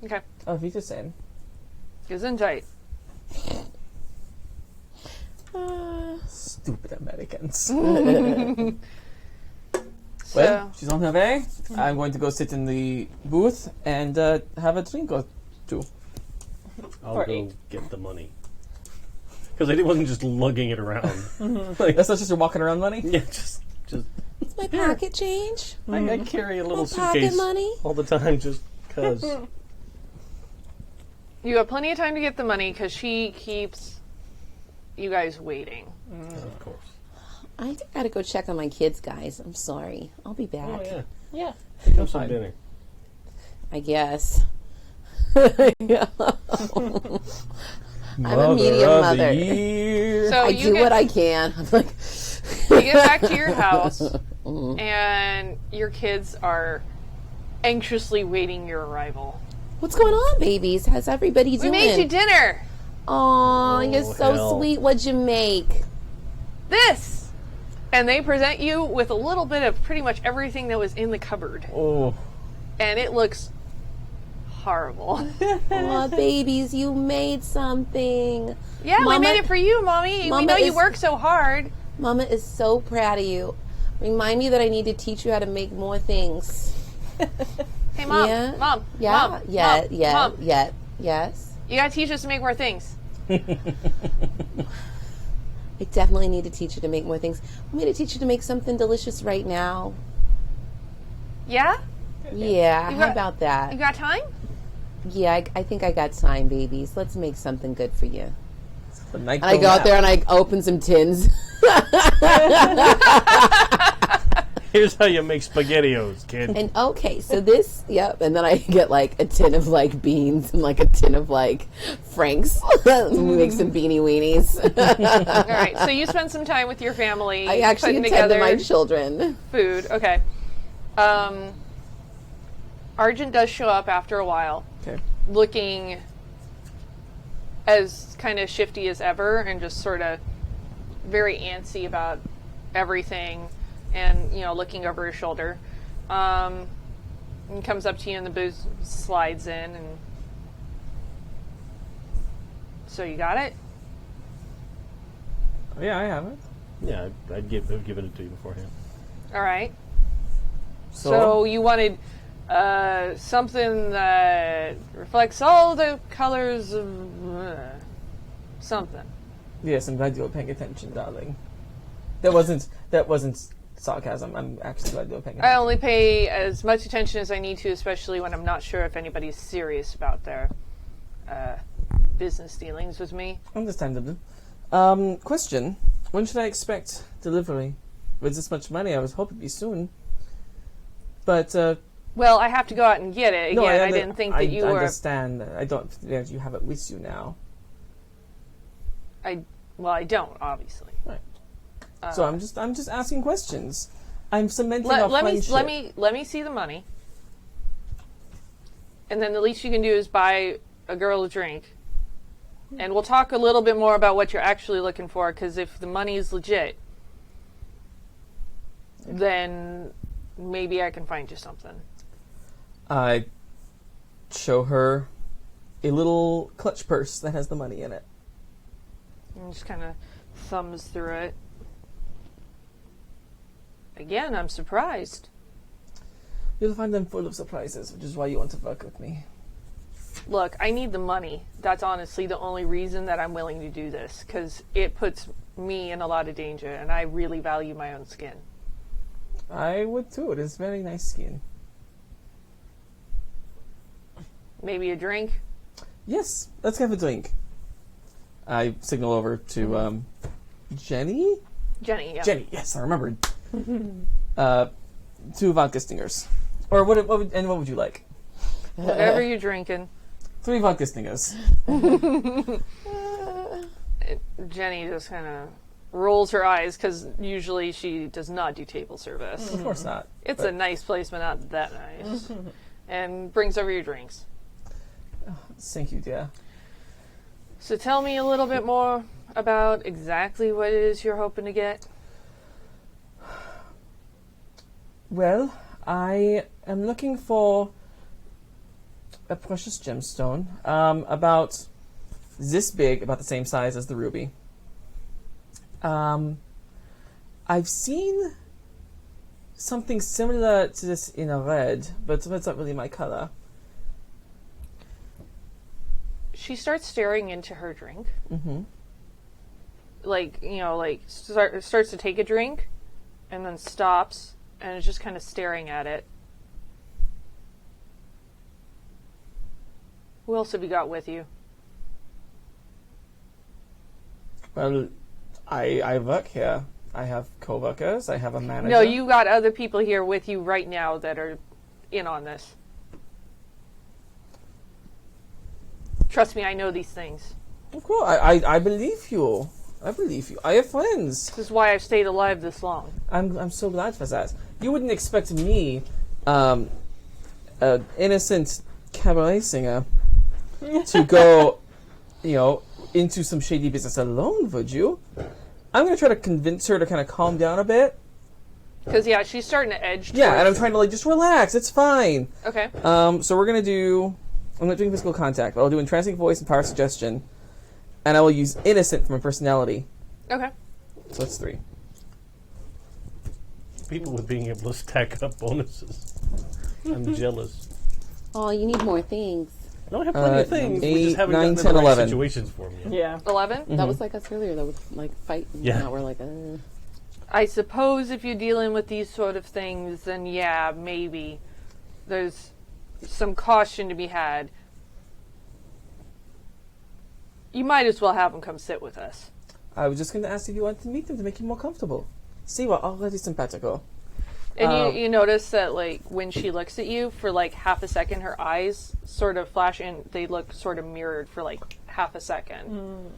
Okay. Auf Wiedersehen. Gesundheit. Stupid Americans. So, Well, she's on her way. I'm going to go sit in the booth and have a drink or two. I'll Or go eight. get the money. Because I wasn't just lugging it around. Like, That's not just your walking around money? yeah, just It's my pocket change. I carry a little My pocket suitcase money. all the time just because. you have plenty of time to get the money because she keeps you guys waiting. Of course. I gotta go check on my kids, guys. I'm sorry. I'll be back. Oh, yeah. Yeah. Pick up some dinner. I guess. Yeah. I'm a medium mother. So I you do get, what I can. I'm like, you get back to your house, and your kids are anxiously waiting your arrival. what's going on, babies? How's everybody We doing? made you dinner. Aw, you're so hell. sweet. What'd you make? This. And they present you with a little bit of pretty much everything that was in the cupboard. Oh, And it looks horrible. Aw, babies, you made something. Yeah, we Mama- made it for you, Mommy. We Mama know you is- work so hard. Mama is so proud of you. Remind me that I need to teach you how to make more things. Hey, Mom. Yeah? Mom. Yeah, Mom. yeah, Mom. yeah, Mom. yeah, yes. You gotta teach us to make more things. I definitely need to teach you to make more things. I'm going to teach you to make something delicious right now. Yeah? Yeah, You how got- about that? You got time? Yeah, I think I got time, babies. Let's make something good for you. The night And I go out there and I open some tins. here's how you make SpaghettiOs, kid. And okay, so this, yep. And then I get like a tin of like beans and like a tin of like Franks. Make some beanie weenies. All right. So you spend some time with your family. I actually putting attend to together my children. food. Okay. Argent does show up after a while, Okay. looking as kind of shifty as ever and just sort of very antsy about everything and, you know, looking over his shoulder. And comes up to you in the booth, slides in, and so you got it? Yeah, I have it. Yeah, I've given it to you beforehand. All right. So you wanted something that reflects all the colors of something. Yes, I'm glad you were paying attention, darling. That wasn't sarcasm. I'm actually glad you were paying I attention. only pay as much attention as I need to, especially when I'm not sure if anybody's serious about their business dealings with me. Understandable. Question: when should I expect delivery? With this much money, I was hoping it'd be soon. But Well, I have to go out and get it. Again, no, I didn't think that you I were... understand. I don't. Yeah, you have it with you now. Well, I don't, obviously. Right. So I'm just asking questions. I'm cementing Let, our let me friendship. let me see the money, and then the least you can do is buy a girl a drink, and we'll talk a little bit more about what you're actually looking for. Because if the money is legit, then maybe I can find you something. I show her a little clutch purse that has the money in it. And just kind of thumbs through it. Again, I'm surprised. You'll find them full of surprises, which is why you want to work with me. Look, I need the money. That's honestly the only reason that I'm willing to do this, because it puts me in a lot of danger, and I really value my own skin. I would too. It is very nice skin. Maybe a drink? Yes, let's have a drink. I signal over to Jenny. Jenny, yeah. Jenny, yes, I remembered. 2 vodka stingers. Or what would you like? Whatever you're drinking. 3 vodka stingers. Jenny just kind of rolls her eyes because usually she does not do table service. Of course not. It's a nice place, but not that nice. And brings over your drinks. Thank you, dear. So tell me a little bit more about exactly what it is you're hoping to get. Well, I am looking for a precious gemstone, about this big, about the same size as the ruby. I've seen something similar to this in a red, but that's not really my color. She starts staring into her drink. Mm-hmm. Starts to take a drink, and then stops, and is just kind of staring at it. Who else have you got with you? Well, I work here. I have co-workers. I have a manager. No, you got other people here with you right now that are in on this. Trust me, I know these things. Of course, I believe you. I believe you. I have friends. This is why I've stayed alive this long. I'm so glad for that. You wouldn't expect me, an innocent cabaret singer, to go, into some shady business alone, would you? I'm going to try to convince her to kind of calm down a bit. Because, yeah, she's starting to edge Yeah, towards... and I'm trying to, just relax. It's fine. Okay. So we're going to do... I'm not doing physical contact, but I'll do entrancing voice and power suggestion. And I will use innocent for my personality. Okay. So that's 3. People with being able to stack up bonuses. I'm jealous. Oh, you need more things. No, I have plenty of things. We 8, just haven't 9, gotten 10, the right 11. situations for me. Yeah. 11? That was like us earlier, though, with like fight. And Yeah. now we're like, I suppose if you're dealing with these sort of things, then yeah, maybe. There's some caution to be had. You might as well have them come sit with us. I was just going to ask if you wanted to meet them to make you more comfortable. See, we're already simpatico. And you notice that, like, when she looks at you, for, like, half a second, her eyes sort of flash and they look sort of mirrored for, like, half a second.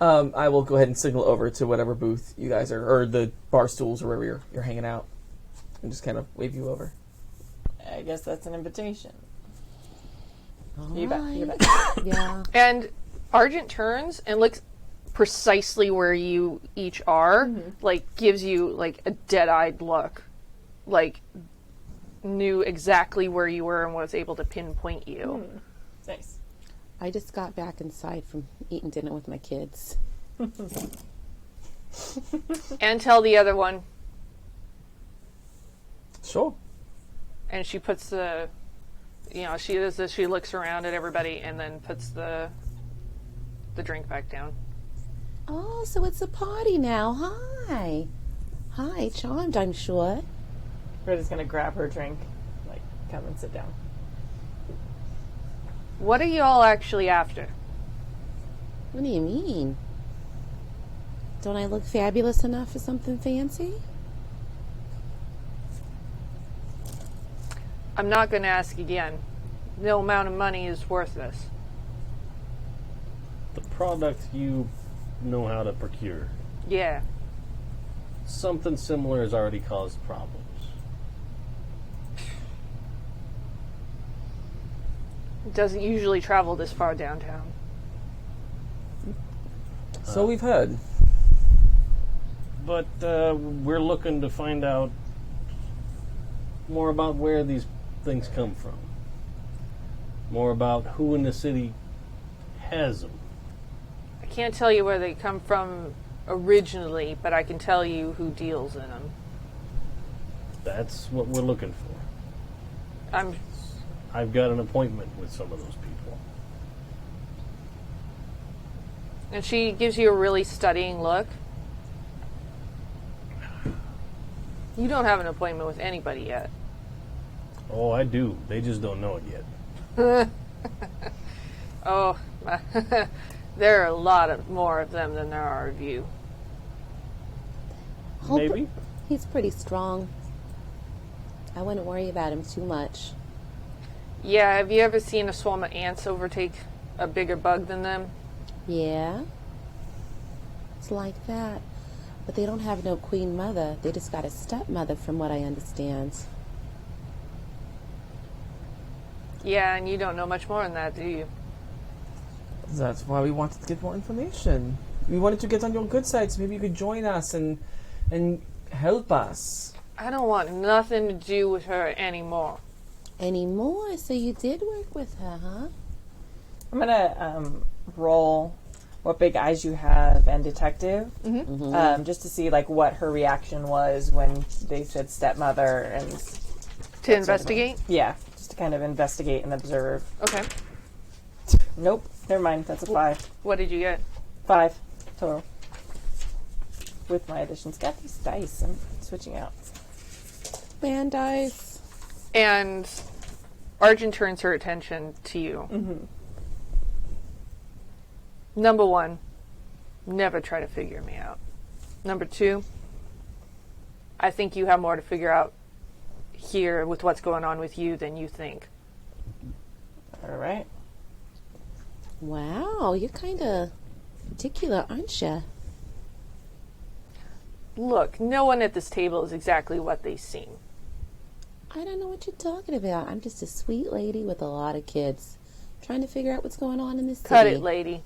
I will go ahead and signal over to whatever booth you guys are, or the bar stools or wherever you're hanging out, and just kind of wave you over. I guess that's an invitation. all You bet. right. Yeah. And Argent turns and looks precisely where you each are, like, gives you, like, a dead-eyed look. Like, knew exactly where you were and was able to pinpoint you. Nice. I just got back inside from eating dinner with my kids. And tell the other one. Sure. And she puts the, she does this, she looks around at everybody and then puts the drink back down. Oh, so it's a party now. Hi. Hi, charmed, I'm sure. Britta's gonna grab her drink, like, come and sit down. What are you all actually after? What do you mean? Don't I look fabulous enough for something fancy? I'm not going to ask again. No amount of money is worth this. The product you know how to procure. Yeah. Something similar has already caused problems. It doesn't usually travel this far downtown. So we've heard. But we're looking to find out more about where these things come from. More about who in the city has them. I can't tell you where they come from originally, but I can tell you who deals in them. That's what we're looking for. I've got an appointment with some of those people. And she gives you a really studying look. You don't have an appointment with anybody yet. Oh, I do. They just don't know it yet. Oh, There are a lot more of them than there are of you. Maybe. He's pretty strong. I wouldn't worry about him too much. Yeah, have you ever seen a swarm of ants overtake a bigger bug than them? Yeah? It's like that. But they don't have no queen mother. They just got a stepmother, from what I understand. Yeah, and you don't know much more than that, do you? That's why we wanted to get more information. We wanted to get on your good side, so maybe you could join us and help us. I don't want nothing to do with her anymore. Anymore? So you did work with her, huh? I'm gonna roll what big eyes you have and detective, just to see like what her reaction was when they said stepmother and To investigate? yeah, just to kind of investigate and observe. Okay. Nope, never mind. That's a 5. What did you get? 5 total. With my additions, got these dice. I'm switching out. Man dice. And Argent turns her attention to you. Mm-hmm. Number 1, never try to figure me out. Number 2, I think you have more to figure out here with what's going on with you than you think. All right. Wow, you're kind of particular, aren't you? Look, no one at this table is exactly what they seem. I don't know what you're talking about. I'm just a sweet lady with a lot of kids, trying to figure out what's going on in this city. Cut it, lady.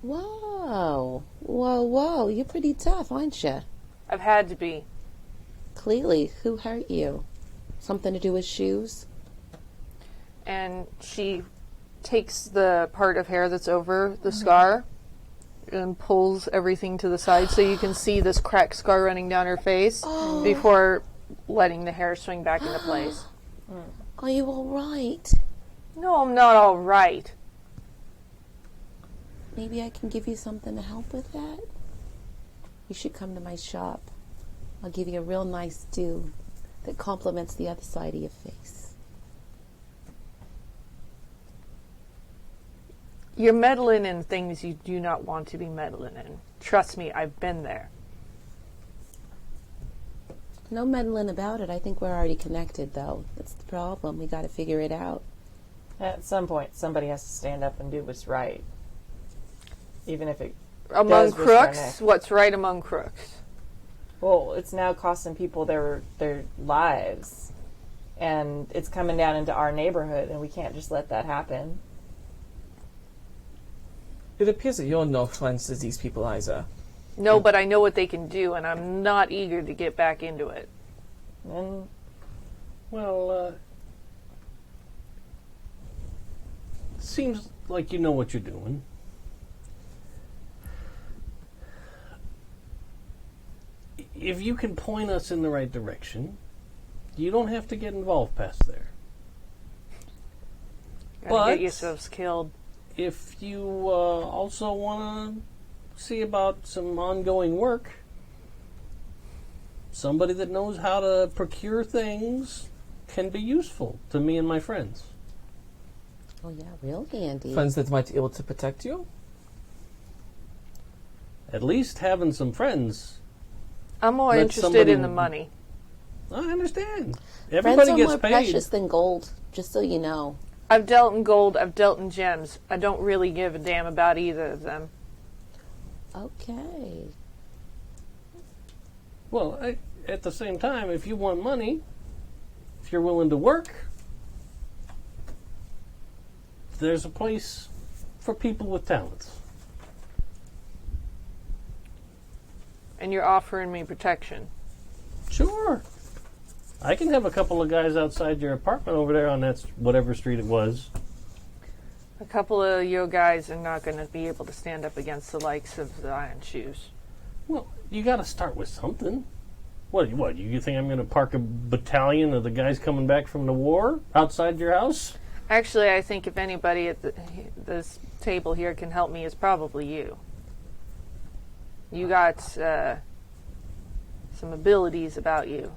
Whoa. Whoa. You're pretty tough, aren't you? I've had to be. Clearly, who hurt you? Something to do with shoes? And she takes the part of hair that's over the scar and pulls everything to the side so you can see this cracked scar running down her face before letting the hair swing back into place. Are you all right? No, I'm not all right. Maybe I can give you something to help with that? You should come to my shop. I'll give you a real nice do that complements the other side of your face. You're meddling in things you do not want to be meddling in. Trust me, I've been there. No meddling about it. I think we're already connected, though. That's the problem. We got to figure it out. At some point, somebody has to stand up and do what's right, even if it Among does risk our neck. crooks, what's right among crooks? Well, it's now costing people their lives, and it's coming down into our neighborhood, and we can't just let that happen. It appears that you're no friends to these people either. No, but I know what they can do, and I'm not eager to get back into it. And Well, seems like you know what you're doing. If you can point us in the right direction, you don't have to get involved past there. Gotta But- get yourselves killed. If you also want to see about some ongoing work, somebody that knows how to procure things can be useful to me and my friends. Oh, yeah, real handy. Friends that might be able to protect you? At least having some friends. I'm more Let interested somebody- in the money. I understand. Friends Everybody are gets more paid. precious than gold, just so you know. I've dealt in gold, I've dealt in gems. I don't really give a damn about either of them. Okay. Well, at the same time, if you want money, if you're willing to work, there's a place for people with talents. And you're offering me protection. Sure. I can have a couple of guys outside your apartment over there on that whatever street it was. A couple of your guys are not going to be able to stand up against the likes of the Iron Shoes. Well, you got to start with something. What? You think I'm going to park a battalion of the guys coming back from the war outside your house? Actually, I think if anybody at this table here can help me, it's probably you. You got some abilities about you.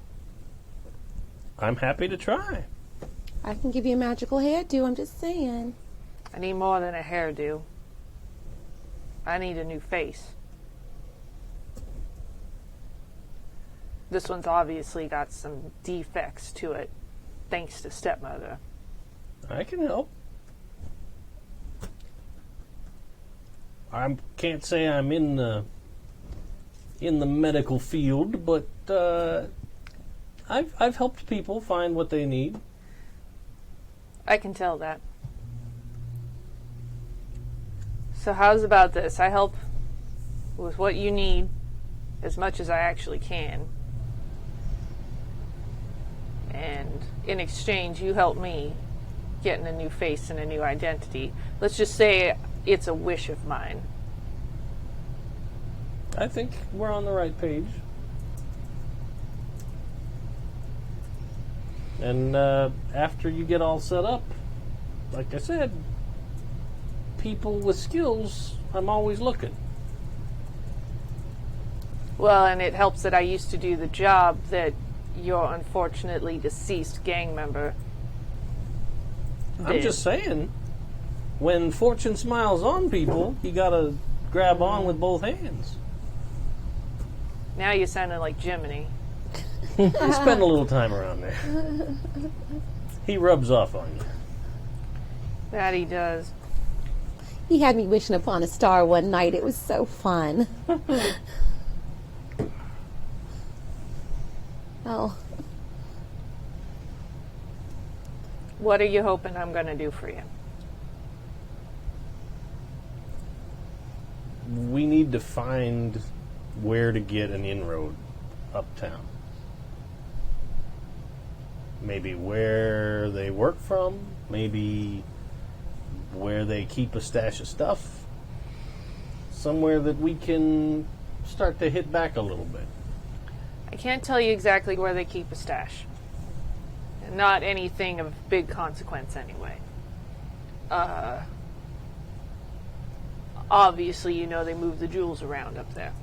I'm happy to try. I can give you a magical hairdo, I'm just saying. I need more than a hairdo. I need a new face. This one's obviously got some defects to it, thanks to stepmother. I can help. I can't say I'm in the medical field, but I've helped people find what they need. I can tell that. So how's about this? I help with what you need as much as I actually can. And in exchange, you help me getting a new face and a new identity. Let's just say it's a wish of mine. I think we're on the right page. And after you get all set up, like I said, people with skills, I'm always looking. Well, and it helps that I used to do the job that your unfortunately deceased gang member I'm did. just saying, when fortune smiles on people, you gotta grab on with both hands. Now you're sounding like Jiminy. You spend a little time around there. He rubs off on you. That he does. He had me wishing upon a star one night. It was so fun. Oh, What are you hoping I'm going to do for you? We need to find where to get an inroad uptown. Maybe where they work from, maybe where they keep a stash of stuff. Somewhere that we can start to hit back a little bit. I can't tell you exactly where they keep a stash. Not anything of big consequence, anyway. Obviously, you know they move the jewels around up there.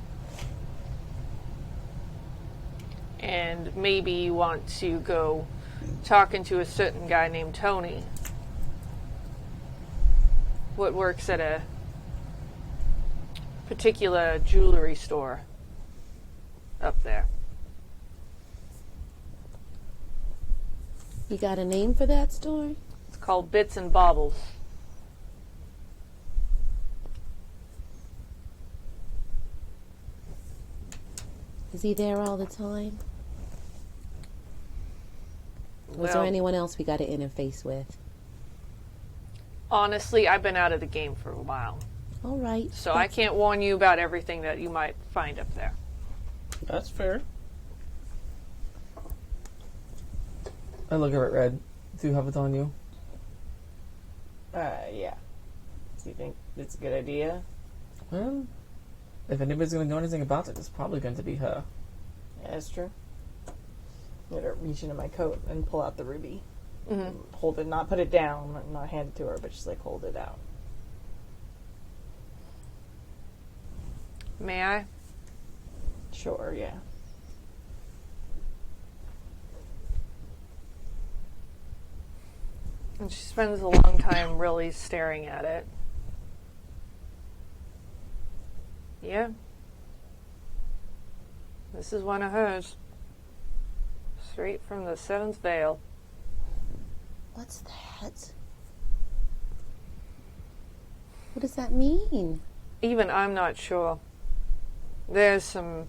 And maybe you want to go talking to a certain guy named Tony. What works at a particular jewelry store up there. you got a name for that store? It's called Bits and Baubles. Is he there all the time? Was there Well, anyone else we got to interface with? honestly, I've been out of the game for a while, All right. so I can't warn you about everything that you might find up there. That's fair. I look at it, Red. Do you have it on you? Yeah. Do you think it's a good idea? Well, if anybody's going to know anything about it, it's probably going to be her. Yeah, that's true. I'm gonna reach into my coat and pull out the ruby. Mm-hmm. Hold it, not put it down, not hand it to her, but just like hold it out. May I? Sure, yeah. And she spends a long time really staring at it. Yeah. This is one of hers. Straight from the Seventh Veil. What's that? What does that mean? Even I'm not sure. There's some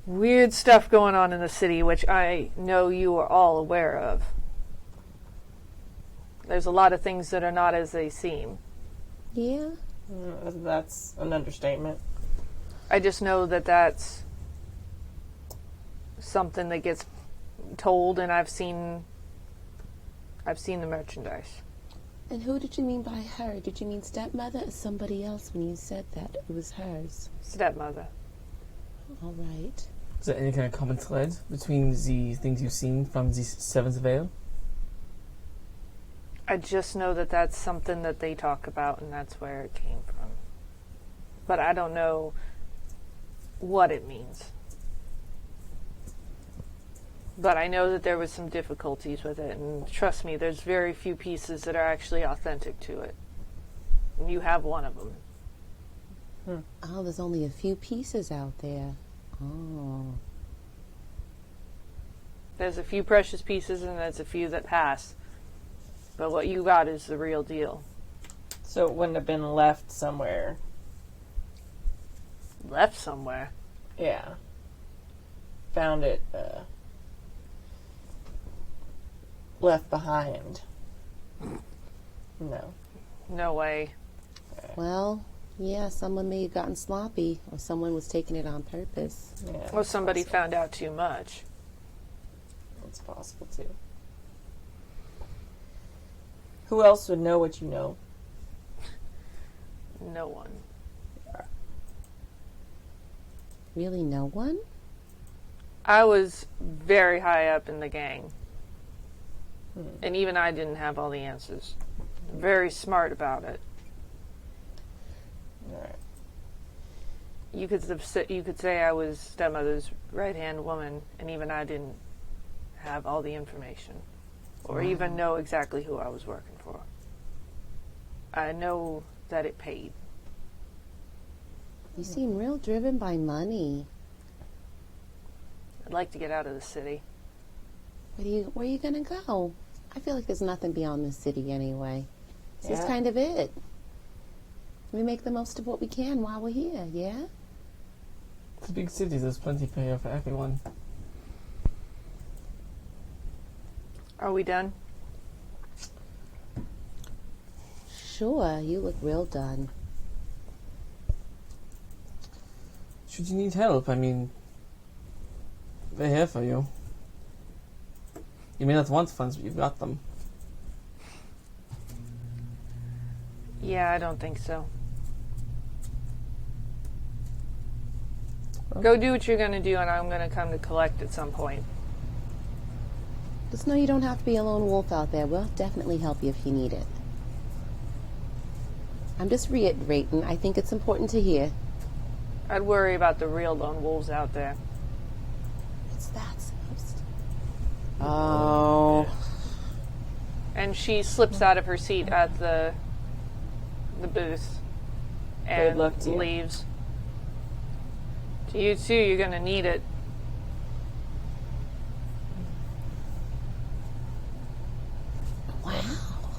weird stuff going on in the city, which I know you are all aware of. There's a lot of things that are not as they seem. Yeah? That's an understatement. I just know that that's something that gets told, and I've seen the merchandise. And who did you mean by her? Did you mean stepmother or somebody else when you said that it was hers? Stepmother. All right. Is there any kind of common thread between the things you've seen from the Seventh Veil? I just know that that's something that they talk about, and that's where it came from. But I don't know what it means. But I know that there was some difficulties with it, and trust me, there's very few pieces that are actually authentic to it. And you have one of them. Oh, there's only a few pieces out there. Oh. There's a few precious pieces, and there's a few that pass. But what you got is the real deal. So it wouldn't have been left somewhere. Left somewhere. Yeah. Found it, left behind. No. No way. Well, yeah, someone may have gotten sloppy, or someone was taking it on purpose. Yeah. Well, somebody found out too much. It's possible, too. Who else would know what you know? No one. Really, no one? I was very high up in the gang. And even I didn't have all the answers. Very smart about it. Alright. You could say I was stepmother's right-hand woman, and even I didn't have all the information. Or even know exactly who I was working for. I know that it paid. You seem real driven by money. I'd like to get out of the city. Where are you gonna go? I feel like there's nothing beyond the city anyway. This is Yeah. kind of it. We make the most of what we can while we're here, yeah? It's a big city. There's plenty for everyone. Are we done? Sure, you look real done. Should you need help, I mean, they're here for you. You may not want funds, but you've got them. Yeah, I don't think so. Okay. Go do what you're going to do, and I'm going to come to collect at some point. Just know you don't have to be a lone wolf out there. We'll definitely help you if you need it. I'm just reiterating, I think it's important to hear. I'd worry about the real lone wolves out there. What's that supposed to... Oh. And she slips out of her seat at the booth and luck to you. leaves. To you too, you're going to need it. Wow.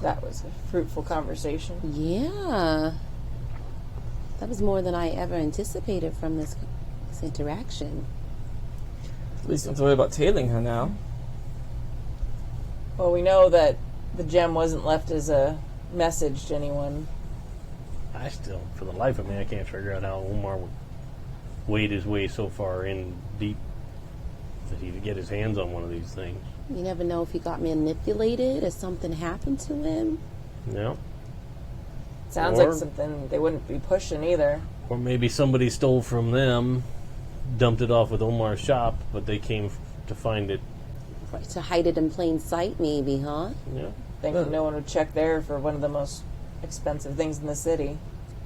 That was a fruitful conversation. Yeah. That was more than I ever anticipated from this interaction. At least you don't have to worry about tailing her now. Well, we know that the gem wasn't left as a message to anyone. I still, for the life of me, I can't figure out how Omar would wade his way so far in deep that he could get his hands on one of these things. You never know if he got manipulated or something happened to him. No. Sounds Or- like something they wouldn't be pushing either. Or maybe somebody stole from them, dumped it off with Omar's shop, but they came to find it. Right, to hide it in plain sight, maybe, huh? Yeah. Thinking no one would check there for one of the most expensive things in the city.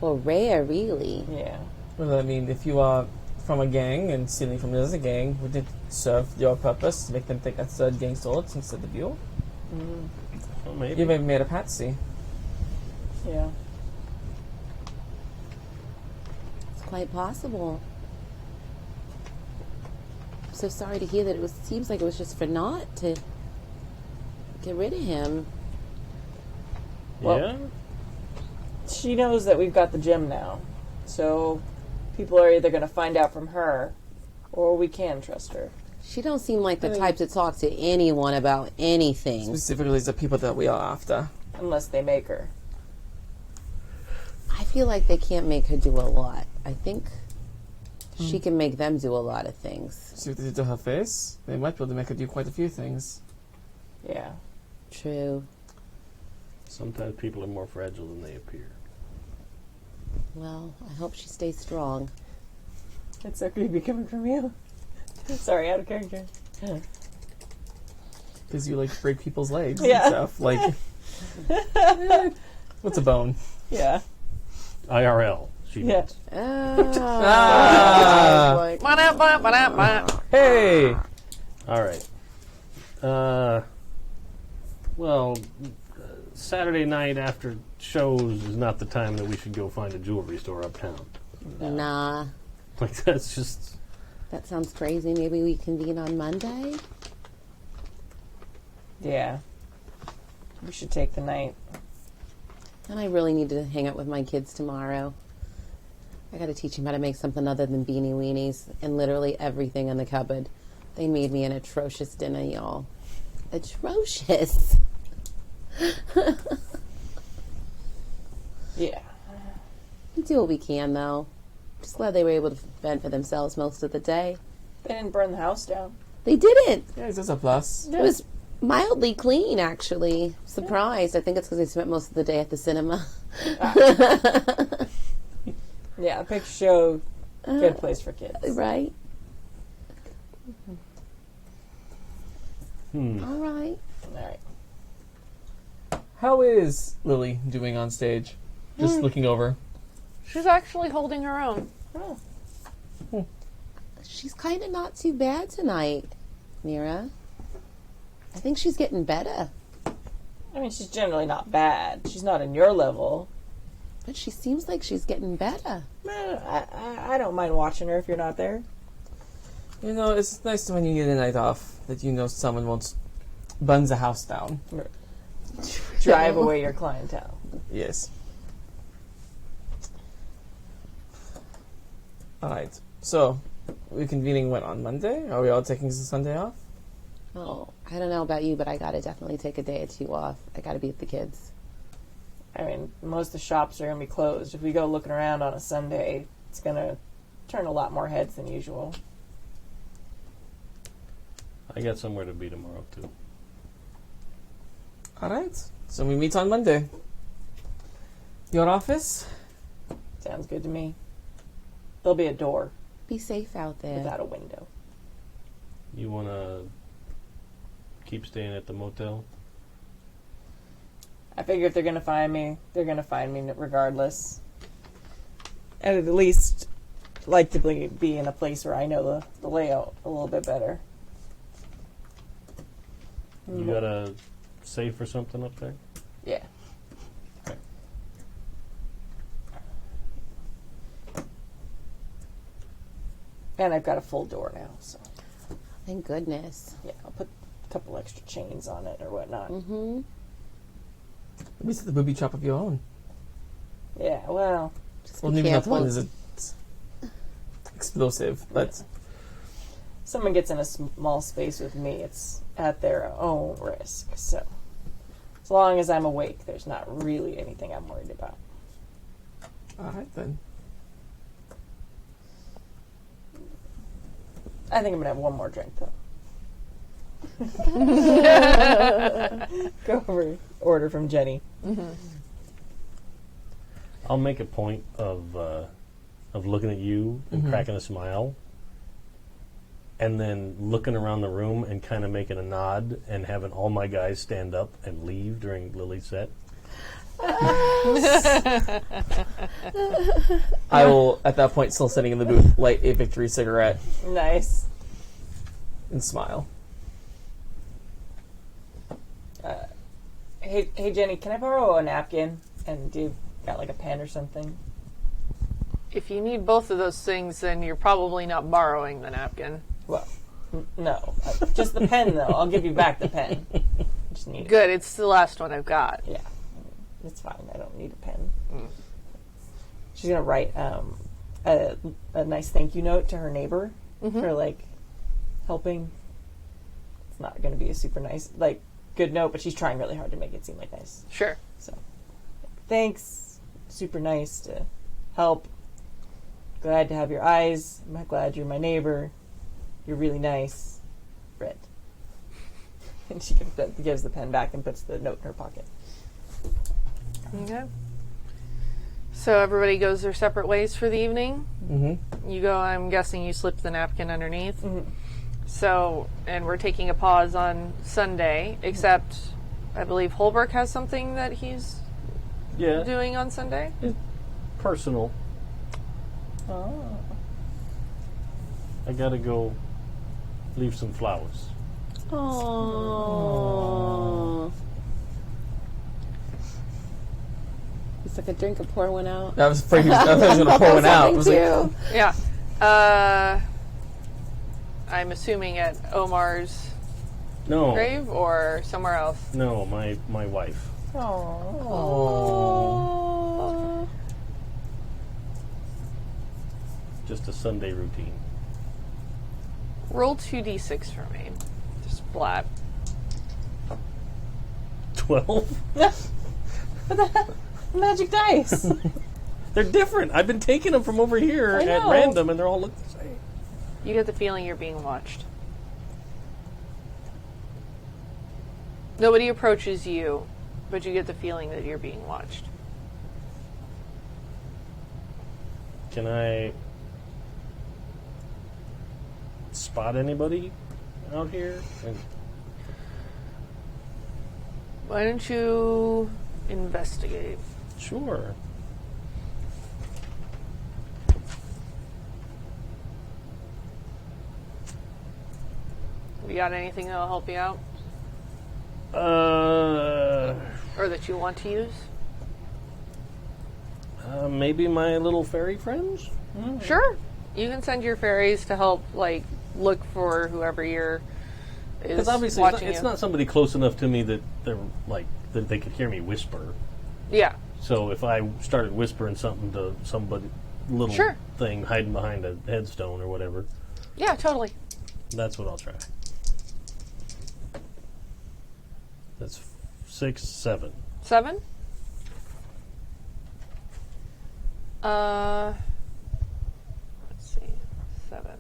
Or rare, really. Yeah. Well, I mean, if you are from a gang and stealing from another gang, would it serve your purpose to make them think that's the gang stole it instead of you? Well, maybe. You may have made a patsy. Yeah. It's quite possible. I'm so sorry to hear that seems like it was just for naught to get rid of him. Well- Yeah? She knows that we've got the gem now. So people are either going to find out from her or we can trust her. She don't seem like the type to talk to anyone about anything. Specifically, the people that we are after. Unless they make her. I feel like they can't make her do a lot. I think she can make them do a lot of things. See what they did to her face? They might be able to make her do quite a few things. Yeah. True. Sometimes people are more fragile than they appear. Well, I hope she stays strong. It's so creepy coming from you. Sorry, out of character. Because you, like, break people's legs Yeah. and stuff. Like, what's a bone? Yeah. IRL. She Yeah. means. Ah! Ba-da-ba, ba-da-ba. Hey! All right. Well, Saturday night after shows is not the time that we should go find a jewelry store uptown. Nah. Like, that's just... That sounds crazy. Maybe we convene on Monday? Yeah. We should take the night. And I really need to hang out with my kids tomorrow. I gotta teach them how to make something other than beanie weenies and literally everything in the cupboard. They made me an atrocious dinner, y'all. Atrocious. Yeah. We do what we can, though. Just glad they were able to fend for themselves most of the day. They didn't burn the house down. They didn't. Yeah, that's a plus. It was mildly clean, actually. Surprised. I think it's because they spent most of the day at the cinema. Yeah, picture show, good place for kids. Right? Hmm. All right. All right. How is Lily doing on stage? Just looking over. She's actually holding her own. She's kind of not too bad tonight, Mira. I think she's getting better. I mean, she's generally not bad. She's not in your level. But she seems like she's getting better. I don't mind watching her if you're not there. You know, it's nice when you get a night off that you know someone won't burn the house down. Drive away your clientele. Yes. Alright, so, we're convening when, on Monday? Are we all taking the Sunday off? Oh, I don't know about you, but I gotta definitely take a day or two off. I gotta be with the kids. I mean, most of the shops are going to be closed. If we go looking around on a Sunday, it's going to turn a lot more heads than usual. I got somewhere to be tomorrow, too. Alright, so we meet on Monday. Your office? Sounds good to me. There'll be a door Be safe out there. without a window. You want to keep staying at the motel? I figure if they're going to find me, they're going to find me regardless. I'd at least like to be in a place where I know the layout a little bit better. You got a safe or something up there? Yeah. Okay. And I've got a full door now, so Thank goodness. yeah, I'll put a couple extra chains on it or whatnot. Mm-hmm. At least the booby trap of your own. Yeah, well, Just Well, be maybe not careful. one is explosive, but someone gets in a small space with me, it's at their own risk. So, as long as I'm awake, there's not really anything I'm worried about. alright then. I think I'm gonna have one more drink though. Go over, order from Jenny. I'll make a point of looking at you and cracking a smile, and then looking around the room and kind of making a nod and having all my guys stand up and leave during Lily's set. I will, at that point, still sitting in the booth, light a victory cigarette Nice. and smile. Hey Jenny, can I borrow a napkin? And do you got like a pen or something? If you need both of those things, then you're probably not borrowing the napkin. Well, no, just the pen though. I'll give you back the pen. Just need it. Good, it's the last one I've got. Yeah, it's fine. I don't need a pen. She's gonna write a nice thank you note to her neighbor for like helping. It's not gonna be a super nice good note, but she's trying really hard to make it seem like nice. Sure. So, thanks. Super nice to help. Glad to have your eyes. I'm glad you're my neighbor. You're really nice. Red. And she gives the pen back and puts the note in her pocket. Okay. So everybody goes their separate ways for the evening. Mm-hmm. You go, I'm guessing you slip the napkin underneath. So, and we're taking a pause on Sunday, except I believe Holbrook has something that he's Yeah, doing on Sunday. personal. Oh. I gotta go leave some flowers. Aww. It's like a drink and pour one out. I was afraid he was going to pour one out. I was like, Yeah. I'm assuming at Omar's No, grave or somewhere else. no, my wife. Aww. Just a Sunday routine. Roll 2d6 for me. Just flat. 12. Magic dice. They're different. I've been taking them from over here I at know. random, and they're all look the same. You get the feeling you're being watched. Nobody approaches you, but you get the feeling that you're being watched. Can I spot anybody out here? And Why don't you investigate? sure. You got anything that'll help you out? Or that you want to use? Maybe my little fairy friends? Sure. You can send your fairies to help, like, look for whoever is Because obviously watching it's you. not somebody close enough to me that they're like that they could hear me whisper. Yeah. So if I started whispering something to somebody, little Sure. thing hiding behind a headstone or whatever, Yeah, totally. that's what I'll try. That's 6, 7. 7? Let's see. 7.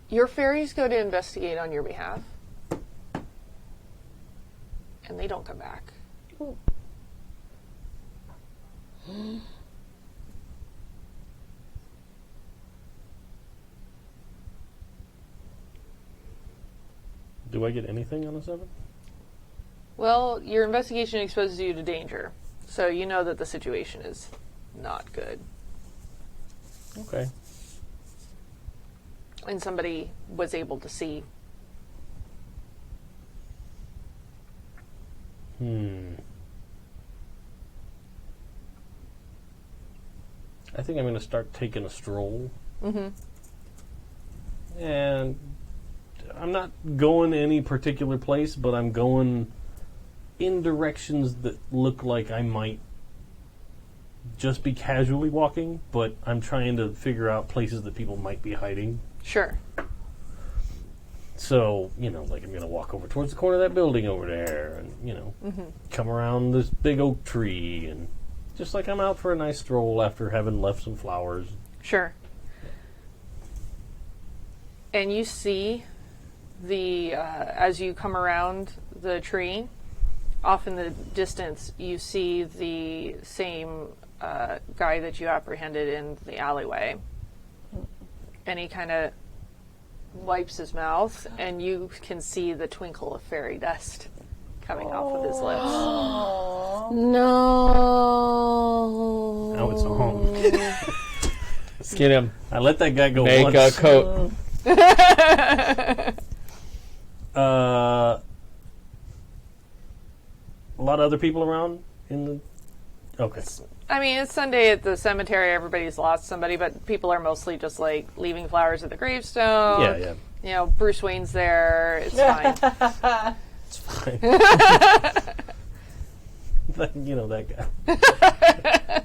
Your fairies go to investigate on your behalf. And they don't come back. Do I get anything on a 7? Well, your investigation exposes you to danger. So you know that the situation is not good. Okay. And somebody was able to see. I think I'm going to start taking a stroll. Mm-hmm. And I'm not going any particular place, but I'm going in directions that look like I might just be casually walking, but I'm trying to figure out places that people might be hiding. Sure. So, like I'm going to walk over towards the corner of that building over there and, come around this big oak tree and just like I'm out for a nice stroll after having left some flowers. Sure. And you see as you come around the tree, off in the distance, you see the same guy that you apprehended in the alleyway. And he kind of wipes his mouth, and you can see the twinkle of fairy dust coming off of his lips. No. Now it's on. Skin him. I let that guy go Make once. a coat. A lot of other people around in the... Okay. I mean, it's Sunday at the cemetery. Everybody's lost somebody, but people are mostly just, like, leaving flowers at the gravestone. Yeah. You know, Bruce Wayne's there. It's fine. It's fine. that guy.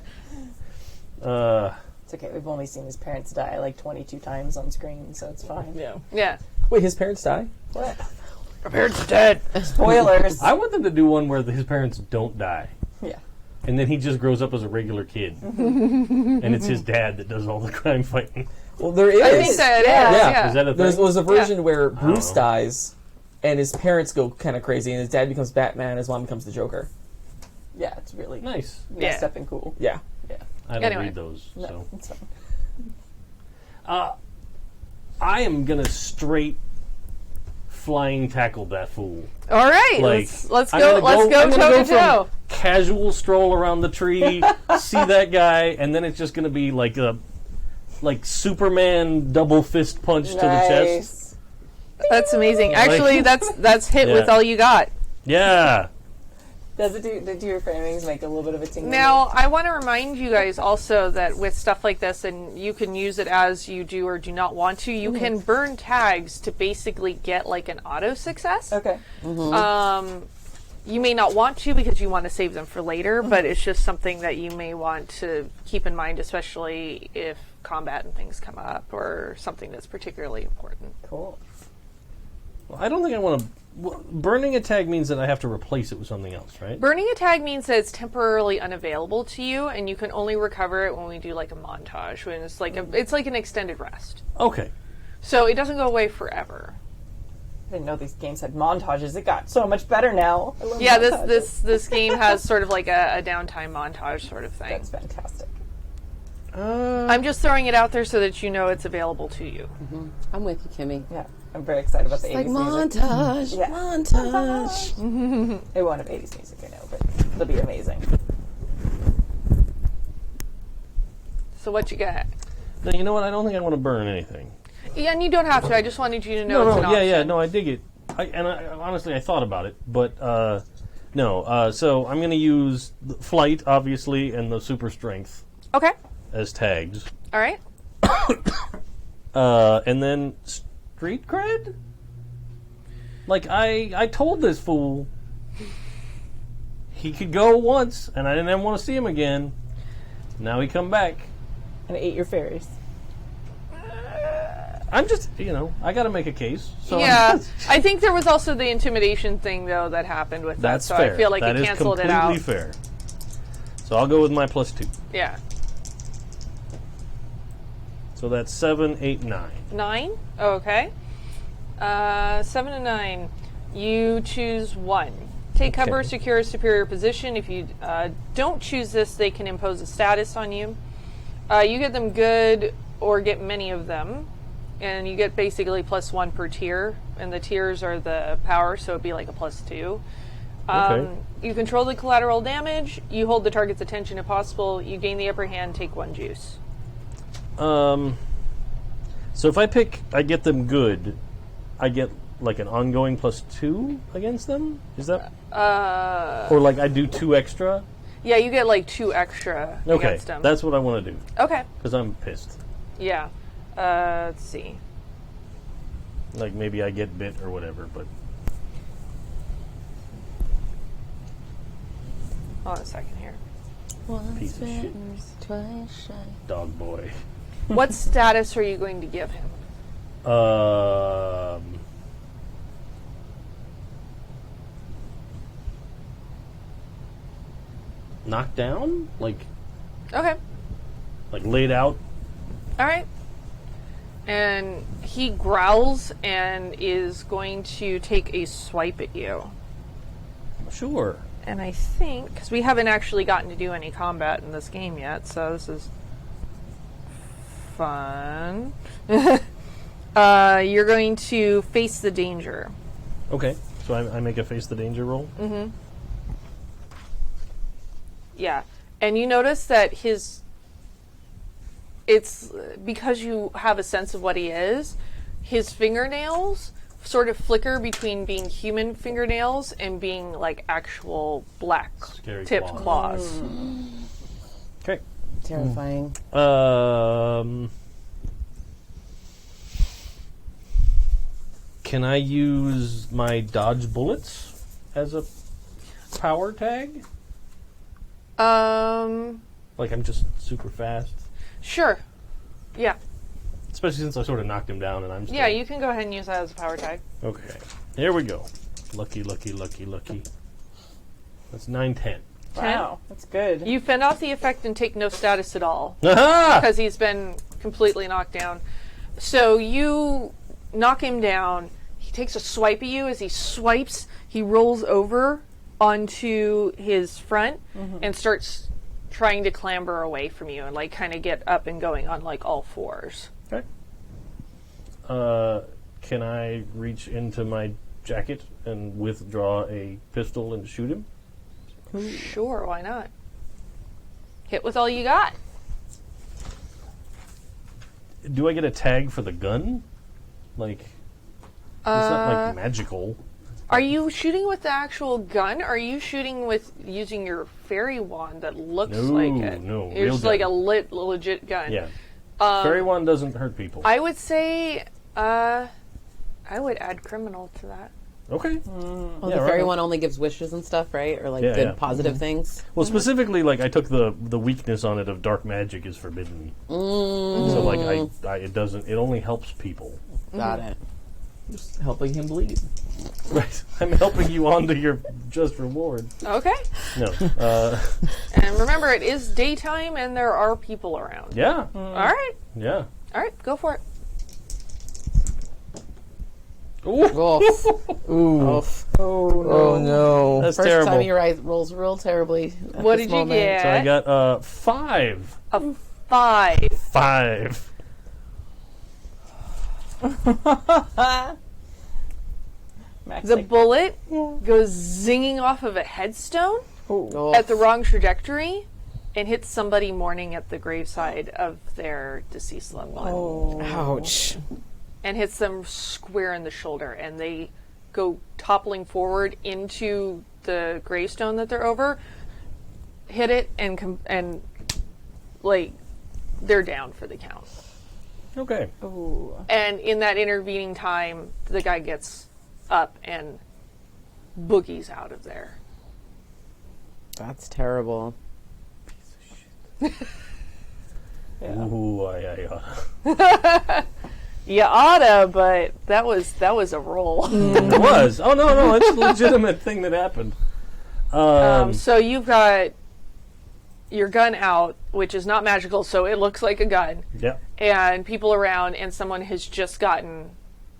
It's okay. We've only seen his parents die like 22 times on screen, so it's fine. Yeah. Wait, his parents die? What? Our parents are dead. Spoilers. I want them to do one where his parents don't die. Yeah. And then he just grows up as a regular kid. And it's his dad that does all the crime fighting. Well, there is. I think that Yeah. Is that a There thing? was a version where Bruce Oh. dies, and his parents go kind of crazy, and his dad becomes Batman, and his mom becomes the Joker. Yeah, it's really Nice. messed Yeah. up and cool. Yeah. I don't Anyway. read those. No, So it's fine. I am going to straight flying tackle that fool. All right. Like, let's I'm go. gonna Let's go I'm gonna toe to from toe. casual stroll around the tree, see that guy, and then it's just going to be like a Superman double fist punch to the chest. That's amazing. Actually, that's hit with Yeah. all you got. Yeah. Does it do your framings make a little bit of a tingle? Now, I want to remind you guys also that with stuff like this, and you can use it as you do or do not want to, you can burn tags to basically get like an auto success. Okay. You may not want to because you want to save them for later, but it's just something that you may want to keep in mind, especially if combat and things come up or something that's particularly important. Cool. Well, I don't think I want to. Burning a tag means that I have to replace it with something else, right? Burning a tag means that it's temporarily unavailable to you, and you can only recover it when we do like a montage, when it's like an extended rest. Okay. So it doesn't go away forever. I didn't know these games had montages. It got so much better now. I love Yeah, montages. this game has sort of like a downtime montage sort of thing. That's fantastic. I'm just throwing it out there so that you know it's available to you. I'm with you, Kimmy. Yeah, I'm very excited about the 80s Like music. montage, Yeah. montage. It won't have 80s music, I know, but it'll be amazing. So what you got? No, you know what? I don't think I want to burn anything. Yeah, and you don't have to. I just wanted you to know it's an option. Yeah, no, I dig it. Honestly, I thought about it, but no. So I'm going to use the flight, obviously, and the super strength Okay. as tags, All right. and then street cred. Like I told this fool he could go once, and I didn't ever want to see him again. Now he come back. And ate your fairies. I'm just, I got to make a case. So Yeah, I think there was also the intimidation thing though that happened with that, that's so fair. I feel like that it is canceled it out. completely fair. So I'll go with my +2. Yeah. So that's 7, 8, 9. 9? Okay. 7 and 9. You choose one. Take cover, Okay. secure a superior position. If you don't choose this, they can impose a status on you. You get them good or get many of them. And you get basically +1 per tier. And the tiers are the power, so it'd be like a +2. Okay. You control the collateral damage. You hold the target's attention if possible. You gain the upper hand, take 1 juice. So if I get them good, I get like an ongoing +2 against them? Is that? Or like I do 2 extra? Yeah, you get like 2 extra Okay, against them. that's what I want to do, Okay. because I'm pissed. Yeah. Let's see. Like maybe I get bit or whatever, but Hold on a second here. piece of shit. Twice shy. Dog boy. What status are you going to give him? Knocked down? Like Okay. laid out? All right. And he growls and is going to take a swipe at you. Sure. And I think, because we haven't actually gotten to do any combat in this game yet, so this is fun. You're going to face the danger. Okay, so I make a face the danger roll? Mm-hmm. Yeah. And you notice that it's because you have a sense of what he is, his fingernails sort of flicker between being human fingernails and being like actual black Scary tipped claws. claws. Okay. Terrifying. Can I use my dodge bullets as a power tag? Like I'm just super fast? Sure. Yeah. Especially since I sort of knocked him down and I'm still... Yeah, you can go ahead and use that as a power tag. Okay. Here we go. Lucky, lucky, lucky, lucky. That's 9, 10. Wow, that's good. You fend off the effect and take no status at all. Aha! Because he's been completely knocked down. So you knock him down. He takes a swipe at you. As he swipes, he rolls over onto his front and starts trying to clamber away from you and like kind of get up and going on like all fours. Okay. Can I reach into my jacket and withdraw a pistol and shoot him? Sure, why not? Hit with all you got. Do I get a tag for the gun? Like, it's not like magical. Are you shooting with the actual gun? Or are you shooting with using your fairy wand that looks like it? No, It's real just gun. like a legit gun. Yeah. Fairy wand doesn't hurt people. I would say, I would add criminal to that. Okay. Well, Yeah, the fairy right. one only gives wishes and stuff, right? Or like Yeah, good yeah. positive things. Well, specifically, like, I took the weakness on it of dark magic is forbidden. So, like, it doesn't, it only helps people. Got it. Just helping him bleed. Right. I'm helping you on to your just reward. Okay. No. And remember, it is daytime and there are people around. Yeah. All right. Yeah. All right, go for it. Oof. Ooh. Oof. Oh no. That's First terrible. time he rolls real terribly. At What this did you moment. get? So I got 5. A 5. 5. Max, The like, bullet goes zinging off of a headstone Oh. at the wrong trajectory and hits somebody mourning at the graveside of their deceased loved one. Ouch. And hits them square in the shoulder, and they go toppling forward into the gravestone that they're over, hit it, and like they're down for the count. Okay. And in that intervening time, the guy gets up and boogies out of there. That's terrible. Ooh, You oughta, but that was a roll. It was. Oh, no, it's a legitimate thing that happened. So you've got your gun out, which is not magical, so it looks like a gun, Yeah. and people around, and someone has just gotten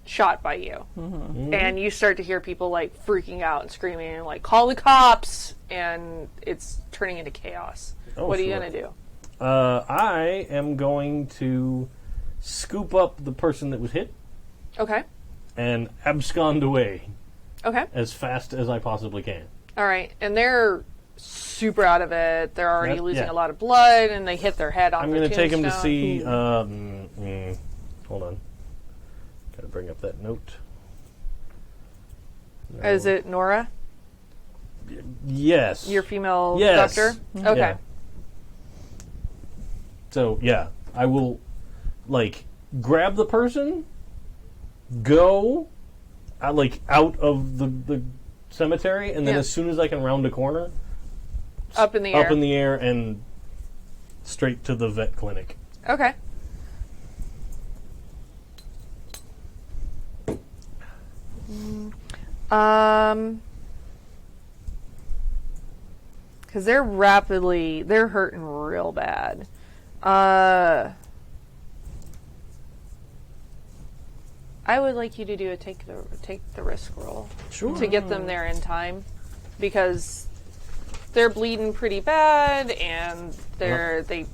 shot by you. And you start to hear people like freaking out and screaming and like, call the cops, and it's turning into chaos. Oh, What are you sure. going to do? I am going to scoop up the person that was hit Okay. and abscond away Okay. as fast as I possibly can. All right. And they're super out of it. They're already Yep, losing yeah. a lot of blood, and they hit their head on I'm the going to take him to tombstone. see. Hold on. Got to bring up that note. No. Is it Nora, Yes. your female Yes. doctor? Okay. Yeah. So, yeah, I will, like, grab the person, go, out of the cemetery, and then Yeah. as soon as I can round a corner, Up in the air. up in the air and straight to the vet clinic. Okay. Because they're hurting real bad. I would like you to do a take the risk roll to get them there in time, because they're bleeding pretty bad, and they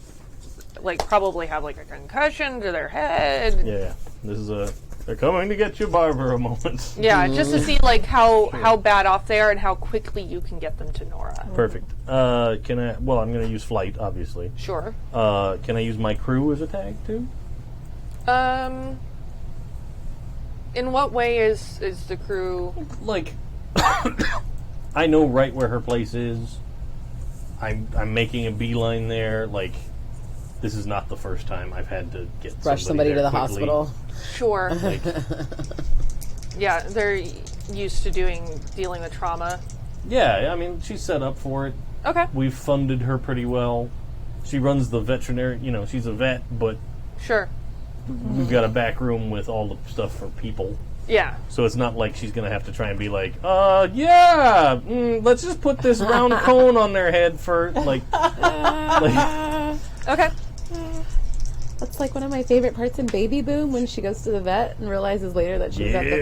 probably have like a concussion to their head. Yeah, this is they're coming to get you, Barbara, moment. Yeah, just to see like how bad off they are and how quickly you can get them to Nora. Perfect. Can I? Well, I'm going to use flight, obviously. Sure. Can I use my crew as a tag too? In what way is the crew? Like, I know right where her place is. I'm making a beeline there. Like, this is not the first time I've had to get Rush somebody there to the quickly. hospital. Sure. Like, Yeah, they're used to dealing with trauma. yeah, I mean, she's set up for it. Okay. We've funded her pretty well. She runs the veterinary. You know, she's a vet, but Sure. we've got a back room with all the stuff for people. Yeah. So it's not like she's going to have to try and be like, let's just put this round cone on their head for, like Okay. That's like one of my favorite parts in Baby Boom when she goes to the vet and realizes later that she's at the vet.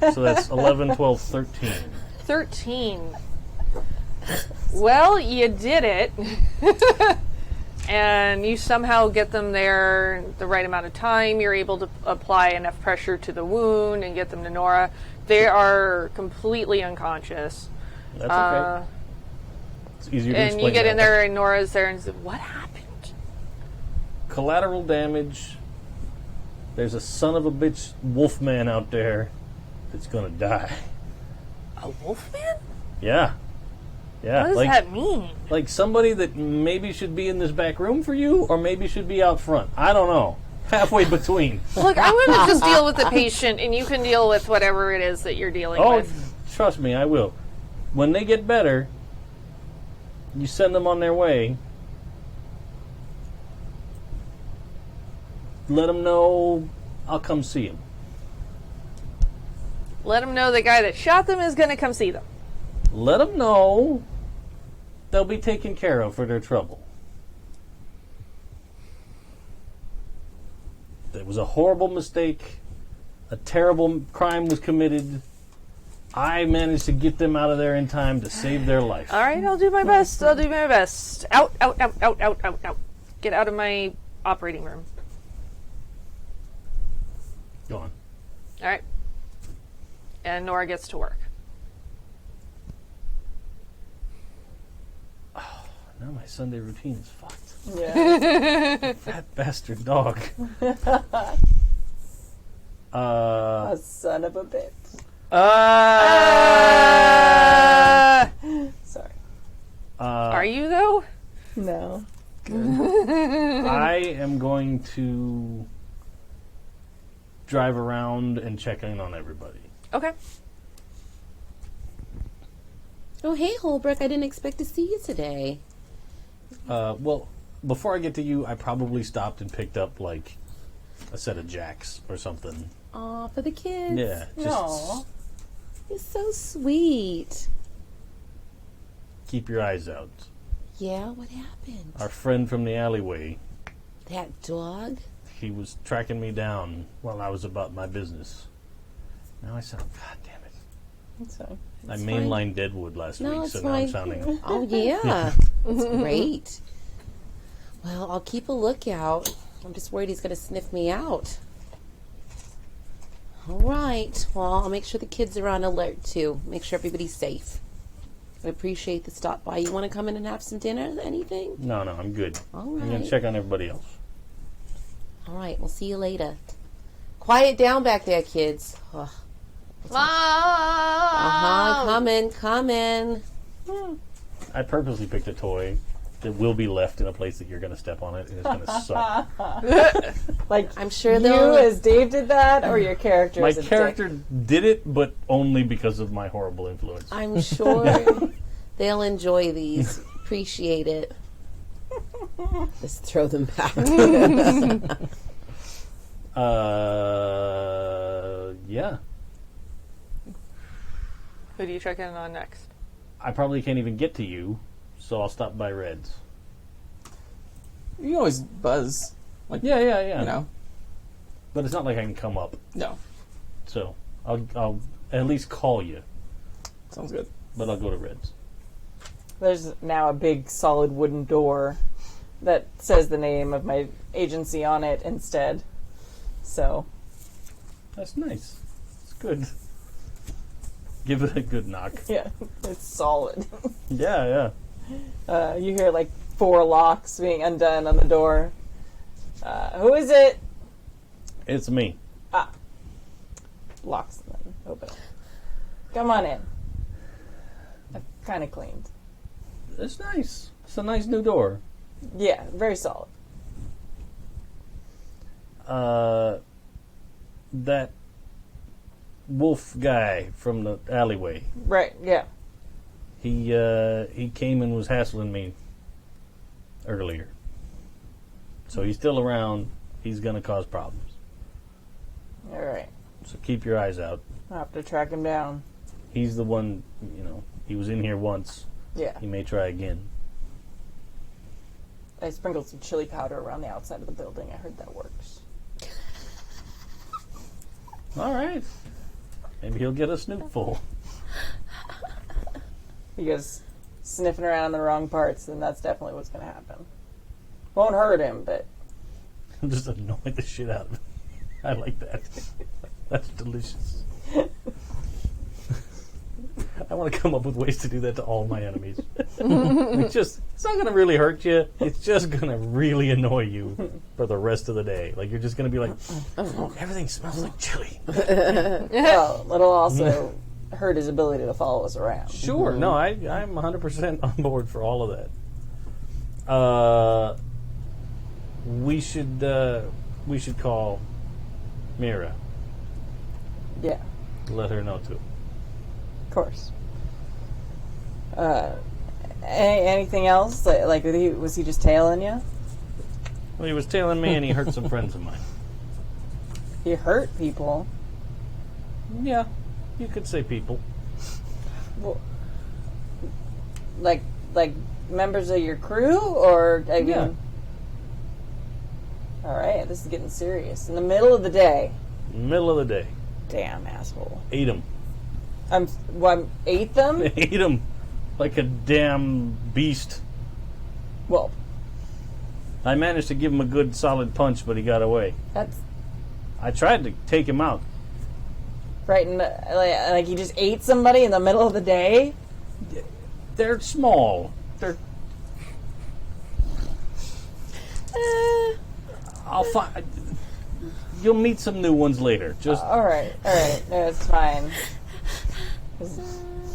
yeah. So that's 11, 12, 13. 13. Well, you did it. And you somehow get them there the right amount of time. You're able to apply enough pressure to the wound and get them to Nora. They are completely unconscious. That's okay. It's easier to And explain you get that in way. there, and Nora's there, and says, "What happened?" Collateral damage. There's a son of a bitch wolfman out there that's gonna die. A wolfman? Yeah. Yeah. What does like, that mean? like somebody that maybe should be in this back room for you, or maybe should be out front. I don't know. Halfway between. Look, I'm going to just deal with the patient, and you can deal with whatever it is that you're dealing Oh, with. trust me, I will. When they get better, you send them on their way. Let them know I'll come see them. Let them know the guy that shot them is going to come see them. Let them know they'll be taken care of for their trouble. It was a horrible mistake. A terrible crime was committed. I managed to get them out of there in time to save their life. All right, I'll do my best. I'll do my best. Out, out, out, out, out, out, out. Get out of my operating room. Go on. All right. And Nora gets to work. Now my Sunday routine is fucked. Yeah. That bastard dog. A son of a bitch. Sorry. Are you, though? No. I am going to drive around and check in on everybody. Okay. Oh, hey, Holbrook. I didn't expect to see you today. Well, before I get to you, I probably stopped and picked up, like, a set of jacks or something. Aw, for the kids. Yeah. Just No. You're so sweet. keep your eyes out. Yeah, what happened? Our friend from the alleyway, That dog? he was tracking me down while I was about my business. Now I sound, God damn it. That's fine. I It's mainlined Deadwood last No, week, it's so now I'm fine. sounding... Oh, yeah. That's great. Well, I'll keep a lookout. I'm just worried he's going to sniff me out. All right. Well, I'll make sure the kids are on alert, too. Make sure everybody's safe. I appreciate the stop by. You want to come in and have some dinner? Anything? No, I'm good. All I'm going right. to check on everybody else. All right. We'll see you later. Quiet down back there, kids. Ugh. Mom! Coming. I purposely picked a toy that will be left in a place that you're going to step on it, and it's going to suck. Like, I'm sure you they'll... as Dave did that, or your character My as a character dick? did it, but only because of my horrible influence. I'm sure they'll enjoy these. Appreciate it. Just throw them back. Yeah. Who do you check in on next? I probably can't even get to you, so I'll stop by Red's. You can always buzz. Like, Yeah. you know. But it's not like I can come up, No. so I'll at least call you, Sounds good. but I'll go to Red's. There's now a big solid wooden door that says the name of my agency on it instead. So, That's nice. It's good. Give it a good knock. yeah, it's solid. Yeah. You hear like 4 locks being undone on the door. Who is it? It's me. Locks and then open it. Come on in. I've kind of cleaned. It's nice. It's a nice new door. Yeah, very solid. That wolf guy from the alleyway. Right, yeah. He came and was hassling me earlier. So he's still around. He's going to cause problems. Alright. So keep your eyes out. I'll have to track him down. He's the one, he was in here once. Yeah. He may try again. I sprinkled some chili powder around the outside of the building. I heard that works. All right. Maybe he'll get a snootful. He goes sniffing around in the wrong parts, and that's definitely what's going to happen. Won't hurt him, but Just annoy the shit out of him. I like that. That's delicious. I want to come up with ways to do that to all my enemies. It's not going to really hurt you. It's just going to really annoy you for the rest of the day. Like, you're just going to be like, oh, everything smells like chili. Well, it'll also hurt his ability to follow us around. Sure. No, I'm 100% on board for all of that. We should call Mira. Yeah, Let her know, too. of course. Anything else? Like was he just tailing you? Well, he was tailing me and he hurt some friends of mine. He hurt people. Yeah, you could say people. Well, like members of your crew, or I mean, Yeah. all right, this is getting serious. In the middle of the day. Middle of the day. Damn asshole. Ate him. I ate them. Ate him like a damn beast. Well, I managed to give him a good solid punch, but he got away. that's I tried to take him out. right. And like he just ate somebody in the middle of the day. They're small. They're. I'll find. You'll meet some new ones later. Just All right. No, it's fine.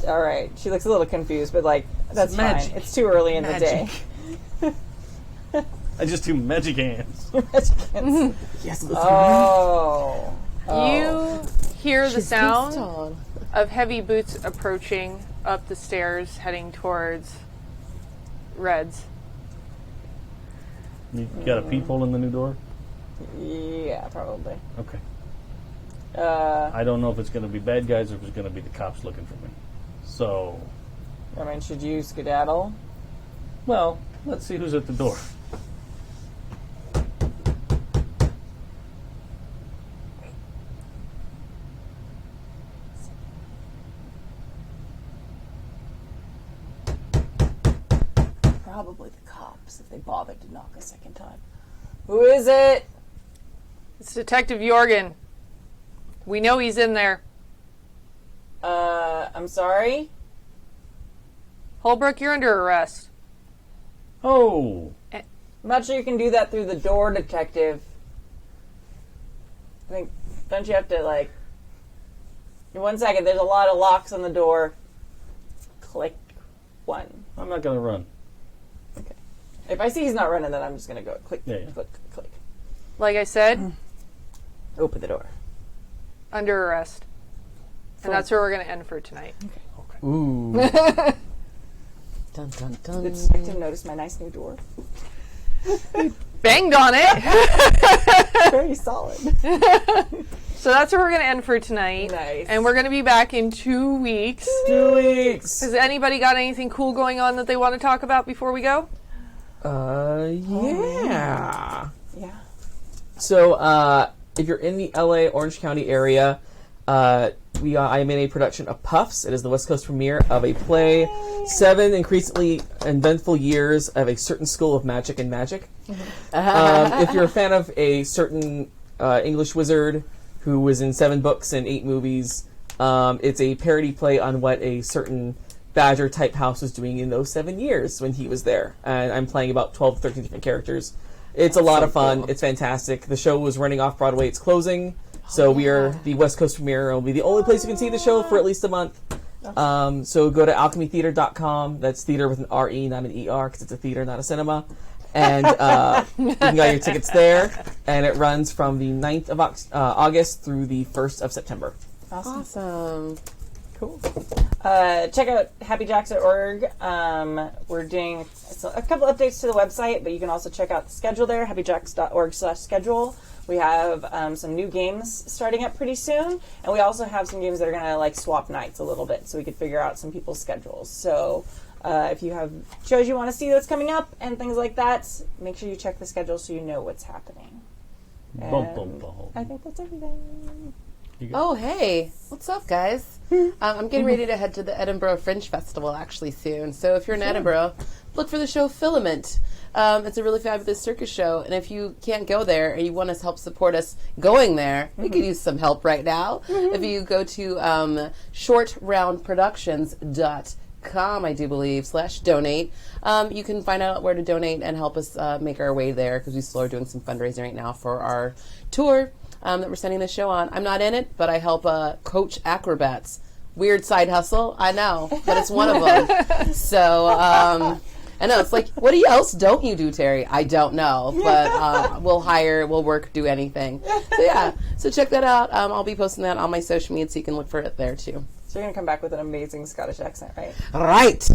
All right. She looks a little confused, but like that's magic. fine. It's too early in the day. I just do magic hands. Yes. Oh. You hear the sound Tall. of heavy boots approaching up the stairs, heading towards Red's. You got a peephole in the new door? Yeah, probably. Okay. Uh, I don't know if it's going to be bad guys or if it's going to be the cops looking for me. So, I mean, should you skedaddle? well, let's see who's at the door. Probably the cops if they bothered to knock a second time. Who is it? It's Detective Jorgen. We know he's in there. I'm sorry. Holbrook, you're under arrest. Oh, I'm not sure you can do that through the door, detective. I think, don't you have to, like... In 1 second, there's a lot of locks on the door. Click one. I'm not going to run. Okay. If I see he's not running, then I'm just going to go click, Yeah, yeah. click, click. Like I said, Open the door. under arrest. And that's where we're going to end for tonight. Ooh. Dun dun dun. Did the detective notice my nice new door? Banged on it! Very solid. So that's where we're going to end for tonight. Nice. And we're going to be back in 2 weeks. 2 weeks. Has anybody got anything cool going on that they want to talk about before we go? Yeah. Yeah. So, if you're in the LA Orange County area, I am in a production of Puffs. It is the West Coast premiere of a play, 7 increasingly eventful years of a certain school of magic and magic. If you're a fan of a certain English wizard who was in 7 books and 8 movies, it's a parody play on what a certain Badger type house was doing in those 7 years when he was there. And I'm playing about 12, 13 different characters. It's a lot of fun. It's fantastic. The show was running off Broadway. It's closing. So we are the West Coast premiere. It'll be the only place you can see the show for at least a month. So go to alchemytheater.com. That's theater with an R-E, not an E-R, because it's a theater, not a cinema. And you can get your tickets there. And it runs from the 9th of August through the 1st of September. Awesome. Cool. Check out happyjacks.org. We're doing a couple updates to the website, but you can also check out the schedule there, happyjacks.org/schedule. We have some new games starting up pretty soon, and we also have some games that are going to like swap nights a little bit, so we could figure out some people's schedules. So if you have shows you want to see that's coming up and things like that, make sure you check the schedule so you know what's happening. Bum, bum, bum. I think that's everything. Oh, hey. What's up, guys? I'm getting ready to head to the Edinburgh Fringe Festival actually soon. So if you're in Edinburgh, look for the show Filament. It's a really fabulous circus show. And if you can't go there and you want to help support us going there, we could use some help right now. If you go to shortroundproductions.com, I do believe, /donate. You can find out where to donate and help us make our way there because we still are doing some fundraising right now for our tour that we're sending the show on. I'm not in it, but I help coach acrobats. Weird side hustle, I know, but it's one of them. So, I know, it's like, what else don't you do, Teri? I don't know, but we'll hire, we'll work, do anything. So, yeah, so check that out. I'll be posting that on my social media so you can look for it there, too. So you're going to come back with an amazing Scottish accent, right? Right.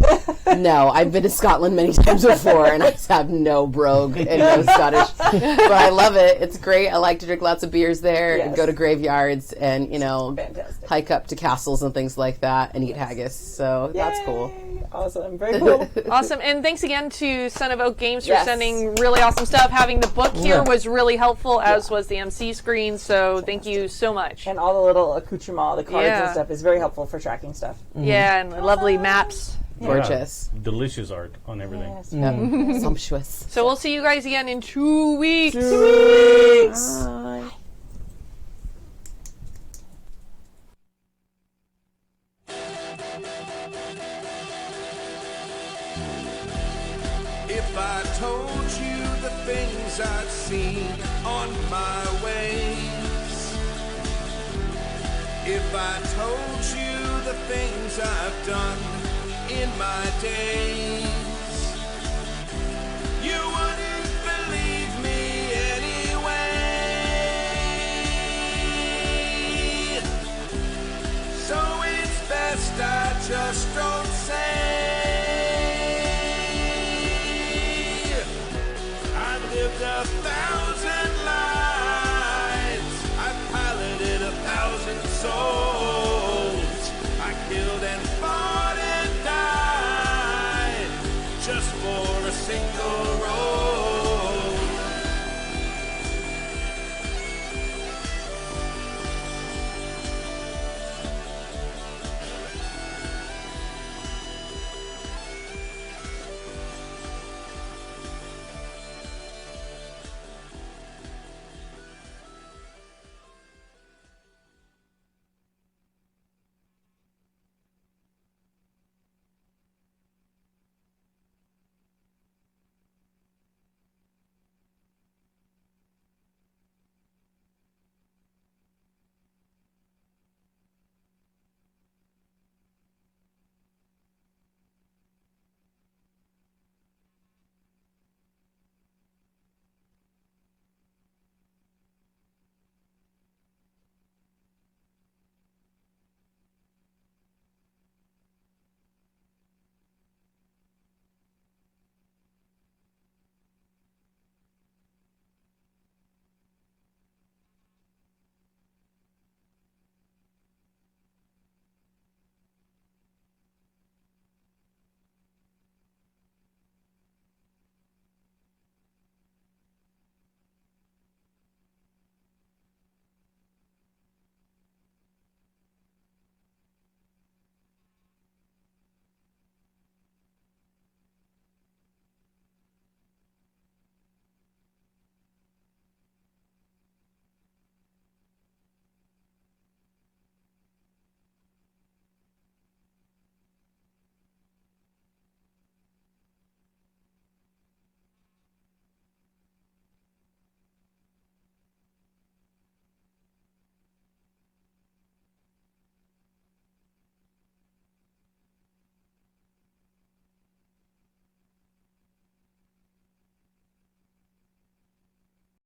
No, I've been to Scotland many times before, and I have no brogue and no Scottish. But I love it. It's great. I like to drink lots of beers there and go to graveyards and, Fantastic. hike up to castles and things like that and eat haggis. So that's cool. Awesome. Very cool. Awesome. And thanks again to Son of Oak Games for sending really awesome stuff. Having the book here was really helpful, as was the MC screen. So thank you so much. And all the little accoutrements, the cards and stuff is very helpful for tracking stuff. Yeah, and lovely maps. Gorgeous. Yeah, delicious art on everything. Yep. Sumptuous. So we'll see you guys again in 2 weeks. 2 weeks. Bye. If I told you the things I've seen on my ways, if I told you the things I've done in my days,